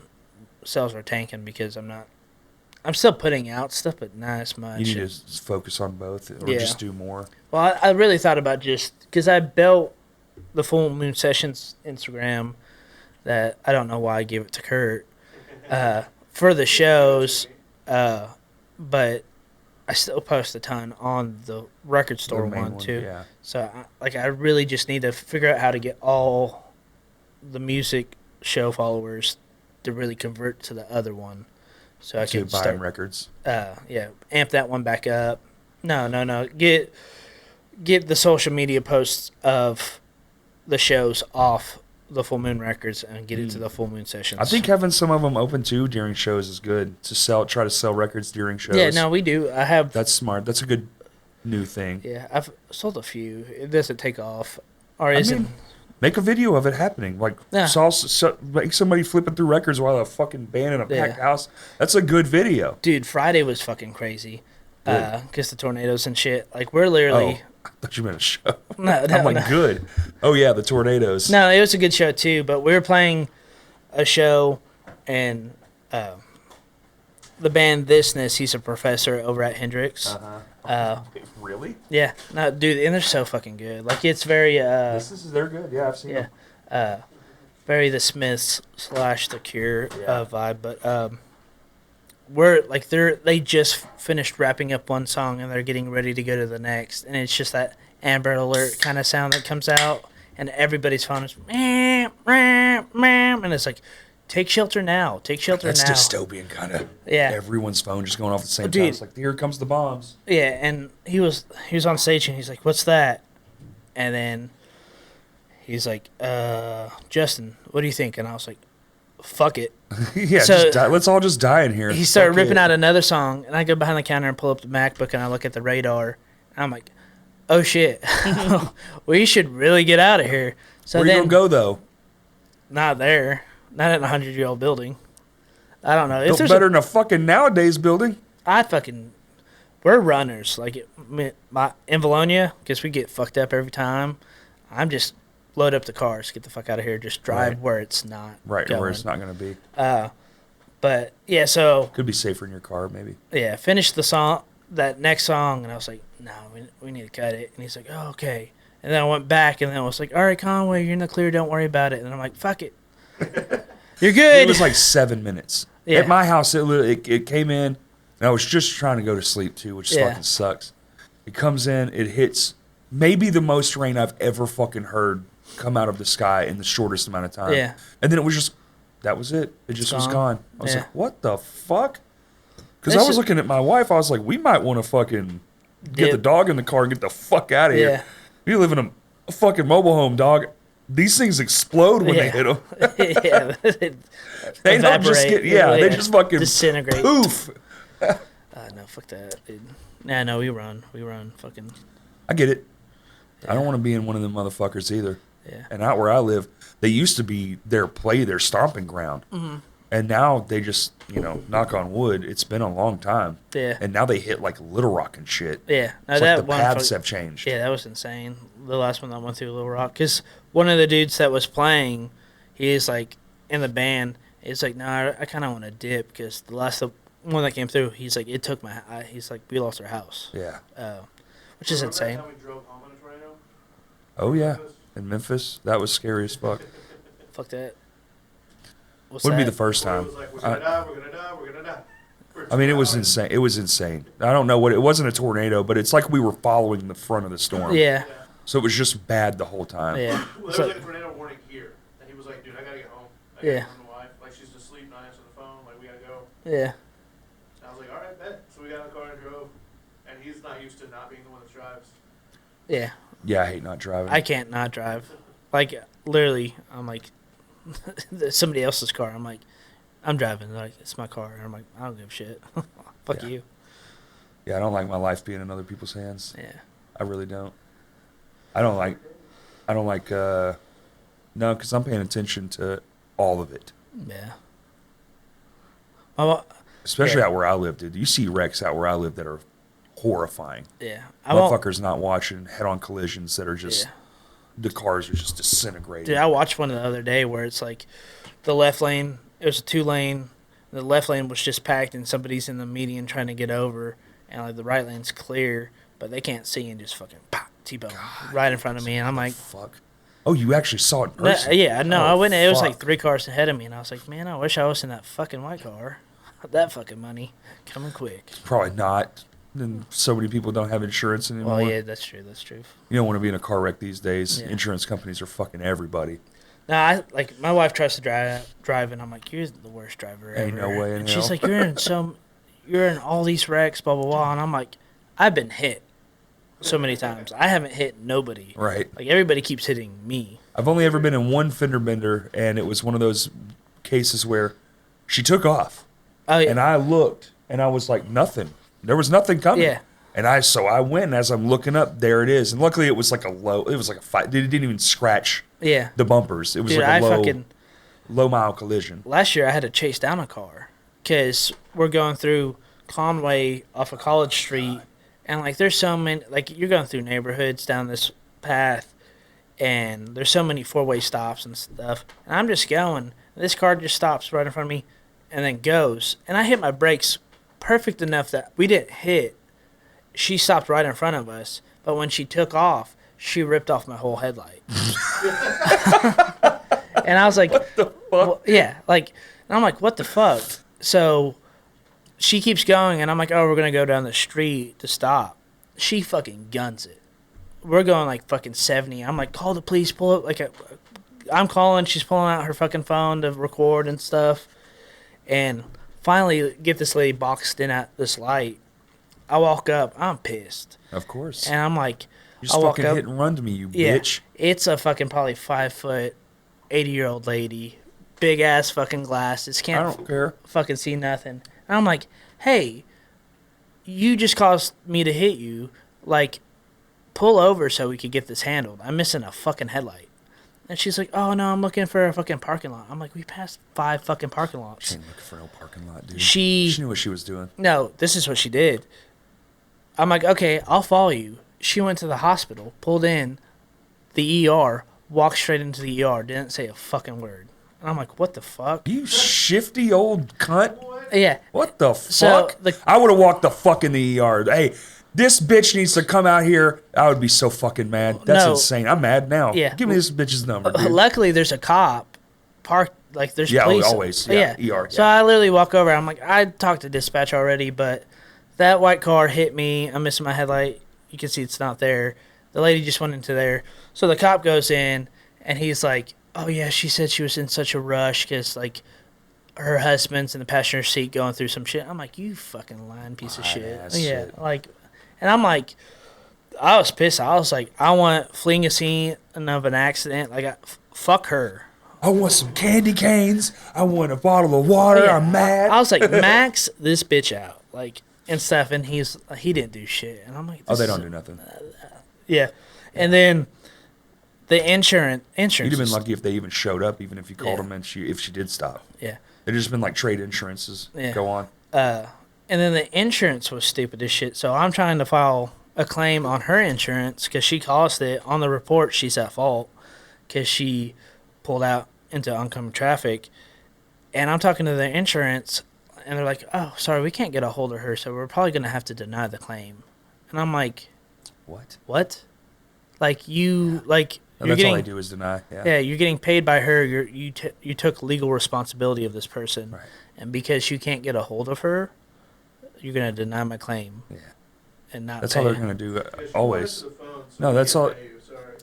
S2: sales are tanking because I'm still putting out stuff, but not as much.
S1: You need to focus on both, or just do more.
S2: Well, I really thought about just, because I built the Full Moon Sessions Instagram, that I don't know why I gave it to Kurt, for the shows, but I still post a ton on the record store one too.
S1: Yeah.
S2: So I really just need to figure out how to get all the music show followers to really convert to the other one, so I can
S1: buy
S2: start
S1: records.
S2: Amp that one back up. No. Get the social media posts of the shows off the Full Moon Records and get it to the Full Moon Sessions.
S1: I think having some of them open too during shows is good to try to sell records during shows.
S2: Yeah, no, we do. I have.
S1: That's smart. That's a good new thing.
S2: Yeah, I've sold a few. It doesn't take off, or is it?
S1: Make a video of it happening. Like, make somebody flipping through records while a fucking band in a packed house. That's a good video.
S2: Dude, Friday was fucking crazy. Because the tornadoes and shit. Like, we're literally.
S1: Oh, I thought you meant a show.
S2: No,
S1: I'm like, good. Oh, yeah, the tornadoes.
S2: No, it was a good show, too. But we were playing a show, and the band Thisness, he's a professor over at Hendrix.
S1: Really?
S2: Yeah. No, dude, and they're so fucking good. Like, it's very...
S1: they're good. Yeah, I've seen them.
S2: Very the Smiths / the Cure vibe. But we're like, they just finished wrapping up one song and they're getting ready to go to the next, and it's just that Amber Alert kind of sound that comes out, and everybody's phone is and it's like, take shelter now, take shelter
S1: That's
S2: now.
S1: dystopian kind of.
S2: Yeah.
S1: Everyone's phone just going off at the same
S2: Dude.
S1: time. It's like, here comes the bombs.
S2: Yeah, and he was on stage and he's like, "What's that?" And then he's like, "Justin, what do you think?" And I was like, "Fuck it."
S1: Yeah,
S2: So-
S1: just die. Let's all just die in here.
S2: He started
S1: Fuck
S2: ripping
S1: it.
S2: out another song, and I go behind the counter and pull up the MacBook and I look at the radar, and I'm like, "Oh shit, we should really get out of here." So
S1: Where you
S2: then,
S1: gonna go though?
S2: not there, not in a 100-year-old building. I don't know if
S1: Built
S2: there's
S1: better than a fucking nowadays building.
S2: we're runners. Like, in Bologna, because we get fucked up every time. I'm just load up the cars, get the fuck out of here, just drive
S1: Right.
S2: where it's not
S1: Right,
S2: going.
S1: where it's not gonna be.
S2: But yeah, so
S1: Could be safer in your car, maybe.
S2: yeah, finished the song, that next song, and I was like, "No, we need to cut it." And he's like, "Oh, okay." And then I went back, and then I was like, "All right, Conway, you're in the clear. Don't worry about it." And I'm like, "Fuck it, you're good."
S1: It was like 7 minutes.
S2: Yeah.
S1: At my house, it came in, and I was just trying to go to sleep too, which
S2: Yeah.
S1: fucking sucks. It comes in, it hits maybe the most rain I've ever fucking heard come out of the sky in the shortest amount of time.
S2: Yeah.
S1: And then it was just, that was it. It just was gone. I was
S2: Yeah.
S1: like, what the fuck? Because I was looking at my wife, I was like, we might want to fucking get
S2: Dip.
S1: the dog in the car and get the fuck out of here.
S2: Yeah.
S1: We live in a fucking mobile home, dog. These things explode when they hit them.
S2: Yeah,
S1: They don't just
S2: evaporate.
S1: get, they just fucking
S2: disintegrate.
S1: poof.
S2: No, fuck that, dude. Nah, no, we run, fucking.
S1: I get it. I don't want to be in one of them motherfuckers either.
S2: Yeah.
S1: And out where I live, they used to be their stomping ground. Mm-hmm. And now they just, knock on wood, it's been a long time.
S2: Yeah.
S1: And now they hit like Little Rock and shit.
S2: Yeah, no,
S1: It's
S2: that
S1: like the
S2: one
S1: paths have changed.
S2: Yeah, that was insane. The last one that went through Little Rock, because one of the dudes that was playing, he is like in the band. He's like, "No, I kind of want to dip," because the last one that came through, he's like, "It took he's like, we lost our house."
S1: Yeah.
S2: Which is
S3: Remember
S2: insane.
S3: that time we drove home in a tornado?
S1: Oh, yeah. In Memphis, that was scary as fuck.
S2: Fuck that. What's
S1: Wouldn't be
S2: that?
S1: the first
S3: Where it
S1: time.
S3: was like, we're gonna die, we're gonna die, we're gonna die. For
S1: I mean, it
S3: 2
S1: was
S3: hours.
S1: insane. It was insane. I don't know what it wasn't a tornado, but it's like we were following the front of the storm.
S2: Yeah,
S1: So it was just bad the whole time.
S2: yeah.
S3: Well, there was
S2: So-
S3: like a tornado warning here, and he was like, "Dude, I gotta get home. I gotta
S2: Yeah.
S3: get home to my wife. Like, she's asleep, not answering the phone. Like, we gotta go."
S2: yeah.
S3: And I was like, "All right, bet." So we got in the car and drove, and he's not used to not being the one that drives.
S2: Yeah.
S1: Yeah, I hate not driving.
S2: I can't not drive. Like, literally, I'm like, somebody else's car. I'm like, I'm driving. They're like, it's my car. And I'm like, I don't give a shit. Fuck you.
S1: Yeah, I don't like my life being in other people's hands.
S2: Yeah.
S1: I really don't. I don't like, no, because I'm paying attention to all of it.
S2: Yeah.
S1: Especially out where I live, dude. You see wrecks out where I live that are horrifying.
S2: Yeah.
S1: Motherfuckers not watching head-on collisions that are just, the cars are just disintegrating.
S2: Dude, I watched one the other day where it's like the left lane, it was a 2-lane. The left lane was just packed and somebody's in the median trying to get over. And like the right lane's clear, but they can't see and just fucking pop, T-bone right in front of me. And I'm like,
S1: fuck. Oh, you actually saw it in person?
S2: Yeah, no, I went. It was like
S1: fuck.
S2: 3 cars ahead of me, and I was like, man, I wish I was in that fucking white car. That fucking money coming quick.
S1: Probably not. And so many people don't have insurance anymore.
S2: Well, yeah, that's true. That's true.
S1: You don't want to be in a car wreck these days.
S2: Yeah.
S1: Insurance companies are fucking everybody.
S2: No, I like my wife tries to drive, and I'm like, you're the worst driver ever.
S1: Ain't no way in
S2: and
S1: hell.
S2: she's like, you're in all these wrecks, blah blah blah, and I'm like, I've been hit so many times. I haven't hit nobody.
S1: Right.
S2: Like everybody keeps hitting me.
S1: I've only ever been in one fender bender, and it was one of those cases where she took off.
S2: Oh yeah.
S1: And I looked, and I was like, nothing. There was nothing coming.
S2: Yeah.
S1: And so I went, and as I'm looking up, there it is. And luckily, it was like a 5. It didn't even scratch
S2: Yeah.
S1: the bumpers. It was
S2: Dude,
S1: like a low mile collision.
S2: Last year I had to chase down a car because we're going through Conway off of College Street, and like there's so many, like you're going through neighborhoods down this path, and there's so many 4-way stops and stuff, and I'm just going. This car just stops right in front of me, and then goes, and I hit my brakes perfect enough that we didn't hit. She stopped right in front of us, but when she took off, she ripped off my whole headlight. And I was like, what the fuck? Well, yeah, like, and I'm like, what the fuck? So she keeps going, and I'm like, oh, we're going to go down the street to stop. She fucking guns it. We're going like fucking 70. I'm like, call the police, pull up. Like, I'm calling, she's pulling out her fucking phone to record and stuff. And finally get this lady boxed in at this light. I walk up, I'm pissed.
S1: Of course.
S2: And I'm like,
S1: You just fucking hit and run to me, you bitch.
S2: It's a fucking probably 5 foot, 80-year-old lady, big ass fucking glasses, can't
S1: I don't care.
S2: fucking see nothing. And I'm like, hey, you just caused me to hit you. Like, pull over so we could get this handled. I'm missing a fucking headlight. And she's like, oh no, I'm looking for a fucking parking lot. I'm like, we passed 5 fucking parking lots.
S1: She ain't looking for no parking lot, dude.
S2: She
S1: knew what she was doing.
S2: No, this is what she did. I'm like, okay, I'll follow you. She went to the hospital, pulled in the ER, walked straight into the ER, didn't say a fucking word. And I'm like, what the fuck?
S1: You shifty old cunt.
S2: Yeah.
S1: What the
S2: So,
S1: fuck? I would have walked the fuck in the ER. Hey, this bitch needs to come out here. I would be so fucking mad. That's insane. I'm mad now.
S2: Yeah.
S1: Give me this bitch's number, dude.
S2: Luckily, there's a cop parked. Like, there's police.
S1: Always. Yeah, ER. Yeah.
S2: So I literally walk over. I'm like, I talked to dispatch already, but that white car hit me. I'm missing my headlight. You can see it's not there. The lady just went into there. So the cop goes in, and he's like, oh, yeah, she said she was in such a rush because, like, her husband's in the passenger seat going through some shit. I'm like, you fucking lying piece of shit. Yeah,
S1: shit.
S2: like, and I'm like, I was pissed. I was like, I want fleeing a scene of an accident. Like, fuck her.
S1: I want some candy canes. I want a bottle of water.
S2: Yeah,
S1: I'm mad.
S2: I was like, max this bitch out. Like, and stuff. And he didn't do shit. And I'm like,
S1: they don't do nothing.
S2: Yeah. And then the insurance.
S1: You'd have been lucky if they even showed up, even if you called them and if she did stop.
S2: Yeah.
S1: It'd just been like trade insurances. Yeah. Go on.
S2: And then the insurance was stupid as shit. So I'm trying to file a claim on her insurance because she caused it. On the report, she's at fault because she pulled out into oncoming traffic. And I'm talking to the insurance, and they're like, oh, sorry, we can't get a hold of her, so we're probably going to have to deny the claim. And I'm like, What? Like, you're
S1: that's
S2: getting,
S1: all they do is deny.
S2: Yeah, you're getting paid by her. You took legal responsibility of this person.
S1: Right.
S2: And because you can't get a hold of her, you're going to deny my claim.
S1: Yeah.
S2: And not
S1: That's
S2: pay.
S1: all they're going to do, always. No, that's all.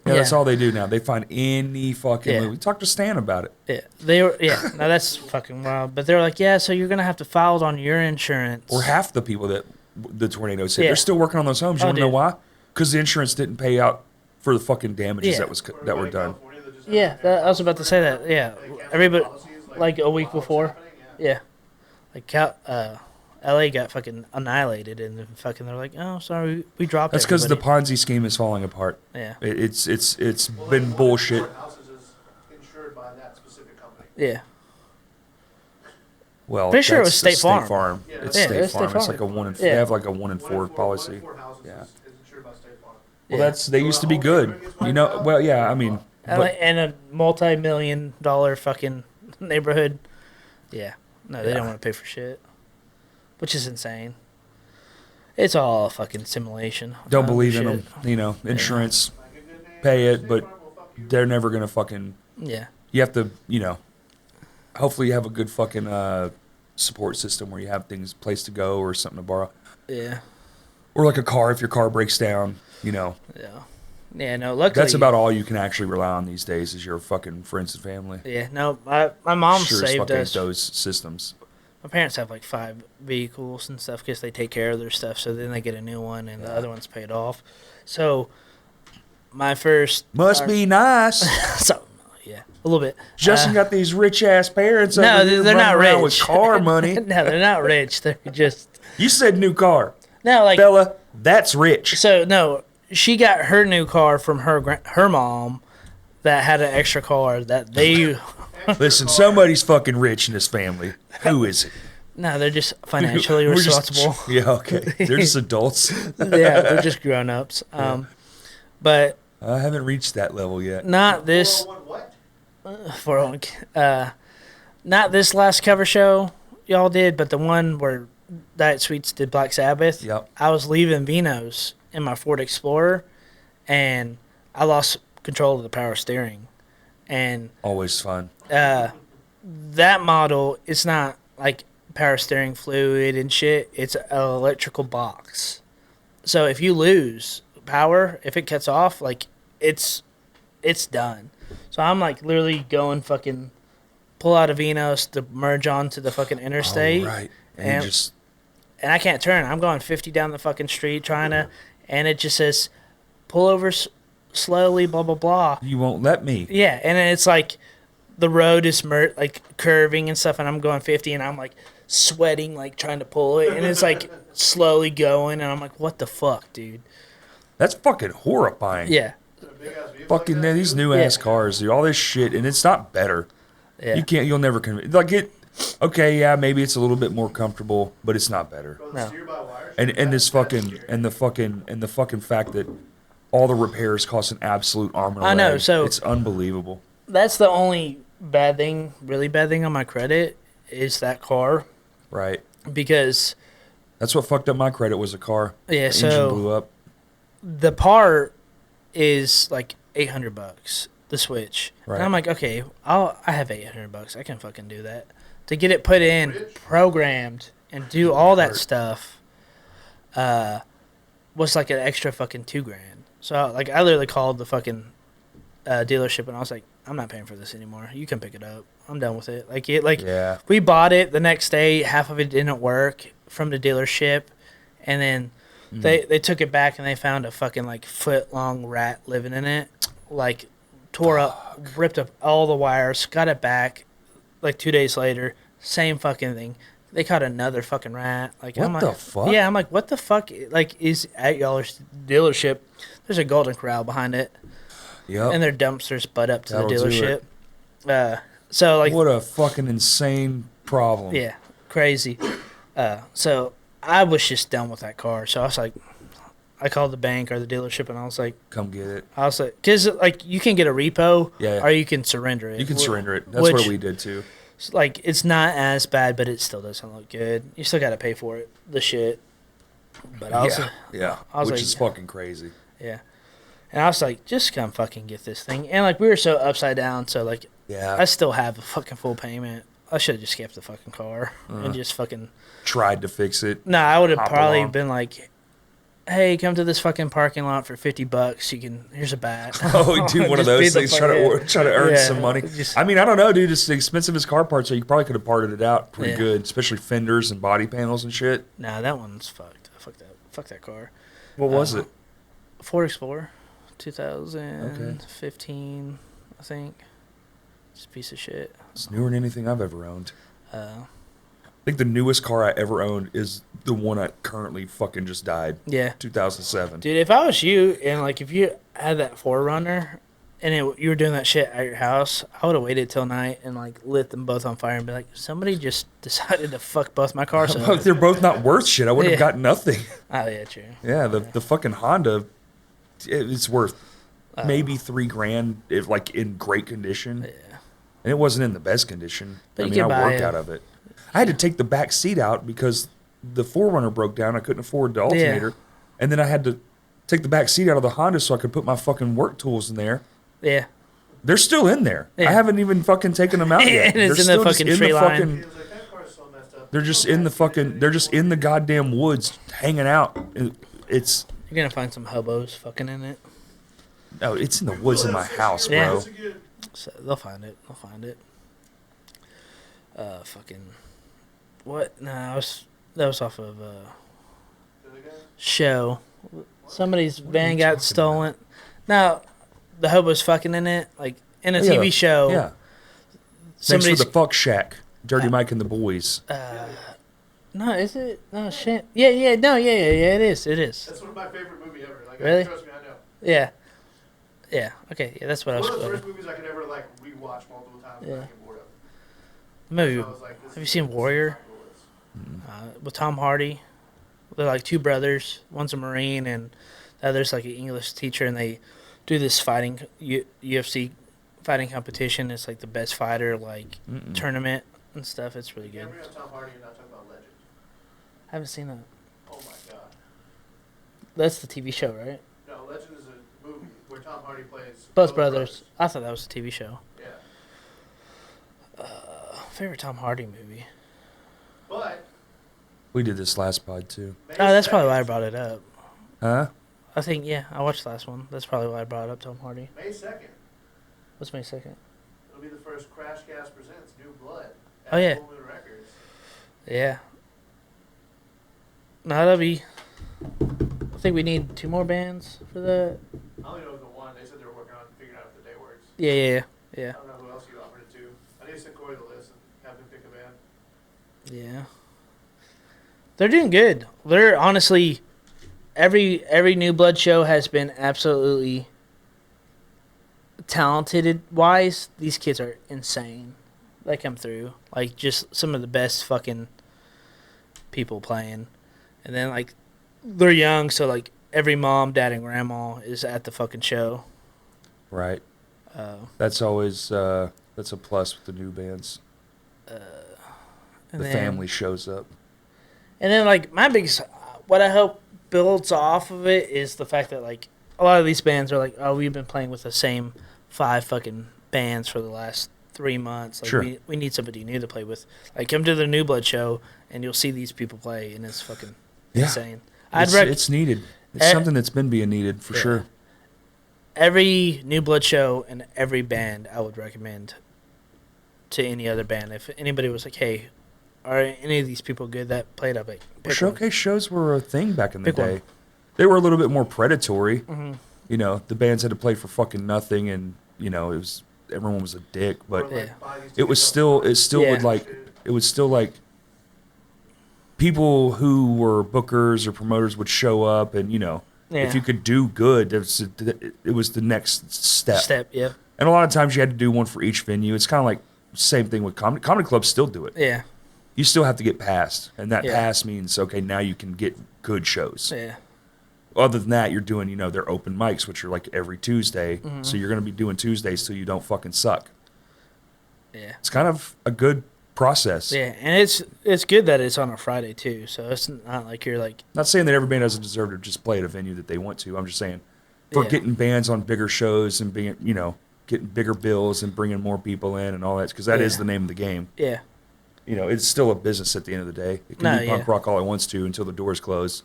S1: Yeah, that's all they do now. They find any fucking movie. Talk to Stan about it.
S2: Yeah, no, that's fucking wild. But they're like, yeah, so you're going to have to file it on your insurance.
S1: Or half the people that the tornadoes hit, they're still working on those homes. You want to know why? Because the insurance didn't pay out for the fucking damages
S2: Yeah.
S1: that were done.
S3: California that just had
S2: Yeah, I was about to say that. Yeah,
S3: canceled
S2: everybody
S3: policies,
S2: like a week
S3: while it's
S2: before.
S3: happening,
S2: Yeah, like LA got fucking annihilated, and then fucking they're like, oh, sorry, we dropped.
S1: That's because the
S2: everybody.
S1: Ponzi scheme is falling apart.
S2: Yeah,
S1: It's
S3: Well,
S1: been
S3: like,
S1: bullshit.
S3: one in four houses is insured by that specific company.
S2: yeah.
S1: Well,
S2: Pretty sure it was
S1: that's
S2: State
S1: the
S2: Farm.
S3: Yeah,
S1: It's
S2: Yeah,
S1: State
S2: it's State
S1: Farm. It's
S2: Farm.
S1: like a one in.
S2: Yeah.
S1: They have like a 1 in
S3: One
S1: 4
S3: in
S1: policy.
S3: four houses
S1: Yeah.
S3: is insured by State Farm.
S1: Well,
S2: Yeah.
S1: they used to be good. You know. Well, yeah. I mean,
S2: And a multi-million-dollar fucking neighborhood. Yeah, no, they
S1: Yeah.
S2: don't want to pay for shit, which is insane. It's all a fucking simulation.
S1: don't believe in
S2: Shit.
S1: them. You know, insurance,
S3: Like a good name,
S1: pay it,
S3: State
S1: but
S3: Farm will fuck you.
S1: they're never gonna fucking.
S2: Yeah,
S1: You have to, hopefully you have a good fucking support system where you have things, place to go or something to borrow,
S2: yeah,
S1: or like a car if your car breaks down.
S2: yeah. Yeah, no, luckily.
S1: That's about all you can actually rely on these days is your fucking friends and family.
S2: Yeah, no, my mom
S1: Sure as
S2: saved
S1: fuck ain't
S2: us.
S1: those systems.
S2: My parents have like 5 vehicles and stuff because they take care of their stuff. So then they get a new one, and the other one's paid off. So my first
S1: Must be nice.
S2: so yeah, a little bit.
S1: Justin got these rich ass parents.
S2: No,
S1: over here
S2: they're not
S1: running around
S2: rich.
S1: with car money.
S2: No, they're not rich. They're just
S1: You said new car,
S2: no, like
S1: Bella. That's rich.
S2: so. No, she got her new car from her mom that had an extra car that they.
S1: Listen, somebody's fucking rich in this family. Who is it?
S2: No, they're just financially
S1: We're just-
S2: responsible.
S1: yeah, okay. They're just adults.
S2: Yeah, they're just grown ups. But
S1: I haven't reached that level yet.
S2: not this
S3: 401 what?
S2: for not this last cover show y'all did, but the one where Diet Sweets did Black Sabbath.
S1: Yep.
S2: I was leaving Vino's in my Ford Explorer, and I lost control of the power steering, and
S1: Always fun.
S2: that model, it's not like power steering fluid and shit. It's an electrical box. So if you lose power, if it cuts off, like it's done. So I'm like literally going fucking pull out of Vino's to merge onto the fucking interstate.
S1: Oh, right. And,
S2: And-
S1: you just
S2: And I can't turn. I'm going 50 down the fucking street trying to, and it just says pull over slowly, blah, blah, blah.
S1: you won't let me.
S2: Yeah, and then it's like the road is like curving and stuff, and I'm going 50, and I'm like sweating, like trying to pull it, and it's like slowly going, and I'm like, what the fuck, dude?
S1: That's fucking horrifying.
S2: Yeah,
S3: A big ass vehicle
S1: Fucking
S3: like that,
S1: these
S3: dude?
S1: new ass cars, dude. All this shit, and it's not better.
S2: yeah.
S1: You'll never convince. Like it. Okay, yeah, maybe it's a little bit more comfortable, but it's not better.
S3: Bro, the
S2: No.
S3: steer-by-wire
S1: And
S3: shit,
S1: and this
S3: that's
S1: fucking
S3: scary.
S1: and the fucking fact that all the repairs cost an absolute arm and a
S2: I know,
S1: leg.
S2: so-
S1: It's unbelievable.
S2: That's the only bad thing, really bad thing on my credit is that car,
S1: Right.
S2: because
S1: That's what fucked up my credit was a car.
S2: yeah,
S1: The engine
S2: so
S1: blew up.
S2: the part is like $800, the switch.
S1: Right.
S2: And I'm like, okay, I have $800. I can fucking do that. To get it put in,
S3: Rich.
S2: programmed, and do all that
S1: Hurt.
S2: stuff, was like an extra fucking $2,000. So like, I literally called the fucking dealership, and I was like, I'm not paying for this anymore. You can pick it up. I'm done with it.
S1: Yeah.
S2: We bought it the next day. Half of it didn't work from the dealership, and then they took it back and they found a fucking like foot long rat living in it. Like tore up, ripped up all the wires, got it back. Like 2 days later, same fucking thing. They caught another fucking rat. Like
S1: What
S2: I'm
S1: the
S2: like,
S1: fuck?
S2: Yeah, I'm like, what the fuck? Like is at y'all's dealership? There's a Golden Corral behind it,
S1: Yep.
S2: and their dumpsters butt up to
S1: That'll
S2: the
S1: do
S2: dealership.
S1: it.
S2: So like,
S1: What a fucking insane problem.
S2: yeah, crazy. So I was just done with that car. So I was like, I called the bank or the dealership, and I was like,
S1: Come get it.
S2: because like you can get a repo,
S1: Yeah.
S2: or you can surrender it.
S1: You can
S2: Wh-
S1: surrender it. That's
S2: which-
S1: what we did too.
S2: Like it's not as bad, but it still doesn't look good. You still got to pay for it, the shit. But I was,
S1: Yeah.
S2: I was
S1: Which
S2: like-
S1: is fucking crazy.
S2: yeah. And I was like, just come fucking get this thing. And like we were so upside down, so like
S1: Yeah.
S2: I still have a fucking full payment. I should have just kept the fucking car
S1: Uh-huh.
S2: and just fucking.
S1: Tried to fix it.
S2: No, I would have
S1: Hop
S2: probably
S1: along.
S2: been like, "Hey, come to this fucking parking lot for $50. You can here's a bat."
S1: Oh, we do one of
S2: Just
S1: those
S2: beat the
S1: things.
S2: fuck-
S1: Try to earn
S2: Yeah.
S1: some money.
S2: Just-
S1: I mean, I don't know, dude. It's expensive as car parts, so you probably could have parted it out pretty
S2: Yeah.
S1: good, especially fenders and body panels and shit.
S2: Nah, that one's fucked. Fuck that car.
S1: What was it?
S2: Ford Explorer, 2015, I think. Just a piece of shit.
S1: It's newer than anything I've ever owned.
S2: Uh,
S1: I think the newest car I ever owned is the one I currently fucking just died.
S2: yeah.
S1: 2007.
S2: Dude, if I was you and like if you had that 4Runner and you were doing that shit at your house, I would have waited till night and like lit them both on fire and be like, somebody just decided to fuck both my cars up.
S1: They're both not worth shit. I would have
S2: Yeah.
S1: got nothing.
S2: Oh yeah, true.
S1: Yeah, the fucking Honda, it's worth maybe $3,000 if like in great condition.
S2: Yeah.
S1: And it wasn't in the best condition.
S2: But
S1: I
S2: you
S1: mean,
S2: could
S1: I
S2: buy
S1: worked out of it. I had to take the back seat out because the 4Runner broke down. I couldn't afford the alternator. And then I had to take the back seat out of the Honda so I could put my fucking work tools in there.
S2: Yeah.
S1: They're still in there.
S2: Yeah.
S1: I haven't even fucking taken them out yet.
S2: And it's
S1: They're
S2: in the
S1: still just
S2: fucking tree line.
S3: He was like, that car's so messed up.
S1: They're just in the fucking. They're just in the goddamn woods, hanging out. It's
S2: You're gonna find some hobos fucking in it.
S1: no, it's in the woods in my house, bro.
S2: Yeah. So they'll find it. Fucking what? Nah, that was off of show. Somebody's van got stolen. No, the hobo's fucking in it, like in a TV show.
S1: Yeah. Thanks for
S2: Somebody's
S1: the fuck shack, Dirty Mike and the boys.
S2: no, is it? No shit. Yeah. No, yeah. It is.
S3: That's one of my favorite movies ever. Like,
S2: Really?
S3: trust me, I know.
S2: Yeah. Yeah. Okay. Yeah, that's what I was.
S3: One of the
S2: quoting.
S3: first movies I could ever like rewatch multiple times and
S2: Yeah.
S3: not get bored of.
S2: Maybe.
S3: So I was like, this
S2: Have you
S3: is-
S2: seen
S3: this is
S2: Warrior?
S3: fabulous.
S2: With Tom Hardy? They're like two brothers. One's a Marine and the other's like an English teacher, and they do this fighting UFC fighting competition. It's like the best fighter like tournament and stuff. It's really
S3: You
S2: good.
S3: can't bring up Tom Hardy and not talk about Legend.
S2: I haven't seen that.
S3: Oh my god.
S2: That's the TV show, right?
S3: No, Legend is a movie where Tom Hardy plays
S2: Both brothers. I thought that was a TV show.
S3: Yeah.
S2: Favorite Tom Hardy movie?
S3: But
S1: We did this last pod too.
S3: May
S2: Oh, that's probably why I
S3: 2nd
S2: brought it up.
S1: Huh?
S2: I think, yeah, I watched the last one. That's probably why I brought up Tom Hardy.
S3: May 2nd,
S2: What's May 2nd?
S3: it'll be the first Crashcast Presents New Blood at
S2: Oh, yeah.
S3: Full Moon Records.
S2: Yeah. No, that'll be. I think we need 2 more bands for that.
S3: I only know the one. They said they were working on figuring out if the day works.
S2: Yeah.
S3: I don't know who else you offered it to. I need to send Corey the list and have him pick a band.
S2: Yeah. They're doing good. They're honestly every New Blood show has been absolutely talented wise. These kids are insane. They come through like just some of the best fucking people playing, and then like they're young, so like every mom, dad, and grandma is at the fucking show.
S1: Right. That's always that's a plus with the new bands.
S2: And
S1: The
S2: then-
S1: family shows up.
S2: And then, like, my biggest, what I hope builds off of it is the fact that, like, a lot of these bands are like, oh, we've been playing with the same 5 fucking bands for the last 3 months. Like,
S1: Sure.
S2: we need somebody new to play with. Like, come to the New Blood show, and you'll see these people play, and it's fucking insane.
S1: It's needed. It's something that's been being needed for sure.
S2: Every New Blood show and every band I would recommend to any other band. If anybody was like, hey, are any of these people good that played up? Like,
S1: Well, showcase shows were a thing back in the
S2: Pick one.
S1: day. They were a little bit more predatory.
S2: Mm-hmm.
S1: You know, the bands had to play for fucking nothing, and you know, it was everyone was a dick. But
S3: Or,
S2: Yeah.
S3: buy these
S1: it was
S3: tickets
S1: still,
S3: up
S1: it still
S2: Yeah.
S1: would like, it was still like people who were bookers or promoters would show up, and you know,
S2: Yeah.
S1: if you could do good, it was the next step.
S2: Yeah.
S1: And a lot of times you had to do one for each venue. It's kind of like same thing with comedy clubs. Still do it.
S2: Yeah.
S1: You still have to get passed, and that
S2: Yeah.
S1: pass means okay, now you can get good shows.
S2: Yeah.
S1: Other than that, you're doing, you know, their open mics, which are like every Tuesday.
S2: Mm-hmm.
S1: So you're going to be doing Tuesdays till you don't fucking suck.
S2: Yeah.
S1: It's kind of a good process.
S2: Yeah, and it's good that it's on a Friday too. So it's not like you're like
S1: Not saying that every band doesn't deserve to just play at a venue that they want to. I'm just saying for
S2: Yeah.
S1: getting bands on bigger shows and being, you know, getting bigger bills and bringing more people in and all that, because that is
S2: Yeah.
S1: the name of the game.
S2: yeah.
S1: You know, it's still a business at the end of the day. It can
S2: No,
S1: be punk
S2: yeah.
S1: rock all it wants to until the doors close.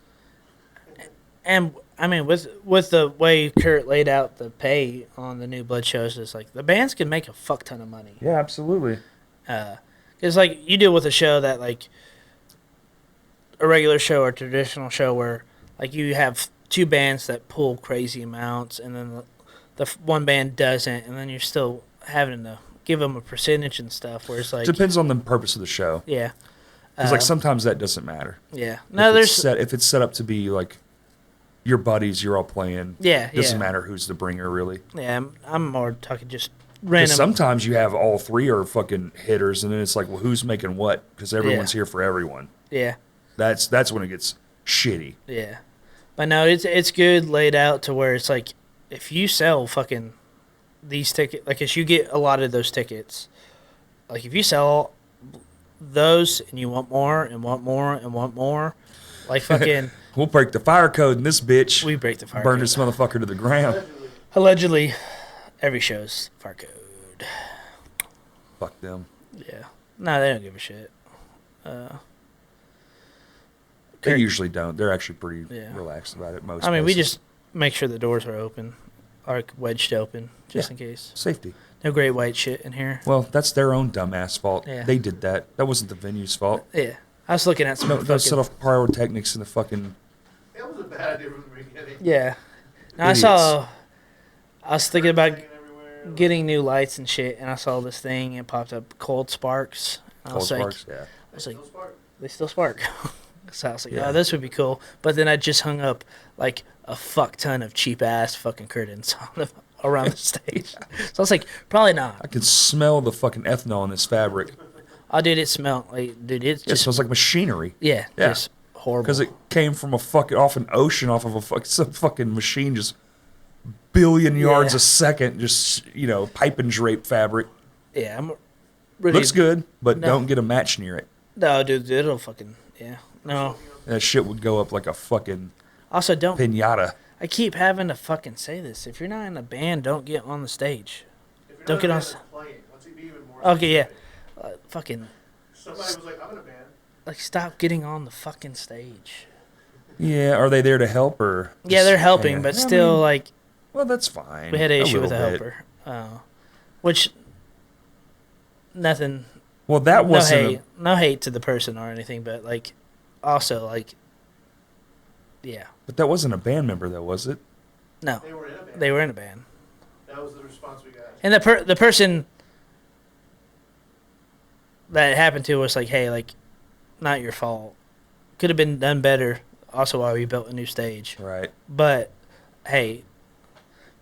S2: And I mean with the way Kurt laid out the pay on the New Blood shows, it's like the bands can make a fuck ton of money.
S1: Yeah, absolutely.
S2: It's like you deal with a show that like a regular show or traditional show where like you have two bands that pull crazy amounts, and then the one band doesn't, and then you're still having to give them a percentage and stuff. Where it's like
S1: Depends on the purpose of the show.
S2: yeah,
S1: Because like sometimes that doesn't matter.
S2: yeah. No,
S1: If it's set up to be like your buddies, you're all playing.
S2: Yeah,
S1: Doesn't
S2: yeah.
S1: matter who's the bringer, really.
S2: Yeah, I'm more talking just
S1: 'Cause
S2: random.
S1: sometimes you have all three are fucking hitters, and then it's like, well, who's making what? Because everyone's here for everyone.
S2: Yeah,
S1: That's when it gets shitty.
S2: yeah. But no, it's good laid out to where it's like if you sell fucking these tickets, like if you get a lot of those tickets, like if you sell those and you want more and want more and want more, like fucking.
S1: We'll break the fire code in this bitch.
S2: We break the fire
S1: Burn
S2: code.
S1: this motherfucker to the ground.
S2: Allegedly, every show's fire code.
S1: Fuck them.
S2: Yeah. No, they don't give a shit.
S1: They usually don't. They're actually pretty
S2: Yeah.
S1: relaxed about it. Most.
S2: I mean, we
S1: places.
S2: just make sure the doors are open, are wedged open, just
S1: Yeah.
S2: in case.
S1: Safety.
S2: No great white shit in here.
S1: Well, that's their own dumbass fault.
S2: Yeah.
S1: They did that. That wasn't the venue's fault.
S2: Yeah. I was looking at some
S1: No,
S2: fucking...
S1: don't set off pyrotechnics in the fucking.
S3: It was a bad idea from the beginning.
S2: Yeah. Now,
S1: Idiots.
S2: I was thinking about
S3: Hanging everywhere.
S2: getting new lights and shit, and I saw this thing, and it popped up, Cold Sparks. I
S1: Cold
S2: was like,
S1: sparks, yeah.
S2: I was like,
S3: Those spark.
S2: they still spark. So I was like,
S1: Yeah.
S2: oh, this would be cool. But then I just hung up like a fuck ton of cheap ass fucking curtains around the stage. So I was like, probably
S1: I
S2: not.
S1: can smell the fucking ethanol in this fabric.
S2: Oh, dude, it smelled like, dude, it's
S1: It
S2: just,
S1: smells like machinery.
S2: yeah,
S1: Yeah.
S2: just horrible.
S1: Because it came from off an ocean, off of some fucking machine, just billion yards
S2: Yeah.
S1: a second, just pipe and drape fabric.
S2: Yeah, I'm really.
S1: Looks good, but
S2: No.
S1: don't get a match near it.
S2: No, dude, it'll fucking, yeah. No.
S1: That shit would go up like a fucking
S2: Also, don't.
S1: pinata.
S2: I keep having to fucking say this. If you're not in a band, don't get on the stage.
S3: If you're
S2: Don't
S3: not
S2: get
S3: a
S2: on
S3: band
S2: s-
S3: that's playing, let's be even more
S2: Okay, yeah.
S3: specific.
S2: Fucking,
S3: Somebody was like, I'm in a band.
S2: like, stop getting on the fucking stage.
S1: Yeah, are they there to help or?
S2: Yeah,
S1: just
S2: they're helping,
S1: hang?
S2: but
S1: I
S2: still,
S1: mean,
S2: like,
S1: well, that's fine.
S2: we had an issue with a
S1: little bit.
S2: helper. Which, nothing,
S1: Well, that
S2: no
S1: wasn't.
S2: hate. No hate to the person or anything, but, like, also, like, yeah.
S1: But that wasn't a band member, though, was it?
S2: No,
S3: They were in a band.
S2: they were in a band.
S3: That was the response we got.
S2: And the person that it happened to was like, hey, like, not your fault. Could have been done better. Also, why we built a new stage.
S1: Right.
S2: But hey,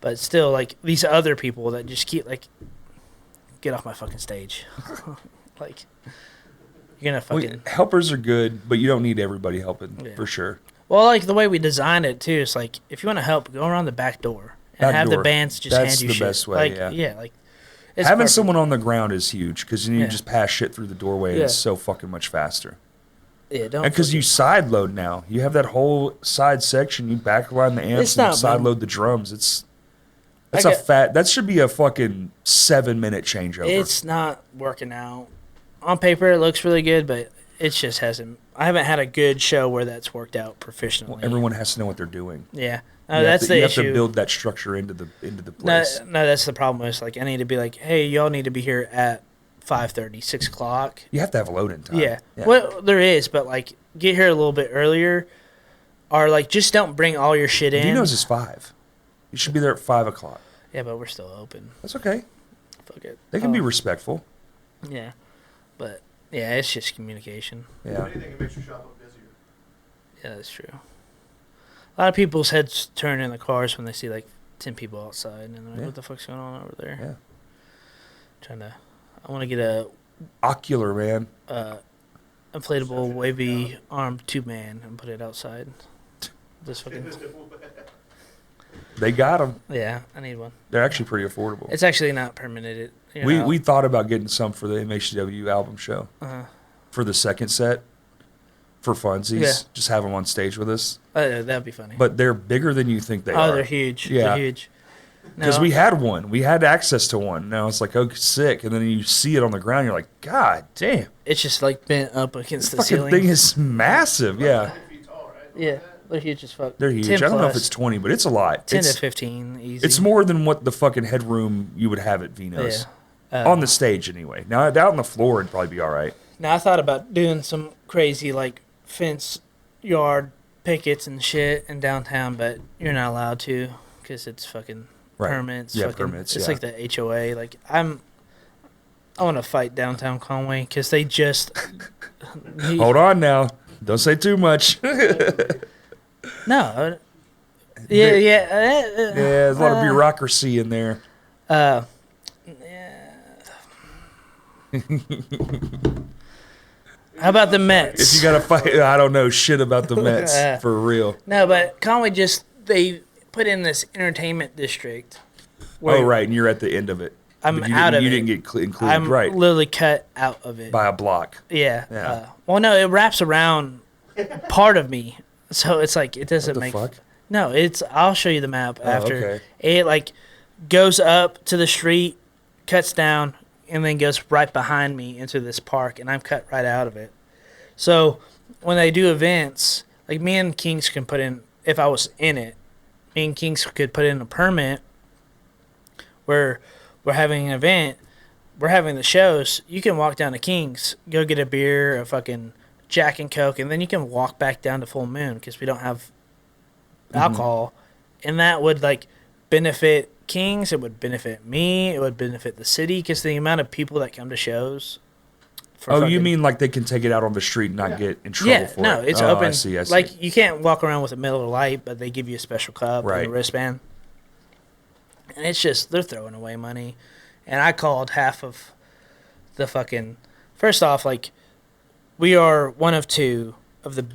S2: but still, like these other people that just keep like, get off my fucking stage. Like, you're gonna fucking.
S1: Helpers are good, but you don't need everybody helping
S2: Yeah.
S1: for sure.
S2: Well, like the way we designed it too, it's like if you want to help, go around the back door and
S1: Back
S2: have
S1: door.
S2: the bands just
S1: That's
S2: hand you
S1: the
S2: shit.
S1: best way,
S2: Like,
S1: yeah.
S2: like it's
S1: Having
S2: perfect.
S1: someone on the ground is huge because you
S2: Yeah.
S1: just pass shit through the doorway and
S2: Yeah.
S1: it's so fucking much faster.
S2: Yeah, don't.
S1: And because you
S2: fucking-
S1: side load now, you have that whole side section. You backline the amps
S2: It's
S1: and
S2: not
S1: side
S2: bad.
S1: load the drums. That's
S2: I
S1: a
S2: get-
S1: fat. That should be a fucking 7-minute changeover.
S2: It's not working out. On paper, it looks really good, but it just hasn't. I haven't had a good show where that's worked out professionally.
S1: Well, everyone has to know what they're doing.
S2: Yeah,
S1: You
S2: no,
S1: have
S2: that's
S1: to,
S2: the
S1: you
S2: issue.
S1: have to build that structure into the
S2: no,
S1: place.
S2: no, that's the problem. Is like I need to be like, hey, y'all need to be here at 5:30, 6 o'clock.
S1: You have to have a load in time.
S2: Yeah. Well, there is, but like get here a little bit earlier, or like just don't bring all your shit in.
S1: Dino's is 5. You should be there at 5 o'clock.
S2: Yeah, but we're still open.
S1: That's okay.
S2: Fuck it.
S1: They can be respectful.
S2: Yeah, but yeah, it's just communication.
S3: If
S1: Yeah.
S3: anything, it makes your shop look busier.
S2: Yeah, that's true. A lot of people's heads turn in the cars when they see like 10 people outside, and they're like,
S1: Yeah.
S2: "What the fuck's going on over there?"
S1: Yeah.
S2: I want to get a
S1: Ocular, man.
S2: inflatable wavy arm tube man and put it outside. This fucking
S1: They got them.
S2: yeah, I need one.
S1: They're actually pretty affordable.
S2: It's actually not permitted.
S1: We thought about getting some for the MHW album show
S2: uh,
S1: for the second set for funsies.
S2: Yeah.
S1: Just have them on stage with us.
S2: that'd be funny.
S1: But they're bigger than you think they are.
S2: They're huge.
S1: Yeah.
S2: They're huge.
S1: Because
S2: No,
S1: we had one. We had access to one. Now it's like, oh, sick. And then you see it on the ground. You're like, God damn.
S2: it's just like bent up against the
S1: This fucking
S2: ceiling.
S1: thing is massive. Yeah.
S3: 100 feet tall, right?
S2: Yeah, they're huge as fuck.
S1: They're huge.
S2: 10
S1: I don't know if
S2: plus,
S1: it's 20, but it's a lot.
S2: 10
S1: It's,
S2: to 15 easy.
S1: it's more than what the fucking headroom you would have at Vino's.
S2: Yeah.
S1: On the stage, anyway. Now, out on the floor, it'd probably be all right.
S2: Now I thought about doing some crazy like fence yard pickets and shit in downtown, but you're not allowed to because it's fucking permits.
S1: Yeah,
S2: fucking,
S1: permits.
S2: It's
S1: yeah.
S2: like the HOA. Like I want to fight downtown Conway because they just.
S1: Hold on now. Don't say too much.
S2: No.
S1: There's a lot of bureaucracy in there.
S2: Yeah. How about the Mets?
S1: If you got to fight, I don't know shit about the Mets, for real.
S2: No, but Conway they put in this entertainment district.
S1: Oh, right, and you're at the end of it.
S2: I'm
S1: But
S2: out of it.
S1: You didn't get included,
S2: I'm
S1: right,
S2: literally cut out of it.
S1: by a block.
S2: Yeah.
S1: Yeah.
S2: Well, no, it wraps around part of me, so it's like it doesn't
S1: What the
S2: make.
S1: fuck?
S2: No, it's. I'll show you the map after.
S1: Okay.
S2: It like goes up to the street, cuts down, and then goes right behind me into this park, and I'm cut right out of it. So when they do events, like me and Kings can put in. If I was in it, me and Kings could put in a permit where we're having an event. We're having the shows. You can walk down to King's, go get a beer, a fucking Jack and Coke, and then you can walk back down to Full Moon because we don't have alcohol, and that would like benefit King's. It would benefit me. It would benefit the city because the amount of people that come to shows.
S1: Oh, you mean like they can take it out on the street and not get in trouble for it?
S2: No, it's
S1: Oh,
S2: open.
S1: I see.
S2: Like you can't walk around with a Miller Lite, but they give you a special cup and
S1: Right.
S2: a wristband, and it's just they're throwing away money. And I called half of the fucking. First off, like, we are one of two of the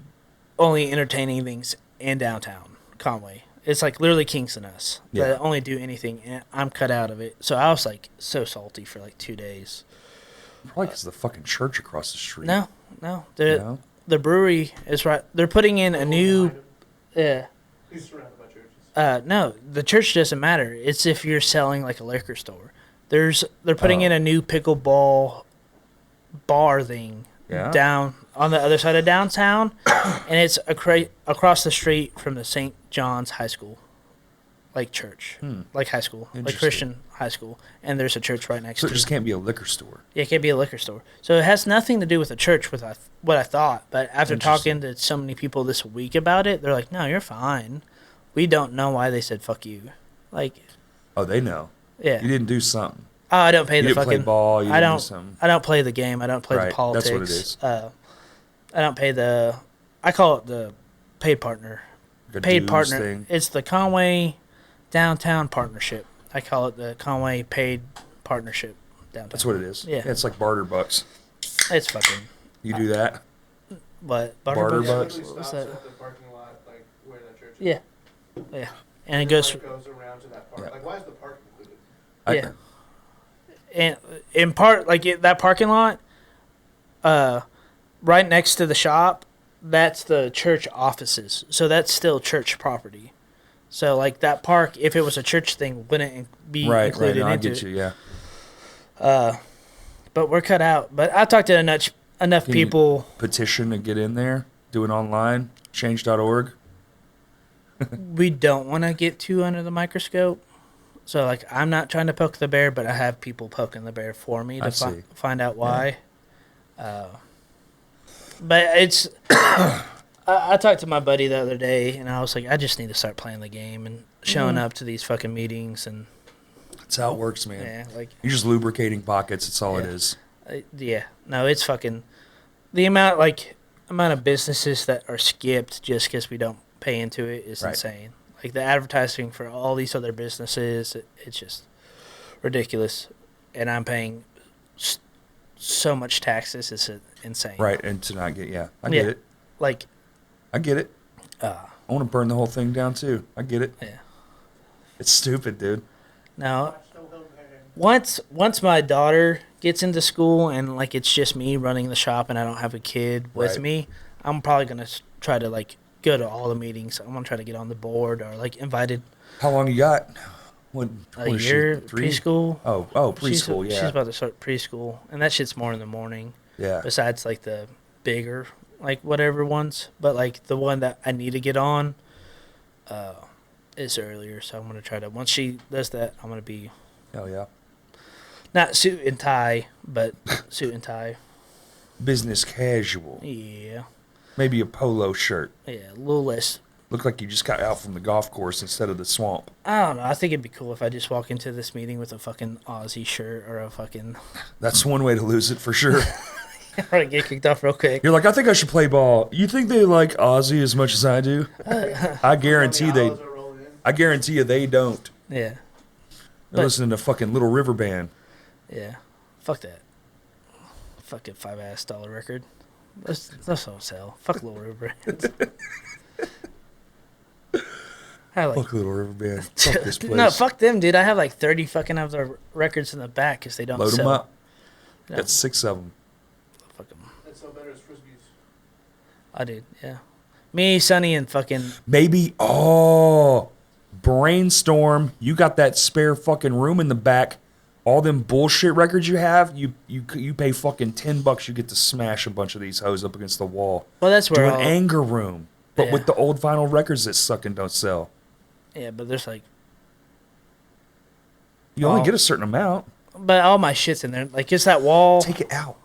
S2: only entertaining things in downtown Conway. It's like literally Kings and us that only do anything, and I'm cut out of it. So I was like so salty for like 2 days.
S1: Probably because the fucking church across the street.
S2: No.
S1: No?
S2: The brewery is right. They're putting in a new. Yeah.
S3: He's surrounded by churches.
S2: No, the church doesn't matter. It's if you're selling like a liquor store. They're putting in a new pickleball bar thing down on the other side of downtown, and it's across the street from the St. John's High School, like church, like high school, like Christian high school, and there's a church right next
S1: So
S2: to
S1: it just can't be a liquor store.
S2: Yeah, it can't be a liquor store. So it has nothing to do with the church, with what I thought. But after talking to so many people this week about it, they're like, "No, you're fine. We don't know why they said fuck you." Like,
S1: Oh, they know.
S2: yeah.
S1: You didn't do something.
S2: Oh, I don't pay
S1: You
S2: the
S1: didn't
S2: fucking.
S1: play ball. You
S2: I
S1: didn't
S2: don't.
S1: do something.
S2: I don't play the game. I don't play
S1: Right,
S2: the politics.
S1: that's what it is.
S2: I don't pay the. I call it the paid partner.
S1: Like a
S2: Paid
S1: dues
S2: partner.
S1: thing.
S2: It's the Conway Downtown Partnership. I call it the Conway Paid Partnership Downtown.
S1: That's what it is.
S2: Yeah.
S1: It's like barter bucks.
S2: It's fucking.
S1: You do that?
S2: What?
S1: Barter
S2: bucks?
S1: bucks?
S3: Typically
S2: What's
S3: stops
S2: that?
S3: at the parking lot, like where that church is.
S2: Yeah. Yeah. And it goes.
S3: Goes around to that park.
S1: Yeah.
S3: Like, why is the park included?
S2: Yeah. And in part, like that parking lot, right next to the shop, that's the church offices. So that's still church property. So like that park, if it was a church thing, wouldn't be
S1: Right,
S2: included
S1: no, I
S2: into
S1: get you, yeah.
S2: But we're cut out. But I talked to enough
S1: Can
S2: people.
S1: Petition to get in there, do it online, change.org.
S2: We don't want to get too under the microscope. So like I'm not trying to poke the bear, but I have people poking the bear for me
S1: I
S2: to
S1: see.
S2: find out why. But it's. I talked to my buddy the other day, and I was like, I just need to start playing the game and showing up to these fucking meetings, and
S1: That's how it works, man.
S2: yeah, like
S1: You're just lubricating pockets. That's all it
S2: Yeah.
S1: is.
S2: yeah, no, it's fucking the amount of businesses that are skipped just because we don't pay into it is
S1: Right.
S2: insane. Like the advertising for all these other businesses, it's just ridiculous, and I'm paying so much taxes. It's insane.
S1: Right, and to not get, I get it.
S2: Like,
S1: I get it. I want to burn the whole thing down, too. I get it.
S2: yeah.
S1: It's stupid, dude.
S2: Now, once my daughter gets into school and like it's just me running the shop and I don't have a kid with
S1: Right.
S2: me, I'm probably gonna try to like go to all the meetings. I'm gonna try to get on the board or like invited.
S1: How long you got? What
S2: A
S1: is she,
S2: year
S1: 3?
S2: preschool.
S1: Oh, preschool,
S2: She's
S1: yeah.
S2: about to start preschool, and that shit's more in the morning.
S1: Yeah.
S2: Besides like the bigger like whatever ones, but like the one that I need to get on is earlier. So I'm gonna try to once she does that, I'm gonna be
S1: Hell yeah.
S2: not suit and tie, but suit and tie.
S1: Business casual.
S2: Yeah.
S1: Maybe a polo shirt.
S2: Yeah, a little less.
S1: Look like you just got out from the golf course instead of the swamp.
S2: I don't know. I think it'd be cool if I just walk into this meeting with a fucking Aussie shirt or a fucking.
S1: That's one way to lose it for sure.
S2: Or to get kicked off real quick.
S1: You're like, I think I should play ball. You think they like Aussie as much as I do? I guarantee they.
S3: Hours are rolling in.
S1: I guarantee you they don't.
S2: Yeah.
S1: They're
S2: But-
S1: listening to fucking Little River Band.
S2: Yeah. Fuck that. Fucking $5 record. Let's don't sell. Fuck Little River Bands. I like.
S1: Fuck Little River Band. Fuck this place.
S2: No, fuck them, dude. I have like 30 fucking of their records in the back because they don't
S1: Load
S2: sell.
S1: them up.
S2: No.
S1: Got 6 of them.
S2: Fuck 'em.
S3: That's so better as frisbees.
S2: I did, yeah. Me, Sonny, and fucking.
S1: Maybe, brainstorm. You got that spare fucking room in the back. All them bullshit records you have, you pay fucking $10, you get to smash a bunch of these hoes up against the wall.
S2: Well, that's
S1: Do
S2: where
S1: an anger room, but
S2: Yeah.
S1: with the old vinyl records that suck and don't sell.
S2: Yeah, but there's like.
S1: You only
S2: Oh.
S1: get a certain amount.
S2: But all my shit's in there. Like, it's that wall.
S1: Take it out.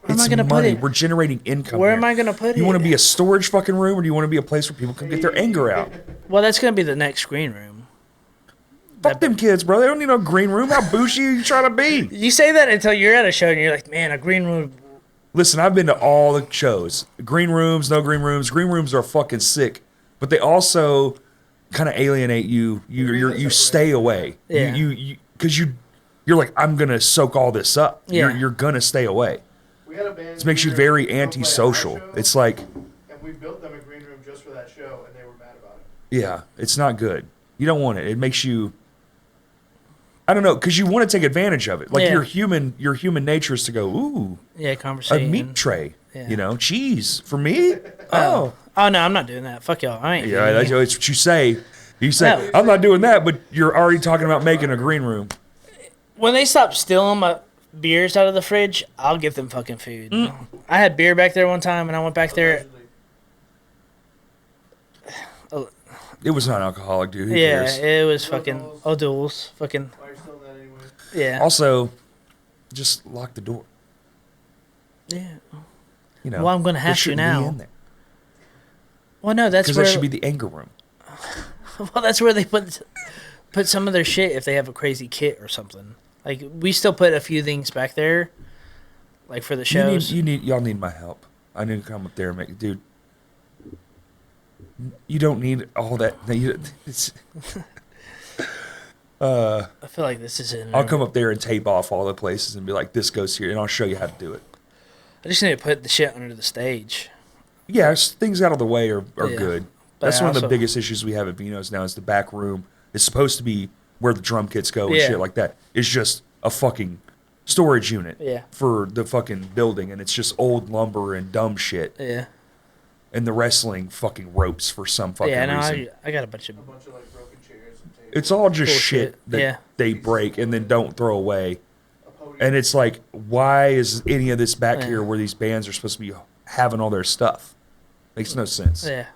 S2: Where am
S1: It's
S2: I gonna put
S1: money.
S2: it?
S1: We're generating income.
S2: Where
S1: here.
S2: am I gonna put
S1: You
S2: it?
S1: want to be a storage fucking room, or do you want to be a place where people can get their anger out?
S2: Well, that's gonna be the next green room.
S1: Fuck them kids, bro. They don't need no green room. How bougie are you trying to be?
S2: You say that until you're at a show and you're like, man, a green room.
S1: Listen, I've been to all the shows. Green rooms, no green rooms. Green rooms are fucking sick, but they also kind of alienate you. You stay away.
S2: Yeah.
S1: Because you're like, I'm gonna soak all this up.
S2: Yeah.
S1: You're gonna stay away.
S3: We had a band.
S1: This makes you very antisocial. It's like,
S3: And we built them a green room just for that show, and they were mad about it.
S1: yeah, it's not good. You don't want it. It makes you. I don't know, because you want to take advantage of it. Like
S2: Yeah.
S1: your human nature is to go, ooh,
S2: Yeah,
S1: a
S2: conversation.
S1: meat tray.
S2: Yeah.
S1: You know, cheese for me. Oh,
S2: Oh no, I'm not doing that. Fuck y'all. I ain't.
S1: yeah,
S2: feeding
S1: that's
S2: you.
S1: what you say. You say,
S2: No.
S1: I'm not doing that, but you're already talking about making a green room.
S2: When they stop stealing my beers out of the fridge, I'll give them fucking food. I had beer back there one time, and I went back there.
S3: Allegedly.
S1: It was non-alcoholic, dude. Who
S2: Yeah,
S1: cares?
S2: it was fucking
S3: O'Doul's.
S2: O'Doul's. Fucking
S3: Why are you stealing that anyway?
S2: yeah.
S1: Also, just lock the door.
S2: Yeah.
S1: You know,
S2: Well, I'm gonna
S1: there
S2: have to
S1: shouldn't
S2: now.
S1: be in there
S2: Well, no, that's
S1: because
S2: where.
S1: that should be the anger room.
S2: Well, that's where they put some of their shit if they have a crazy kit or something. Like we still put a few things back there, like for the shows.
S1: Y'all need my help. I need to come up there and make, dude. You don't need all that. It's,
S2: I feel like this is in.
S1: I'll come up there and tape off all the places and be like, this goes here, and I'll show you how to do it.
S2: I just need to put the shit under the stage.
S1: Yeah, things out of the way are
S2: Yeah.
S1: good.
S2: But
S1: That's one of the
S2: also-
S1: biggest issues we have at Vino's now is the back room. It's supposed to be where the drum kits go and
S2: Yeah.
S1: shit like that. It's just a fucking storage unit
S2: Yeah.
S1: for the fucking building, and it's just old lumber and dumb shit.
S2: Yeah.
S1: And the wrestling fucking ropes for some fucking
S2: Yeah. No,
S1: reason.
S2: I got a bunch of.
S3: A bunch of like broken chairs and tables.
S1: It's all just
S2: Bullshit.
S1: shit that
S2: Yeah.
S1: they break and then don't throw away.
S3: A podium.
S1: And it's like, why is any of this back
S2: Yeah.
S1: here where these bands are supposed to be having all their stuff? Makes no sense.
S2: Yeah.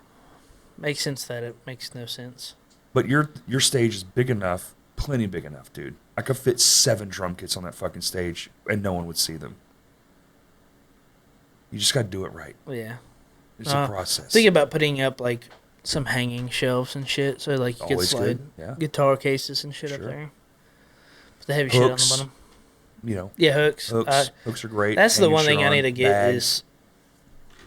S2: Makes sense that it makes no sense.
S1: But your stage is big enough, plenty big enough, dude. I could fit 7 drum kits on that fucking stage and no one would see them. You just got to do it right.
S2: Yeah.
S1: It's a process.
S2: Think about putting up like some hanging shelves and shit, so like you could
S1: Always
S2: slide
S1: good, yeah.
S2: guitar cases and shit up
S1: Sure.
S2: there. Put the heavy shit on the
S1: Hooks.
S2: bottom.
S1: You know,
S2: Yeah, hooks.
S1: hooks are great.
S2: That's the
S1: Hanging
S2: one
S1: shit
S2: thing I
S1: on,
S2: need to get
S1: bags.
S2: is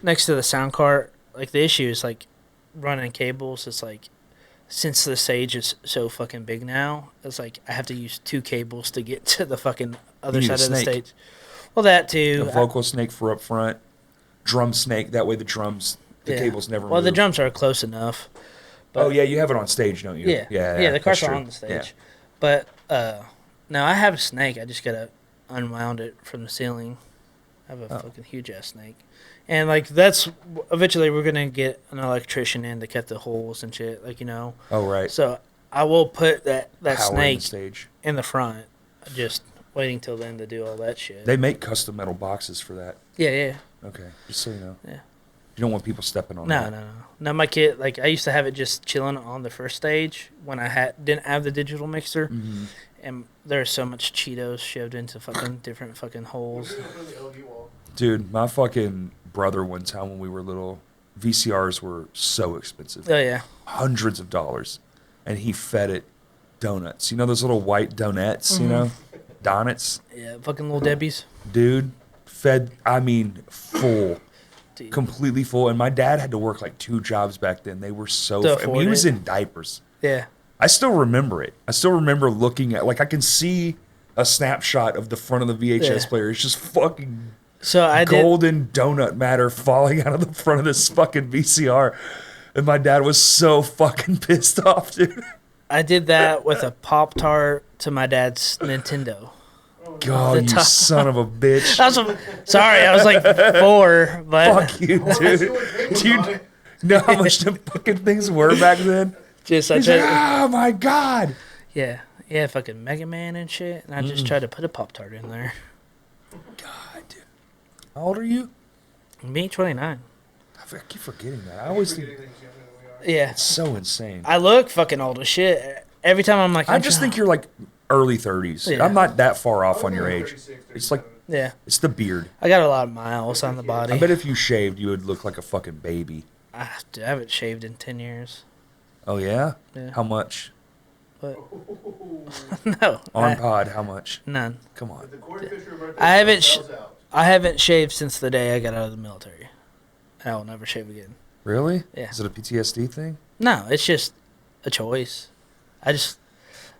S2: next to the sound cart. Like the issue is like running cables. It's like since the stage is so fucking big now, it's like I have to use 2 cables to get to the fucking other
S1: need a
S2: side of the
S1: snake.
S2: stage. Well, that too.
S1: A vocal snake for up front, drum snake. That way the
S2: Yeah.
S1: cables never
S2: Well,
S1: move.
S2: the drums are close enough. But
S1: Oh yeah, you have it on stage, don't you?
S2: Yeah.
S1: yeah.
S2: The carts
S1: that's
S2: are
S1: true.
S2: on the stage.
S1: Yeah.
S2: But now I have a snake. I just gotta unwound it from the ceiling. I have a
S1: Oh.
S2: fucking huge ass snake. And like that's eventually we're gonna get an electrician in to cut the holes and shit. Like
S1: Oh right.
S2: So I will put that
S1: Power in
S2: snake
S1: the stage.
S2: in the front. Just waiting till then to do all that shit.
S1: They make custom metal boxes for that.
S2: yeah.
S1: Okay, just so you know.
S2: Yeah.
S1: You don't want people stepping on
S2: No,
S1: that.
S2: no. No, my kid, like, I used to have it just chilling on the first stage when I didn't have the digital mixer.
S1: Mm-hmm.
S2: And there's so much Cheetos shoved into fucking different fucking
S3: We're
S2: holes.
S3: gonna put it on the LV wall.
S1: Dude, my fucking brother one time when we were little, VCRs were so expensive.
S2: Oh yeah.
S1: Hundreds of dollars. And he fed it donuts. You know those little white donuts, you know? Donuts.
S2: Yeah, fucking little Debbie's.
S1: Dude, fed, I mean, full.
S2: Dude.
S1: Completely full. And my dad had to work like 2 jobs back then. They were so,
S2: To
S1: I mean,
S2: afford
S1: he was
S2: it?
S1: in diapers.
S2: Yeah.
S1: I still remember it. I still remember looking at, like, I can see a snapshot of the front of the VHS
S2: Yeah.
S1: player. It's just fucking
S2: So I did.
S1: golden donut matter falling out of the front of this fucking VCR. And my dad was so fucking pissed off, dude.
S2: I did that with a Pop-Tart to my dad's Nintendo.
S1: God,
S2: The
S1: you
S2: top-
S1: son of a bitch.
S2: Sorry, I was like 4, but
S1: Fuck you, dude. Do you know how much them fucking things were back then?
S2: just I
S1: He's like,
S2: tried,
S1: oh my God.
S2: yeah, fucking Mega Man and shit, and I just tried to put a Pop-Tart in there.
S1: God, dude. How old are you?
S2: Me, 29.
S1: I keep forgetting that. I always think
S3: Forgetting things younger than we are.
S2: Yeah,
S1: it's so insane.
S2: I look fucking old as shit. Every time I'm like,
S1: I just think you're like early 30s.
S2: Yeah.
S1: I'm not that far off on
S3: I'm
S1: your
S3: like
S1: age.
S3: 36,
S1: It's like,
S3: 37.
S2: yeah,
S1: it's the beard.
S2: I got a lot of miles on the body.
S1: I bet if you shaved, you would look like a fucking baby.
S2: Dude, I haven't shaved in 10 years.
S1: Oh, yeah?
S2: Yeah.
S1: How much?
S2: But no,
S1: On pod, how much?
S2: none.
S1: Come on.
S3: If the Corey Fisher birthday
S2: I haven't
S3: sells out,
S2: I haven't shaved since the day I got out of the military. I will never shave again.
S1: Really?
S2: Yeah.
S1: Is it a PTSD thing?
S2: No, it's just a choice. I just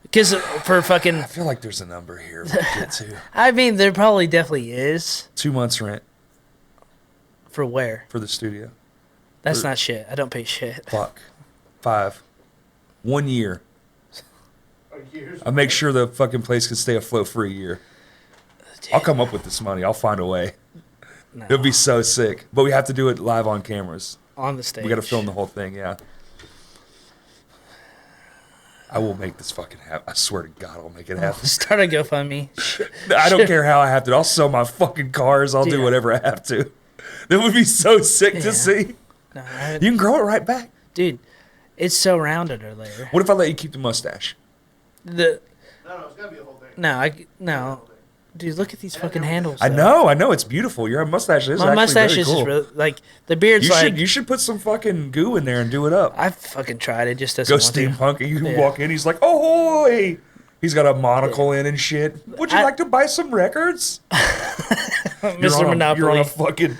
S2: because for fucking.
S1: I feel like there's a number here we can get to.
S2: I mean, there probably definitely is
S1: 2 months rent
S2: for where.
S1: for the studio.
S2: That's not shit. I don't pay shit.
S1: Fuck. 5. 1 year.
S3: a year's
S1: I make sure the fucking place can stay afloat for a year. I'll come up with this money. I'll find a way.
S2: No,
S1: It'll be so sick. But we have to do it live on cameras.
S2: on the stage.
S1: We got to film the whole thing, yeah. I will make this fucking happen. I swear to God, I'll make it happen.
S2: Start a GoFundMe.
S1: I don't care how I have to. I'll sell my fucking cars. I'll do
S2: Yeah.
S1: whatever I have to. That would be so sick
S2: Yeah.
S1: to see.
S2: No, I haven't-
S1: You can grow it right back.
S2: dude, it's so rounded or later.
S1: What if I let you keep the mustache?
S2: The
S3: No, it's gotta be a whole thing.
S2: no, dude, look at these fucking handles.
S1: I
S2: though.
S1: know, it's beautiful. Your mustache is
S2: My
S1: actually
S2: mustache
S1: very
S2: is
S1: cool.
S2: just really, like the beard's
S1: You
S2: like.
S1: you should put some fucking goo in there and do it up.
S2: I fucking tried it. Just doesn't
S1: Go
S2: want to.
S1: steampunk, and you
S2: Yeah.
S1: walk in. He's like, "Oh, hoy!" He's got a monocle in and shit. Would you
S2: I-
S1: like to buy some records?
S2: Mr.
S1: You're
S2: Monopoly.
S1: on a fucking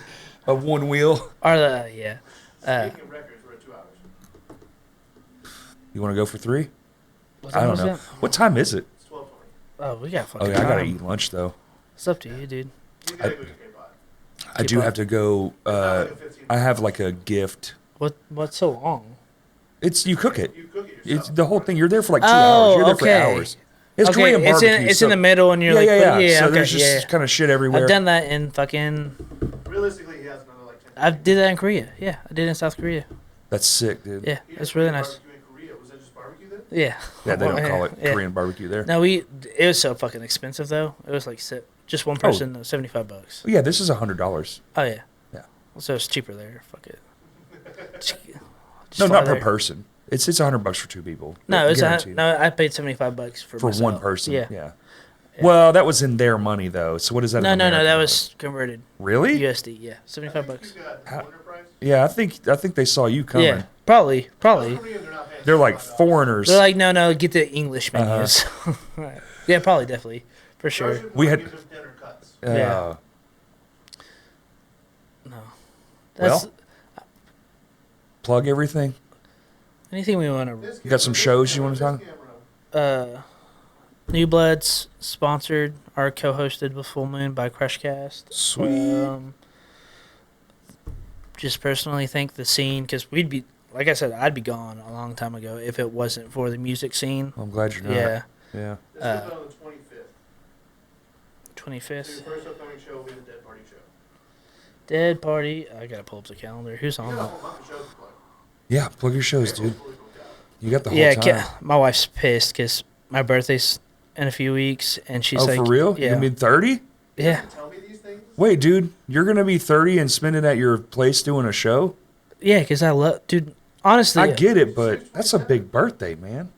S1: a one wheel.
S2: Or the yeah.
S3: Speaking of records, we're at 2 hours.
S1: You want to go for 3?
S2: What
S1: I
S2: time
S1: don't
S2: was
S1: know.
S2: it?
S1: What time is it?
S3: It's 12:20.
S2: Oh, we got fucking.
S1: Oh yeah, I gotta
S2: time.
S1: eat lunch though.
S2: It's up to you, dude.
S3: You gotta go get K-pop.
S1: I do have to go.
S3: like a 15
S1: I have like a gift.
S2: What's so long?
S1: It's you cook it.
S3: You cook it
S1: It's
S3: yourself.
S1: the whole thing. You're there for like 2
S2: Oh,
S1: hours. You're there
S2: okay.
S1: for hours. It's
S2: Okay,
S1: Korean
S2: it's
S1: barbecue.
S2: in
S1: so-
S2: the middle, and you're
S1: yeah,
S2: like,
S1: yeah.
S2: yeah,
S1: So
S2: okay,
S1: there's just
S2: yeah.
S1: kind of shit everywhere.
S2: I've done that in fucking.
S3: Realistically, he has another like 10.
S2: I did that in Korea. Yeah, I did it in South Korea.
S1: That's sick, dude.
S2: Yeah,
S3: He
S2: it's
S3: had
S2: really
S3: Korean
S2: nice.
S3: Barbecue in Korea. Was that just barbecue then?
S2: Yeah.
S1: Yeah, they don't
S2: Yeah,
S1: call it
S2: yeah.
S1: Korean barbecue there.
S2: No, it was so fucking expensive though. It was like just one person, $75.
S1: Yeah, this is $100.
S2: Oh yeah.
S1: Yeah.
S2: So it's cheaper there. Fuck it. Just
S1: No,
S2: fly
S1: not per
S2: there.
S1: person. It's $100 for 2 people.
S2: No, it's
S1: guaranteed.
S2: no. I paid $75 for
S1: for
S2: myself.
S1: one person.
S2: Yeah.
S1: Yeah. Well, that was in their money though. So what is that?
S2: No,
S1: in
S2: no, no.
S1: American
S2: That
S1: money?
S2: was converted
S1: Really?
S2: USD. Yeah, $75.
S3: You got
S1: How-
S3: wonder price.
S1: Yeah, I think they saw you coming.
S2: Yeah, probably.
S3: Koreans are not paying
S1: They're like
S3: $75.
S1: foreigners.
S2: They're like, no, get the English
S1: Uh-huh.
S2: menus. Right. Yeah, probably, definitely, for sure.
S3: Russian
S1: We had-
S3: give them dinner cuts.
S2: Yeah. No.
S1: Well,
S2: That's
S1: plug everything.
S2: anything we want to.
S3: This
S1: You got some
S3: camera,
S1: shows
S3: this
S1: you wanna
S3: camera,
S1: talk?
S3: this
S2: New Bloods sponsored or co-hosted with Full Moon by Crashcast.
S1: Sweet.
S2: Just personally think the scene, because we'd be, like I said, I'd be gone a long time ago if it wasn't for the music scene.
S1: I'm glad you're not.
S2: Yeah,
S1: Yeah.
S3: This comes out on the 25th. So
S2: 25th.
S3: your first upcoming show will be the Dead Party show.
S2: Dead Party. I gotta pull up the calendar. Who's
S3: You
S2: on
S3: got a
S2: that?
S3: whole month of shows to play.
S1: Yeah. Plug your shows, dude.
S3: Fully booked out.
S1: You got the whole
S2: Yeah,
S1: time.
S2: my wife's pissed because my birthday's in a few weeks, and she's
S1: Oh,
S2: like,
S1: for real?
S2: Yeah,
S1: You mean 30?
S2: yeah,
S3: Tell me these things.
S1: Wait, dude, you're gonna be 30 and spend it at your place doing a show?
S2: yeah. Because I love, dude. Honestly,
S1: I get it, but that's a big birthday, man.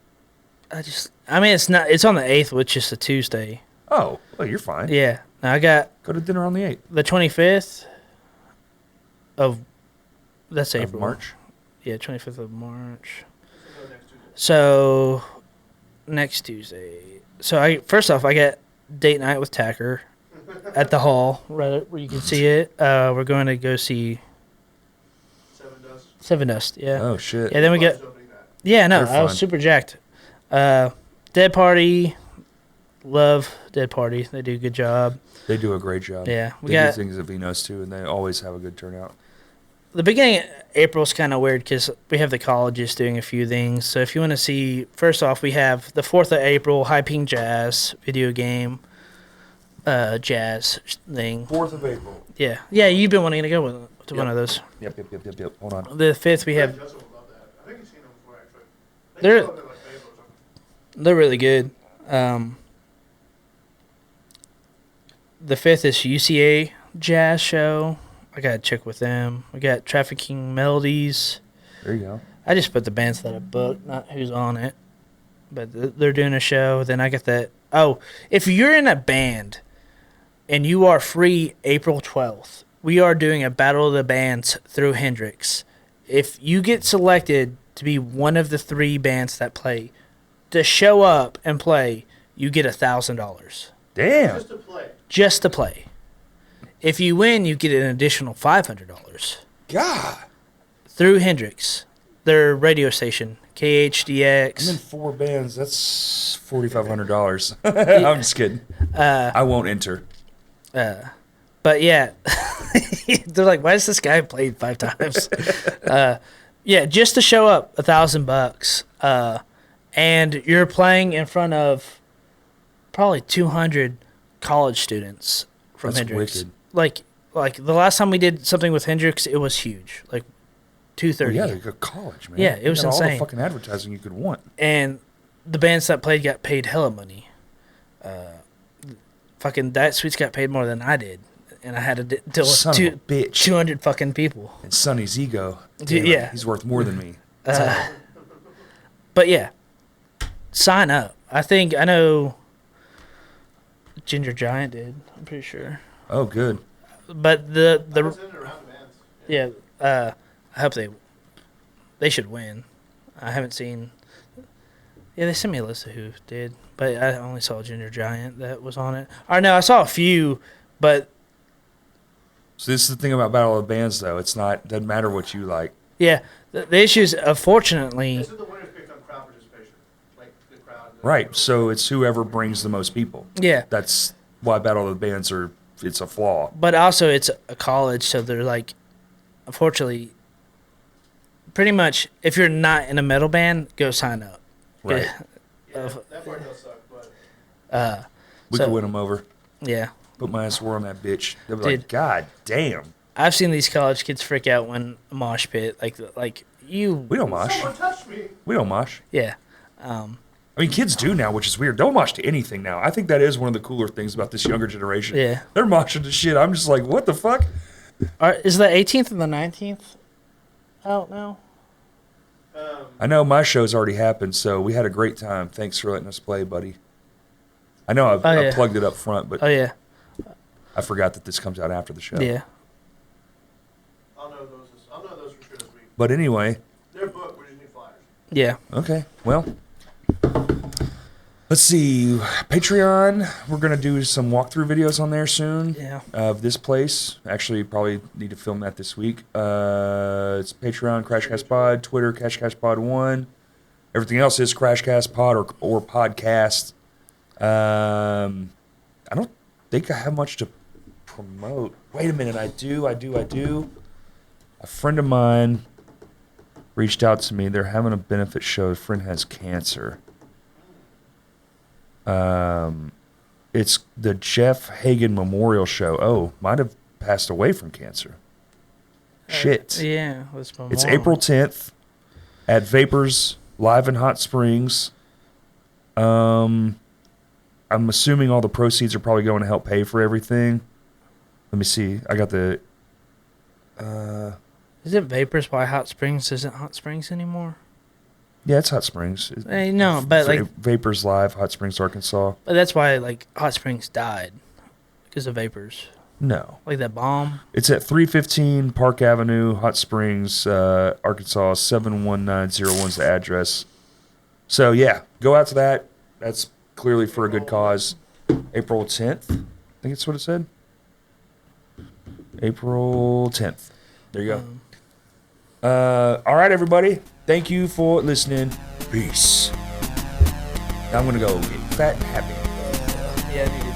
S2: I mean, it's not. It's on the 8th, which is a Tuesday.
S1: Oh, well, you're fine.
S2: Yeah. Now I got
S1: Go to dinner on the 8th.
S2: the 25th of That's
S1: of
S2: April.
S1: March.
S2: Yeah, 25th of March.
S3: So next Tuesday.
S2: So next Tuesday. So first off, I got date night with Tacker at the hall, right where you can see it. We're going to go see Seven Dust. Yeah.
S1: Oh shit.
S2: Yeah. Then we get.
S3: Buzz opening that.
S2: Yeah. No,
S1: They're
S2: I was
S1: fun.
S2: super jacked. Dead Party. Love Dead Party. They do a good job.
S1: They do a great job.
S2: Yeah. We
S1: They
S2: got
S1: do things at Vino's too, and they always have a good turnout.
S2: the beginning of April's kind of weird because we have the colleges doing a few things. So if you want to see, first off, we have the 4th of April High Ping Jazz video game jazz thing.
S1: 4th of April.
S2: Yeah. Yeah, you've been wanting to go to one of those.
S1: Yep. Hold on.
S2: The 5th we have.
S3: Justin would love that. I think he's seen them before, actually. I think
S2: They're-
S3: he's loved it, like, Fable or something.
S2: They're really good. The 5th is UCA Jazz Show. I got to check with them. We got Trafficking Melodies.
S1: There you go.
S2: I just put the bands that I booked, not who's on it. But they're doing a show. Then I got that. Oh, if you're in a band and you are free April 12th, we are doing a Battle of the Bands through Hendrix. If you get selected to be one of the 3 bands that play, to show up and play, you get $1,000
S1: Damn.
S3: Just to play.
S2: just to play. If you win, you get an additional $500
S1: God.
S2: through Hendrix, their radio station,
S1: I'm in
S2: KHDX.
S1: 4 bands. That's $4,500. I'm just kidding. I won't enter.
S2: But yeah, they're like, why does this guy play 5 times? Yeah, just to show up, $1,000. And you're playing in front of probably 200 college students from
S1: That's
S2: Hendrix.
S1: wicked.
S2: Like the last time we did something with Hendrix, it was huge. Like 230.
S1: Yeah, like a college, man.
S2: Yeah, it was
S1: You got all
S2: insane.
S1: the fucking advertising you could want.
S2: And the bands that played got paid hella money. Fucking That Sweets got paid more than I did. And I had to deal with
S1: Son of a bitch.
S2: 200 fucking people.
S1: And Sonny's ego.
S2: Dude,
S1: Damn it,
S2: yeah.
S1: He's worth more than me.
S2: But yeah, sign up. I know Ginger Giant did. I'm pretty sure.
S1: Oh, good.
S2: But
S3: I was in and around the bands.
S2: yeah, I hope they should win. I haven't seen. Yeah, they sent me a list of who did, but I only saw Ginger Giant that was on it. Or no, I saw a few, but
S1: So this is the thing about Battle of the Bands, though. It's not, doesn't matter what you like.
S2: yeah, the issue is, unfortunately,
S3: This is the winners picked on crowd participation. Like, the crowd.
S1: Right. So it's whoever brings the most people.
S2: yeah.
S1: That's why Battle of the Bands it's a flaw.
S2: But also, it's a college, so they're like, unfortunately, pretty much, if you're not in a metal band, go sign up.
S1: Right.
S3: Yeah, that part does suck, but
S1: We
S2: So-
S1: could win them over.
S2: Yeah.
S1: Put my ass on that bitch. They'll be
S2: Dude.
S1: like, God damn.
S2: I've seen these college kids freak out when a mosh pit, like you.
S1: We don't mosh.
S3: someone touched me.
S1: We don't mosh.
S2: Yeah.
S1: I mean, kids do now, which is weird. They'll mosh to anything now. I think that is one of the cooler things about this younger generation.
S2: Yeah.
S1: They're moshing to shit. I'm just like, what the fuck?
S2: Is the 18th and the 19th out now?
S1: I know my show's already happened, so we had a great time. Thanks for letting us play, buddy. I know I
S2: yeah.
S1: plugged it up front, but
S2: Oh yeah.
S1: I forgot that this comes out after the show.
S2: Yeah.
S3: I'll know those for sure this week.
S1: But anyway,
S3: They're booked. We just need flyers.
S2: Yeah.
S1: okay. Well, let's see. Patreon. We're gonna do some walkthrough videos on there soon.
S2: Yeah.
S1: Of this place. Actually, probably need to film that this week. It's Patreon, Crashcast Pod, Twitter, Crashcast Pod 1. Everything else is Crashcast Pod or podcast. I don't think I have much to promote. Wait a minute, I do. A friend of mine reached out to me. They're having a benefit show. A friend has cancer. It's the Jeff Hagen Memorial Show. Oh, might have passed away from cancer. Shit.
S2: Yeah. That's my
S1: It's
S2: mom.
S1: April 10th at Vapors Live in Hot Springs. I'm assuming all the proceeds are probably going to help pay for everything. Let me see. I got the.
S2: Isn't Vapors by Hot Springs? Isn't Hot Springs anymore?
S1: Yeah, it's Hot Springs.
S2: No, but like,
S1: Vapors Live, Hot Springs, Arkansas.
S2: but that's why like Hot Springs died because of Vapors.
S1: No.
S2: Like that bomb?
S1: It's at 315 Park Avenue, Hot Springs, Arkansas, 71901's the address. So, yeah, go out to that. That's clearly for a good cause. April 10th, I think it's what it said. April 10th. There you go. All right, everybody. Thank you for listening. Peace. Now I'm going to go get fat and happy.
S2: Yeah, I need to